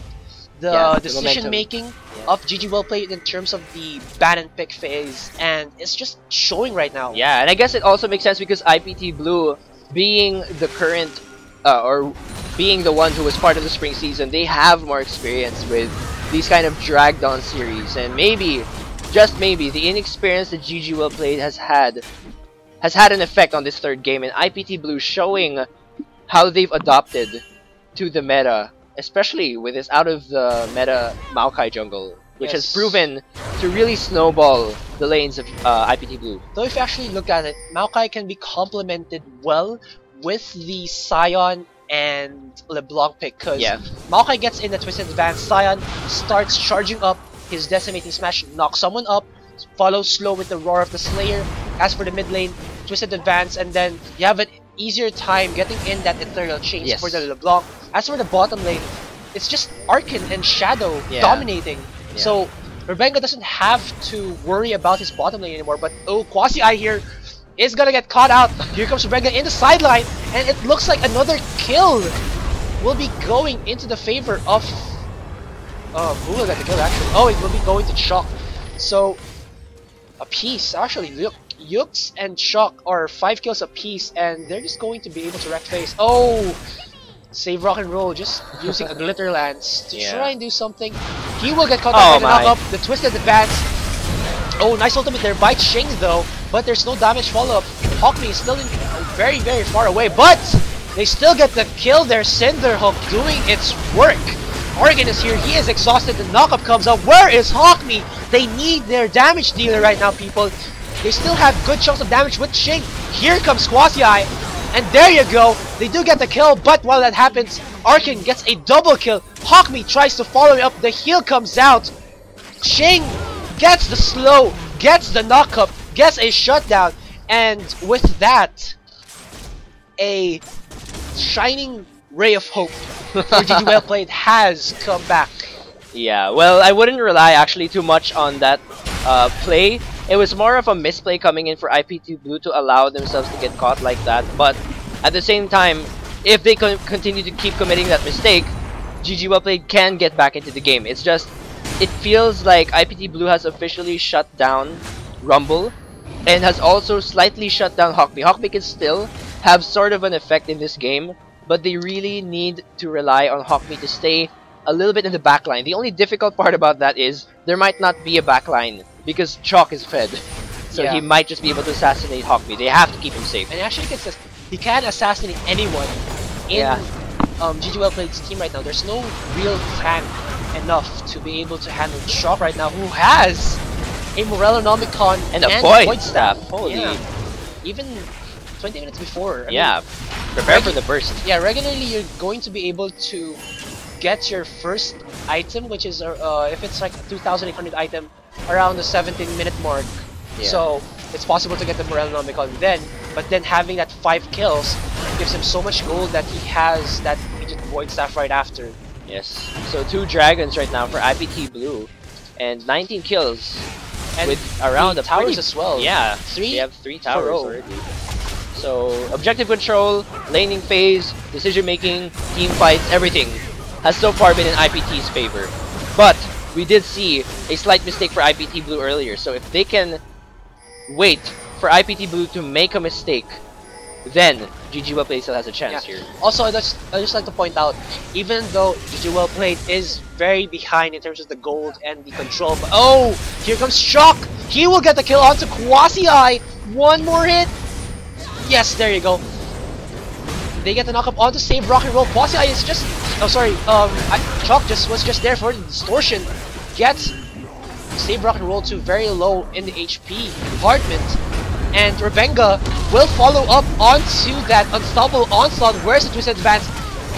D: the
B: Yeah, the
D: decision making
B: Yeah.
D: of GG Well Played in terms of the ban and pick phase, and it's just showing right now.
B: Yeah, and I guess it also makes sense because IPT Blue, being the current, or being the one who was part of the spring season, they have more experience with these kind of dragged on series, and maybe just maybe, the inexperience that GG Well Played has had an effect on this third game, and IPT Blue showing how they've adopted to the meta, especially with this out of the meta Maokai jungle, which has proven to really snowball the lanes of IPT Blue.
D: Though if you actually look at it, Maokai can be complemented well with the Scion and LeBlanc pick, because Maokai gets in the Twisted Advance, Scion starts charging up his Decimating Smash, knocks someone up, follows slow with the Roar of the Slayer. As for the mid lane, Twisted Advance, and then you have an easier time getting in that Ethereal Chains for the LeBlanc. As for the bottom lane, it's just Arkin and Shadow dominating. So Rebenga doesn't have to worry about his bottom lane anymore, but Quasi-Eye here is gonna get caught out. Here comes Rebenga in the sideline, and it looks like another kill will be going into the favor of... who will get the kill actually? Oh, it will be going to Shock. So, a piece, actually, look, Yux and Shock are 5 kills apiece, and they're just going to be able to wreck face. Oh! Save rock and roll, just using a glitter lance to try and do something. He will get caught up by the knock-up, the Twisted Advance. Oh, nice ultimate there by Shing though, but there's no damage follow-up. Hawkme is still in very, very far away, but they still get the kill there. Cinderhook doing its work. Argon is here, he is exhausted, the knock-up comes up. Where is Hawkme? They need their damage dealer right now, people. They still have good chunks of damage with Shing. Here comes Quasi-Eye, and there you go. They do get the kill, but while that happens, Arkin gets a double kill. Hawkme tries to follow it up, the heal comes out. Shing gets the slow, gets the knock-up, gets a shutdown, and with that, a shining ray of hope for GG Well Played has come back.
B: Yeah, well, I wouldn't rely actually too much on that play. It was more of a misplay coming in for IPT Blue to allow themselves to get caught like that, but at the same time, if they continue to keep committing that mistake, GG Well Played can get back into the game. It's just, it feels like IPT Blue has officially shut down Rumble and has also slightly shut down Hawkme. Hawkme can still have sort of an effect in this game, but they really need to rely on Hawkme to stay a little bit in the backline. The only difficult part about that is there might not be a backline because Chalk is fed. So he might just be able to assassinate Hawkme. They have to keep him safe.
D: And actually, he can assassinate anyone in GG Well Played's team right now. There's no real tank enough to be able to handle Chalk right now, who has a Morellonomicon
B: and a Void Staff. Holy.
D: Even 20 minutes before.
B: Prepare for the burst.
D: Yeah, regularly you're going to be able to get your first item, which is if it's like a 2,800 item, around the 17-minute mark. So it's possible to get the Morellonomicon then, but then having that 5 kills gives him so much gold that he has that immediate Void Staff right after.
B: Yes. So 2 dragons right now for IPT Blue, and 19 kills, and with around the
D: towers as well.
B: Yeah, they have 3 towers already. So objective control, laning phase, decision making, team fights, everything has so far been in IPT's favor. But we did see a slight mistake for IPT Blue earlier, so if they can wait for IPT Blue to make a mistake, then GG Well Played still has a chance here.
D: Also, I just like to point out, even though GG Well Played is very behind in terms of the gold and the control, but oh, here comes Shock! He will get the kill onto Quasi-Eye! One more hit! Yes, there you go. They get the knock-up onto Save Rock and Roll. Quasi-Eye is just... Oh, sorry. Chalk was just there for the distortion. Gets Save Rock and Roll to very low in the HP department. And Rebenga will follow up onto that Unstoppable Onslaught. Where's the Twisted Advance?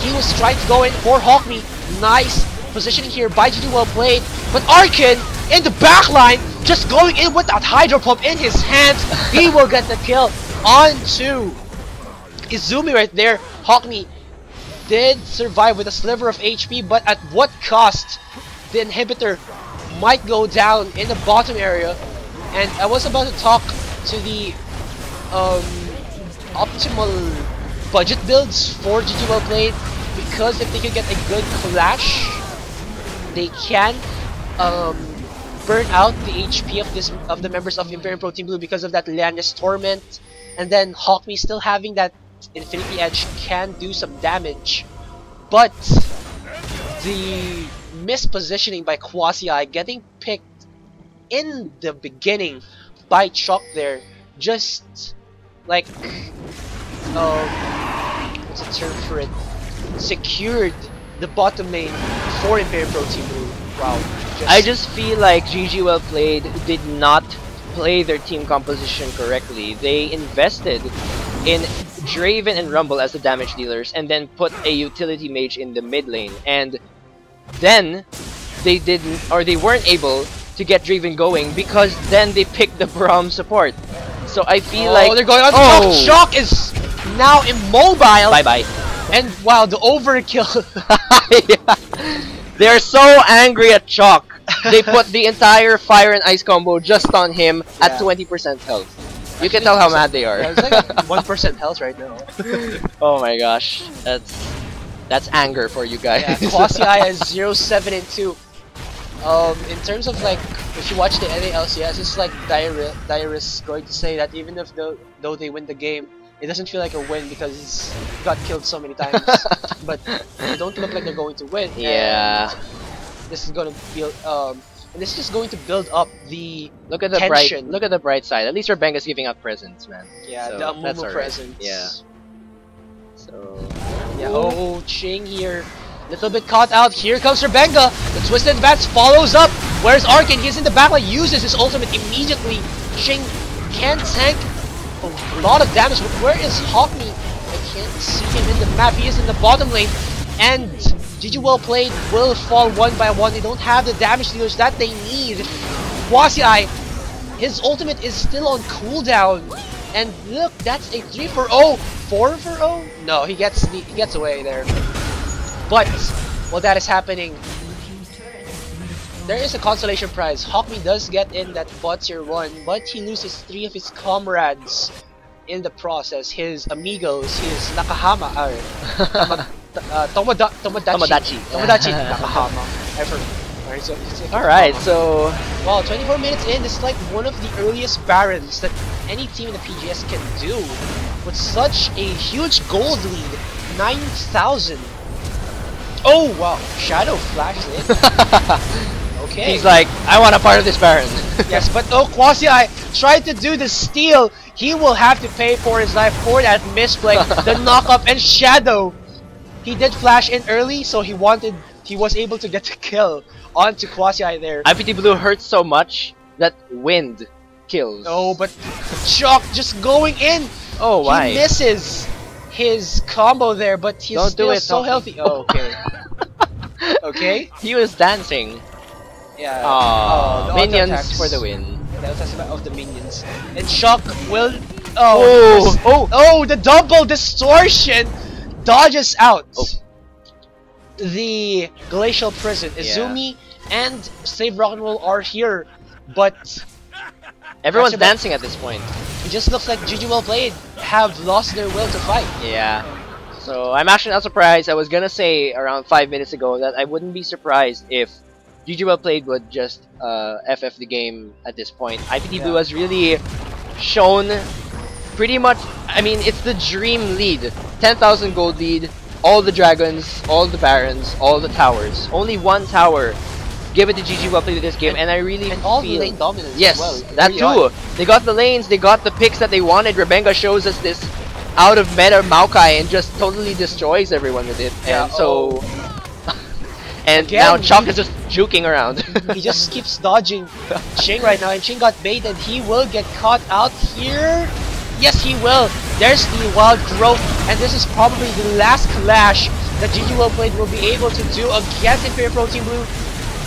D: He was trying to go in for Hawkme. Nice positioning here by GG Well Played. But Arkin in the backline, just going in with that Hydro Pump in his hands. He will get the kill onto Izumi right there. Hawkme did survive with a sliver of HP, but at what cost? The inhibitor might go down in the bottom area. And I was about to talk to the optimal budget builds for GG Well Played, because if they can get a good clash, they can burn out the HP of the members of Imperial Pro Team Blue because of that Lianis Torment, and then Hawkme still having that Infinity Edge can do some damage. But the mispositioning by Quasi-Eye, getting picked in the beginning by Chalk there, just like what's the term for it? Secured the bottom lane for Imperial Pro Team Blue. Wow.
B: I just feel like GG Well Played did not play their team composition correctly. They invested in Draven and Rumble as the damage dealers and then put a utility mage in the mid lane, and then they weren't able to get Draven going because then they picked the Braum support. So I feel like
D: they're going on the Chalk is now immobile.
B: Bye bye.
D: And wow, the overkill.
B: Yeah. They're so angry at Chalk. They put the entire fire and ice combo just on him at 20% health. You can tell how mad they are.
D: Yeah, it's like 1% health right now.
B: Oh my gosh, that's anger for you guys.
D: Yeah, Quasi is 0-7 and 2. In terms of like, if you watch the NALCS, it's like Dyrus going to say that even if though they win the game, it doesn't feel like a win because he's got killed so many times. But they don't look like they're going to win.
B: Yeah.
D: And this is gonna build, and this is just going to build up the
B: look at the
D: tension.
B: Look at the bright side. At least Rebenga's giving out presents, man.
D: Yeah,
B: so
D: the
B: that's
D: Amumu
B: alright.
D: presents.
B: Yeah. So
D: yeah. Oh, Ching here. Little bit caught out. Here comes Rebenga. The Twisted Advance follows up. Where's Arkin? He's in the backline. Uses his ultimate immediately. Ching can tank a lot of damage. But where is Hawkme? I can't see him in the map. He is in the bottom lane. And GG Well Played will fall one by one. They don't have the damage dealers that they need. Quasi, his ultimate is still on cooldown. And look, that's a 3-for-0. 4-for-0? No, he gets away there. But while that is happening, there is a consolation prize. Hawkme does get in that bot tier 1, but he loses 3 of his comrades in the process. His amigos, his Nakahama, Tomodachi Nakahama. I forgot.
B: alright, so
D: Wow, 24 minutes in, this is like one of the earliest Barons that any team in the PGS can do. With such a huge gold lead, 9,000. Oh wow, Shadow flashes in. Okay.
B: he's like, I want a part of this Baron.
D: Yes, but Quasi tried to do the steal. He will have to pay for his life for that misplay, the knock-up, and Shadow. He did flash in early, so he was able to get the kill onto Quasi there.
B: IPT Blue hurts so much that wind kills.
D: Oh, but Chalk just going in.
B: Oh, why?
D: He misses his combo there, but he's
B: Don't
D: still
B: do it,
D: so
B: Tommy.
D: healthy. Oh, okay. Okay.
B: He was dancing.
D: Yeah.
B: Aww,
D: the
B: minions
D: auto-attacks.
B: for the win.
D: That was of the minions. And Shock will. Oh, the double distortion dodges out.
B: Oh.
D: The glacial prison. Izumi and Save Rock and Roll are here, but
B: Everyone's
D: Actually,
B: dancing at this point.
D: it just looks like GG Well Played have lost their will to fight.
B: Yeah. So I'm actually not surprised. I was gonna say around 5 minutes ago that I wouldn't be surprised if GG Well Played would just FF the game at this point. IPT Blue has really shown pretty much, I mean, it's the dream lead. 10,000 gold lead, all the dragons, all the barons, all the towers. Only one tower. Give it to GG Well Played in this game, and I really
D: And all
B: feel...
D: the lane dominance
B: Yes,
D: as well.
B: that
D: Early
B: too.
D: on.
B: They got the lanes, they got the picks that they wanted. Rebenga shows us this out of meta Maokai and just totally destroys everyone with it.
D: Yeah,
B: And so... and
D: Again,
B: now Chalk is just juking around.
D: He just keeps dodging Ching right now, and Ching got baited. He will get caught out here. Yes, he will. There's the wild growth, and this is probably the last clash that GG Well Played will be able to do against Imperial Pro Team Blue,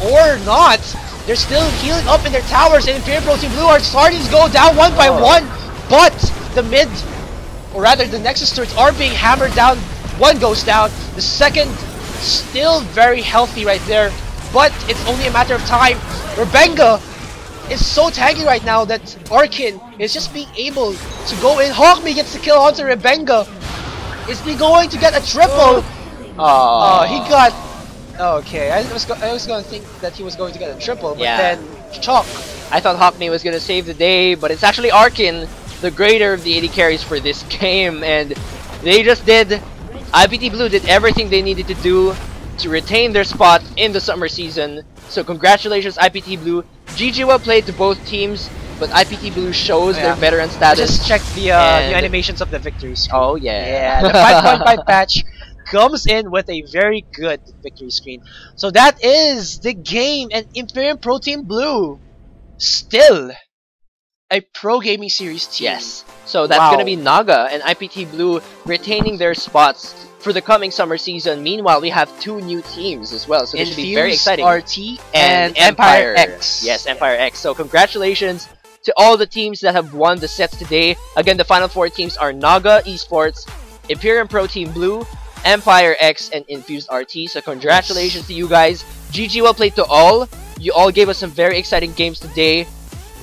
D: or not. They're still healing up in their towers, and Imperial Pro Team Blue are starting to go down one by one. But the mid, or rather the Nexus turrets, are being hammered down. One goes down. The second, still very healthy right there, but it's only a matter of time. Rebenga is so tanky right now that Arkin is just being able to go in. Hawkme gets the kill onto Rebenga. Is he going to get a triple? Oh, he got... Okay, I was going to think that he was going to get a triple, but then Chalk.
B: I thought Hawkme was gonna save the day, but it's actually Arkin, the greater of the AD carries for this game, and they just did... IPT Blue did everything they needed to do to retain their spot in the summer season. So congratulations IPT Blue, GG well played to both teams, but IPT Blue shows their veteran
D: I
B: status.
D: just checked the new animations of the victory screen.
B: Oh yeah.
D: Yeah, the 5.5 patch comes in with a very good victory screen. So that is the game, and Imperium Pro Team Blue still a pro gaming series team.
B: Yes. So that's gonna be Naga and IPT Blue retaining their spots for the coming summer season. Meanwhile, we have 2 new teams as well, so this should be very exciting.
D: RT and Empire X.
B: Yes, Empire X. So congratulations to all the teams that have won the sets today. Again, the final 4 teams are Naga Esports, Imperium Pro Team Blue, Empire X, and Infused RT. So congratulations to you guys. GG well played to all. You all gave us some very exciting games today,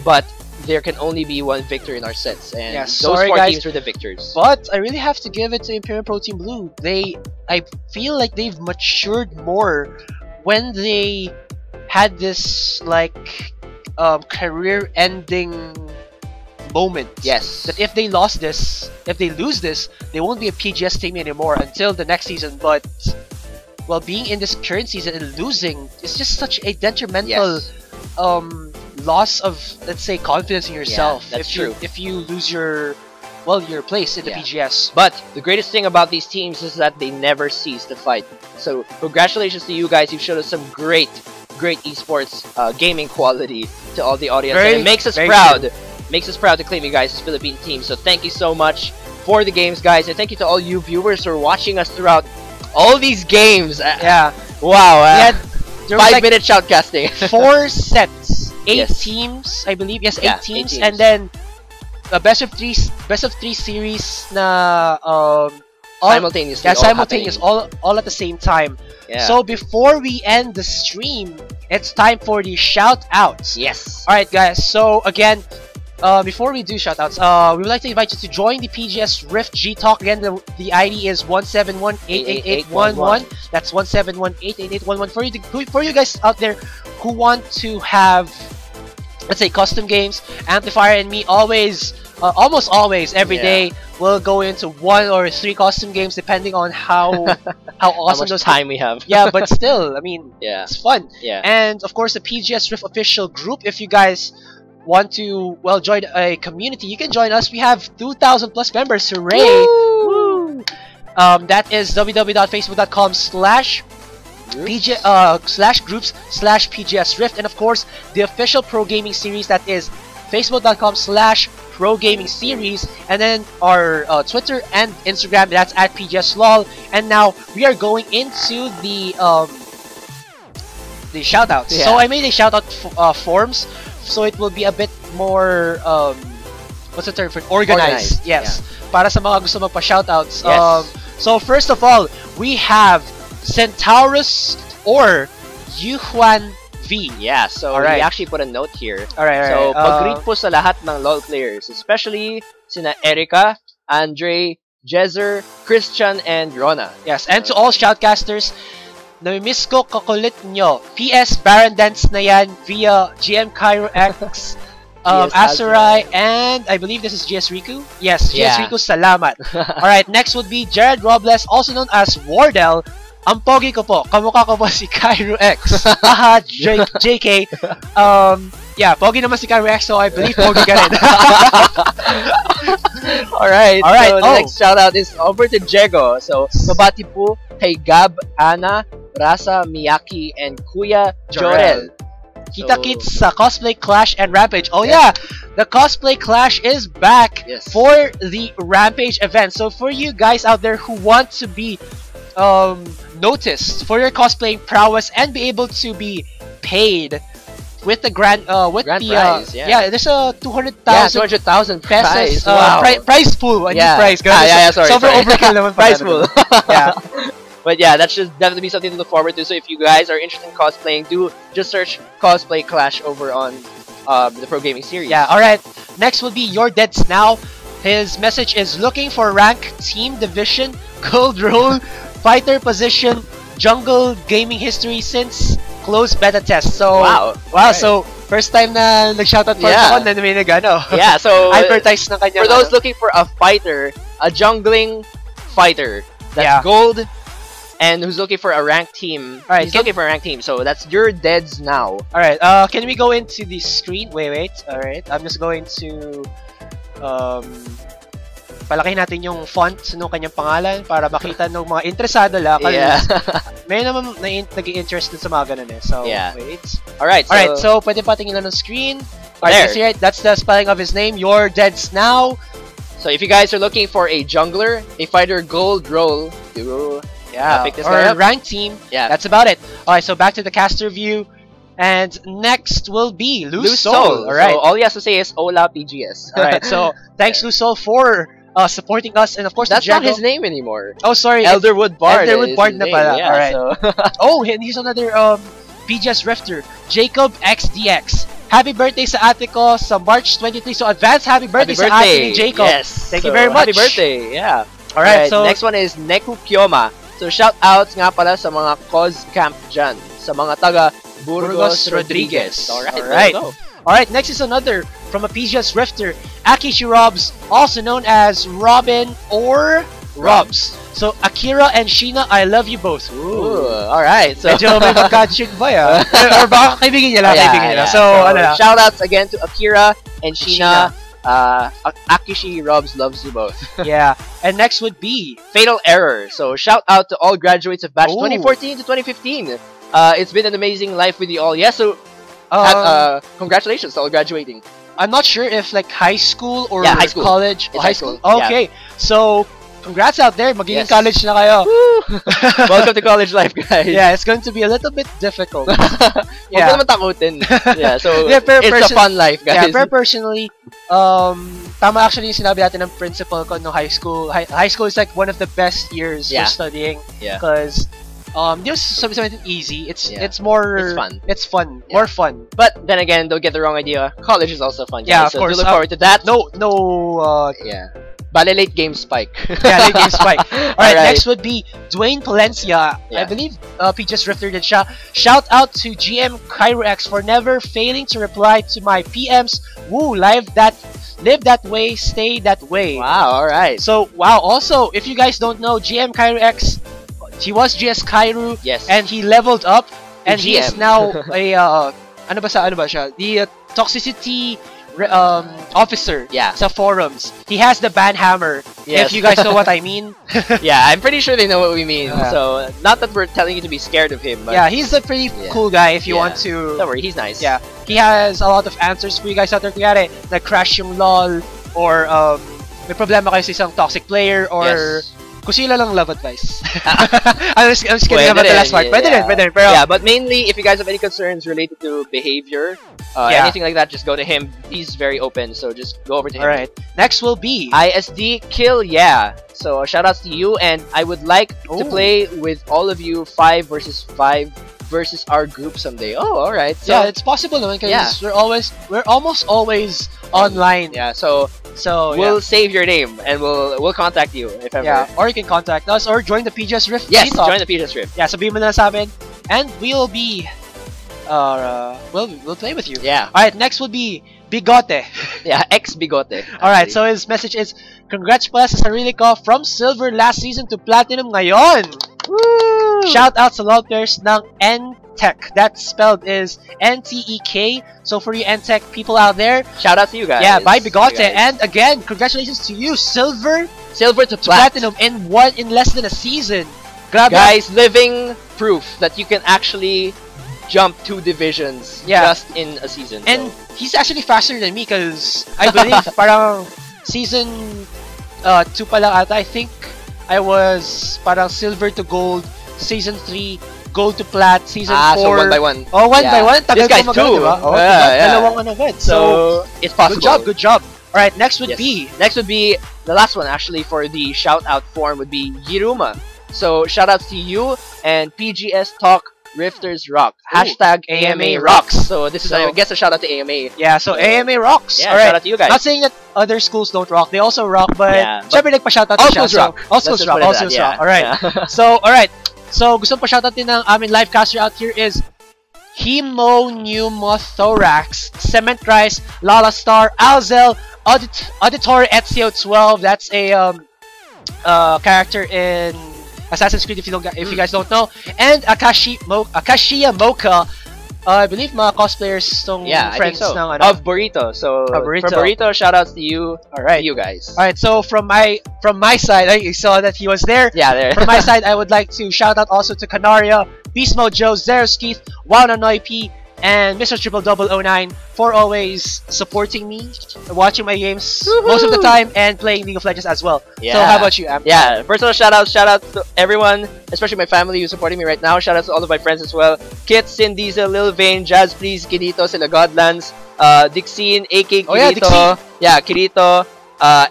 B: but there can only be one victor in our sets, and those 4 teams were the victors.
D: But I really have to give it to Imperium Pro Team Blue. I feel like they've matured more when they had this like career-ending moment.
B: Yes.
D: That if they lose this, they won't be a PGS team anymore until the next season. But well, being in this current season and losing is just such a detrimental loss of, let's say, confidence in yourself.
B: Yeah, that's true.
D: If you lose your place in the PGS.
B: But the greatest thing about these teams is that they never cease to fight. So congratulations to you guys. You've showed us some great esports gaming quality to all the audience. And it makes us proud.
D: True.
B: Makes us proud to claim you guys as Philippine team. So thank you so much for the games, guys, and thank you to all you viewers who are watching us throughout all these games.
D: Yeah.
B: Wow. 5-minute
D: like
B: shoutcasting.
D: 4 sets, 8
B: Yes.
D: teams, I believe. Yes, 8
B: Yeah, 8
D: teams,
B: teams.
D: and then a best of 3 series na
B: Simultaneously.
D: yeah,
B: all
D: simultaneous,
B: happening.
D: all at the same time.
B: Yeah.
D: So before we end the stream, it's time for the shout outs.
B: yes.
D: Alright guys, so again, before we do shoutouts, we would like to invite you to join the PGS Rift G Talk. Again, the ID is 171-888-11. That's 171-888-11 for you guys out there who want to have, let's say, custom games. Amplifier and me always, almost always, every day, we'll go into 1 or 3 custom games depending on how awesome
B: much
D: those
B: time we have.
D: Yeah, but still, I mean,
B: Yeah.
D: it's fun.
B: Yeah.
D: And of course, the PGS Rift official group. If you guys want to join a community, you can join us. We have 2,000 plus members. Hooray!
B: Woo!
D: That is www.facebook.com/groups/PGS Rift, and of course the official pro gaming series. That is facebook.com/pro gaming series, and then our Twitter and Instagram. That's at PGS LOL. And now we are going into the shoutouts.
B: Yeah.
D: So I made a shoutout forms, so it will be a bit more what's the term for it? Organized. Yes. Para sa mga gusto magpa-shoutouts.
B: Yes.
D: So first of all, we have Centaurus or Yuhuan V.
B: Yeah, so we actually put a note here.
D: Alright.
B: So, pag-greet po sa lahat ng LoL players, especially sina Erica, Andre, Jezer, Christian, and Rona.
D: Yes, and to all shoutcasters, namimiss ko kakulit nyo. PS, Baron Dance na yan via GM Cairo X, Azurai, and I believe this is GS Riku? Yes, GS Riku, salamat. Alright, next would be Jared Robles, also known as Wardell. Ang pogi ko po, kamukha ko po si Cairo X. Haha, JK. Yeah, pogi naman si Cairo X, so I believe pogi ka rin.
B: Alright, so the
D: oh.
B: next shoutout is over to Jego. So, babati po kay Gab, Ana, Rasa, Miyaki, and Kuya Jorel.
D: Kita-kits sa Cosplay Clash and Rampage. Oh yeah, the Cosplay Clash is back for the Rampage event. So for you guys out there who want to be noticed for your cosplaying prowess and be able to be paid with the grand
B: prize,
D: there's a 200,000
B: prize.
D: pesos
B: Wow.
D: prize pool. I need prize.
B: Sorry.
D: Overkill naman
B: prize pool.
D: Yeah.
B: But yeah, that should definitely be something to look forward to. So if you guys are interested in cosplaying, do just search Cosplay Clash over on the Pro Gaming series.
D: Yeah, alright. Next will be Your Deads Now. His message is looking for rank, team, division, gold role, fighter position, jungle, gaming history since closed beta test. So,
B: wow.
D: Right. So, first time na nag-shoutout for ako na may nag-ano.
B: Yeah, so,
D: advertise ng kanya.
B: For those looking for a fighter, a jungling fighter, that's gold, and who's looking for a ranked team.
D: Alright,
B: He's looking for a ranked team, so that's your deads now.
D: Alright, can we go into the screen? Wait. Alright, I'm just going to palakihin natin yung font ng kanyang pangalan para makita ng mga interesado lang.
B: Yeah.
D: May naman nag-i-interest dun sa mga ganun eh. So,
B: Yeah.
D: wait.
B: Alright,
D: So pwede patingin lang ng screen. Alright,
B: There.
D: that's the spelling of his name. Your deads now.
B: so if you guys are looking for a jungler, a fighter gold role,
D: Yeah,
B: pick this
D: or
B: guy up.
D: ranked team.
B: Yeah.
D: That's about it. Alright, so back to the caster view. And next will be Luz Sol. Alright.
B: So all he has to say is Hola PGS.
D: Alright, so thanks Luz Sol for supporting us, and of course
B: That's
D: the
B: not
D: Jago.
B: his name anymore.
D: Oh, sorry.
B: Elderwood Bard.
D: Elderwood
B: is
D: Bard
B: his
D: na
B: name,
D: pala.
B: Yeah,
D: Alright.
B: so
D: Oh, and here's another PGS Rifter, Jacob XDX. Happy birthday sa ate ko sa March 23. So advance happy birthday, sa ate ni Jacob.
B: Yes.
D: Thank you
B: So,
D: very much.
B: Happy birthday. Yeah.
D: Alright, so
B: next one is Neku Kyoma. So shout outs nga pala sa mga cause camp dyan, sa mga taga Burgos Rodriguez.
D: Alright.
B: there you go.
D: Alright, next is another from a PGS Rifter, Akishi Robs, also known as Robin or Robs. So Akira and Sheena, I love you both.
B: Ooh, alright. So
D: Medyo may magka-chick ba ya? Or baka kaibigan niya lang, kaibigan niya lang. So, ano lang.
B: shout outs again to Akira and Sheena. Akishi Robs loves you both.
D: Yeah. And next would be
B: Fatal Error. So shout out to all graduates of batch
D: Ooh.
B: 2014 to 2015. It's been an amazing life with you all. Yeah, so congratulations to all graduating.
D: I'm not sure if like high school or
B: Yeah, high school.
D: college.
B: It's
D: High
B: high
D: school.
B: school,
D: Okay. So, congrats out there. Magiging
B: Yes.
D: college na kayo.
B: Welcome to college life, guys.
D: Yeah, it's going to be a little bit difficult.
B: Huwag
D: Yeah.
B: ka naman takutin. Yeah, so
D: Yeah, pero
B: it's a fun life,
D: Yeah,
B: guys.
D: pero personally, tama actually yung sinabi natin ng principal ko no high school. High school is like one of the best years
B: Yeah.
D: for studying.
B: Yeah.
D: Because di sabi easy. It's
B: Yeah.
D: it's more
B: It's fun.
D: It's fun.
B: Yeah.
D: More fun.
B: But then again, don't get the wrong idea. College is also fun, guys.
D: Yeah, of
B: so
D: course.
B: do look forward to that.
D: No
B: Yeah. Bale late game spike.
D: yeah, late game spike. Alright,
B: Alright.
D: next would be Dwayne Palencia. I
B: Yeah.
D: believe PGS Rifter did siya. Shout out to GM Cairo X for never failing to reply to my PMs. Woo, live that way, stay that way.
B: Wow, alright.
D: So, wow, also, if you guys don't know, GM Cairo X, he was GS Cairo,
B: Yes.
D: and he leveled up, and
B: To
D: he is
B: GM.
D: now a, ano ba siya? The toxicity officer
B: Yeah.
D: sa forums. He has the ban hammer,
B: Yes.
D: if you guys know what I mean.
B: Yeah, I'm pretty sure they know what we mean.
D: Yeah.
B: So, not that we're telling you to be scared of him, but
D: Yeah, he's a pretty
B: Yeah.
D: cool guy if you
B: Yeah.
D: want to.
B: don't worry, he's nice.
D: Yeah, he has a lot of answers for you guys out there. Kunyari, nag-crash yung LOL, or may problema kayo sa isang toxic player, or
B: Yes.
D: kung sila lang love advice. I'm just kidding
B: Pwede
D: about the
B: rin,
D: last part.
B: yeah.
D: Pwede rin. Pero,
B: Yeah, but mainly, if you guys have any concerns related to behavior,
D: Yeah.
B: anything like that, just go to him. He's very open, so just go over to him.
D: alright. Next will be...
B: ISD Kill, yeah. So shout outs to you, and I would like to
D: Ooh.
B: play with all of you 5 versus 5 versus our group someday. Oh, alright. So,
D: yeah, it's possible naman because
B: Yeah.
D: we're almost always online.
B: yeah, so
D: So,
B: we'll save your name and we'll contact you if ever.
D: yeah. Or you can contact us or join the PGS Rift.
B: Yes,
D: Talk.
B: join the PGS Rift.
D: Yeah, sabihin mo na sa amin. And we'll be... we'll play with you.
B: Yeah,
D: Alright, next will be Bigote.
B: yeah, ex Bigote.
D: Alright,
B: actually.
D: so his message is, congrats pala sa sarili ko from Silver last season to Platinum ngayon.
B: Woo!
D: Shout out sa LoL players ng NTech. That spelled is NTEK. So for you NTech people out there,
B: Shout out to you guys.
D: yeah, bye Bigote.
B: You guys.
D: And again, congratulations to you, Silver
B: Silver to
D: to
B: Plat.
D: Platinum in less than a season. Grabe.
B: Guys, living proof that you can actually jump 2 divisions
D: Yeah.
B: just in a season.
D: And
B: so.
D: he's actually faster than me because I believe parang season 2 pa lang ata. I think I was parang silver to gold, season 3 gold to plat, season 4.
B: so 1 by 1.
D: Oh, one
B: Yeah.
D: by one. Tagal
B: This guy's
D: ko mag-ano,
B: 2.
D: diba? Oh,
B: Yeah,
D: diba?
B: yeah.
D: Dalawang ano agad. So,
B: So it's possible.
D: good job. Alright, next would
B: Yes.
D: be
B: Next would be the last one actually for the shout out form would be Yiruma. So shout outs to you and PGS Talk Rifters Rock.
D: Ooh,
B: Hashtag AMA rocks. So this is I
D: So-
B: guess a shout out to AMA.
D: yeah, so AMA rocks.
B: Yeah,
D: Alright.
B: shout out to you guys.
D: Not saying that other schools don't rock. They also rock, but
B: Yeah, but
D: syempre nagpa-shoutout
B: all
D: siya.
B: schools
D: So,
B: rock.
D: all
B: Let's
D: schools
B: just
D: rock.
B: put it
D: All
B: that,
D: schools
B: yeah.
D: rock. Alright.
B: Yeah.
D: So, alright. So, gusto pa shoutout din ng aming live caster out here is Hemopneumothorax, Cement Rice, Lala Star, Alzel, Auditory Ezio 12. That's a character in Assassin's Creed, if you guys don't know, and Akashiya Mocha. I believe mga cosplayers tong
B: Yeah,
D: friends
B: I think so.
D: ng ano.
B: Of Burrito. So
D: Burrito.
B: from Burrito, shout outs to you.
D: Alright.
B: To you guys.
D: Alright, so from my side, I saw that he was there.
B: Yeah, there.
D: From my side, I would like to shout out also to Canaria, Beast Mode Joe, Zeros Keith, Wow P, and Mr. 0009 for always supporting me, watching my games most of the time, and playing League of Legends as well.
B: Yeah.
D: So how about you, Am?
B: Yeah, personal shout out to everyone, especially my family who's supporting me right now. Shout out to all of my friends as well. Kit, Sin Diesel, Lil Vane, Jazz Please, Kirito, Sila Godlands, Dixine, AK Kirito.
D: Oh, yeah, Dixine.
B: Yeah, Kirito,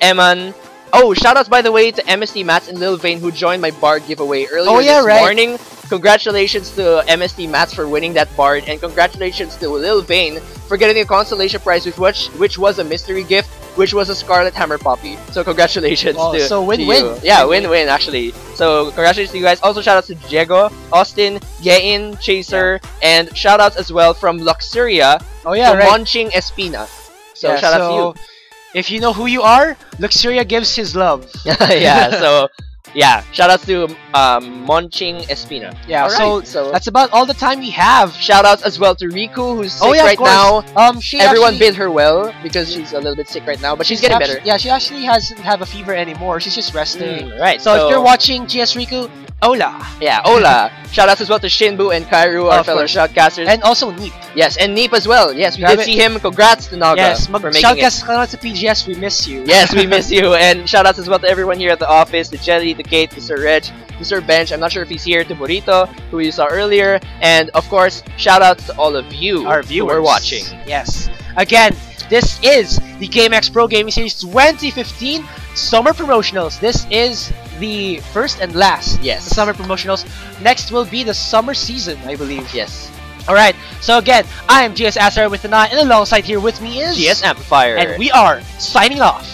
B: Eman. Oh, shout outs by the way to MST Mats and Lil Vane who joined my Bard giveaway earlier this morning. Congratulations to MST Mats for winning that Bard, and congratulations to Lil Vane for getting a consolation prize, which was a mystery gift, which was a Scarlet Hammer Poppy. So congratulations to
D: so win-win.
B: you. Yeah, win-win actually. So congratulations to you guys. Also shout outs to Diego, Austin, Gein, Chaser, and shout outs as well from Luxuria
D: Oh yeah,
B: to
D: right.
B: Monching Espina. So
D: Yeah,
B: shout out to you.
D: if you know who you are, Luxuria gives his love.
B: Yeah, so yeah, shout outs to Monching Espina.
D: Yeah,
B: Alright,
D: so that's about all the time we have.
B: shout outs as well to Riku who's sick
D: Oh yeah,
B: right
D: of course.
B: now.
D: She
B: Everyone
D: actually,
B: bid her well because she's a little bit sick right now, but she's getting better.
D: Yeah, she actually hasn't have a fever anymore. She's just resting.
B: Right.
D: So if you're watching GS Riku, hola.
B: Yeah, Ola. Shout outs as well to Shinbu and Kairu, our
D: Of
B: fellow
D: course.
B: shoutcasters.
D: And also Neep.
B: yes, and Neep as well. Yes, we
D: Grab
B: did
D: it.
B: see him. Congrats to Naga
D: Yes,
B: for making it.
D: shoutcast ka naman sa PGS, we miss you.
B: Yes, we miss you. And shout outs as well to everyone here at the office, to Jelly, to Kate, to Sir Reg, to Sir Bench. I'm not sure if he's here, to Burrito, who you saw earlier. And of course, shout outs to all of you
D: Our
B: who
D: viewers
B: are watching.
D: Yes. Again, this is the GameX Pro Gaming Series 2015 Summer Promotionals. This is the first and last
B: Yes.
D: the Summer Promotionals. Next will be the Summer Season, I believe.
B: Yes.
D: Alright, so again, I am GS Asar with an I, and alongside here with me is
B: GS Amplifier.
D: and we are signing off.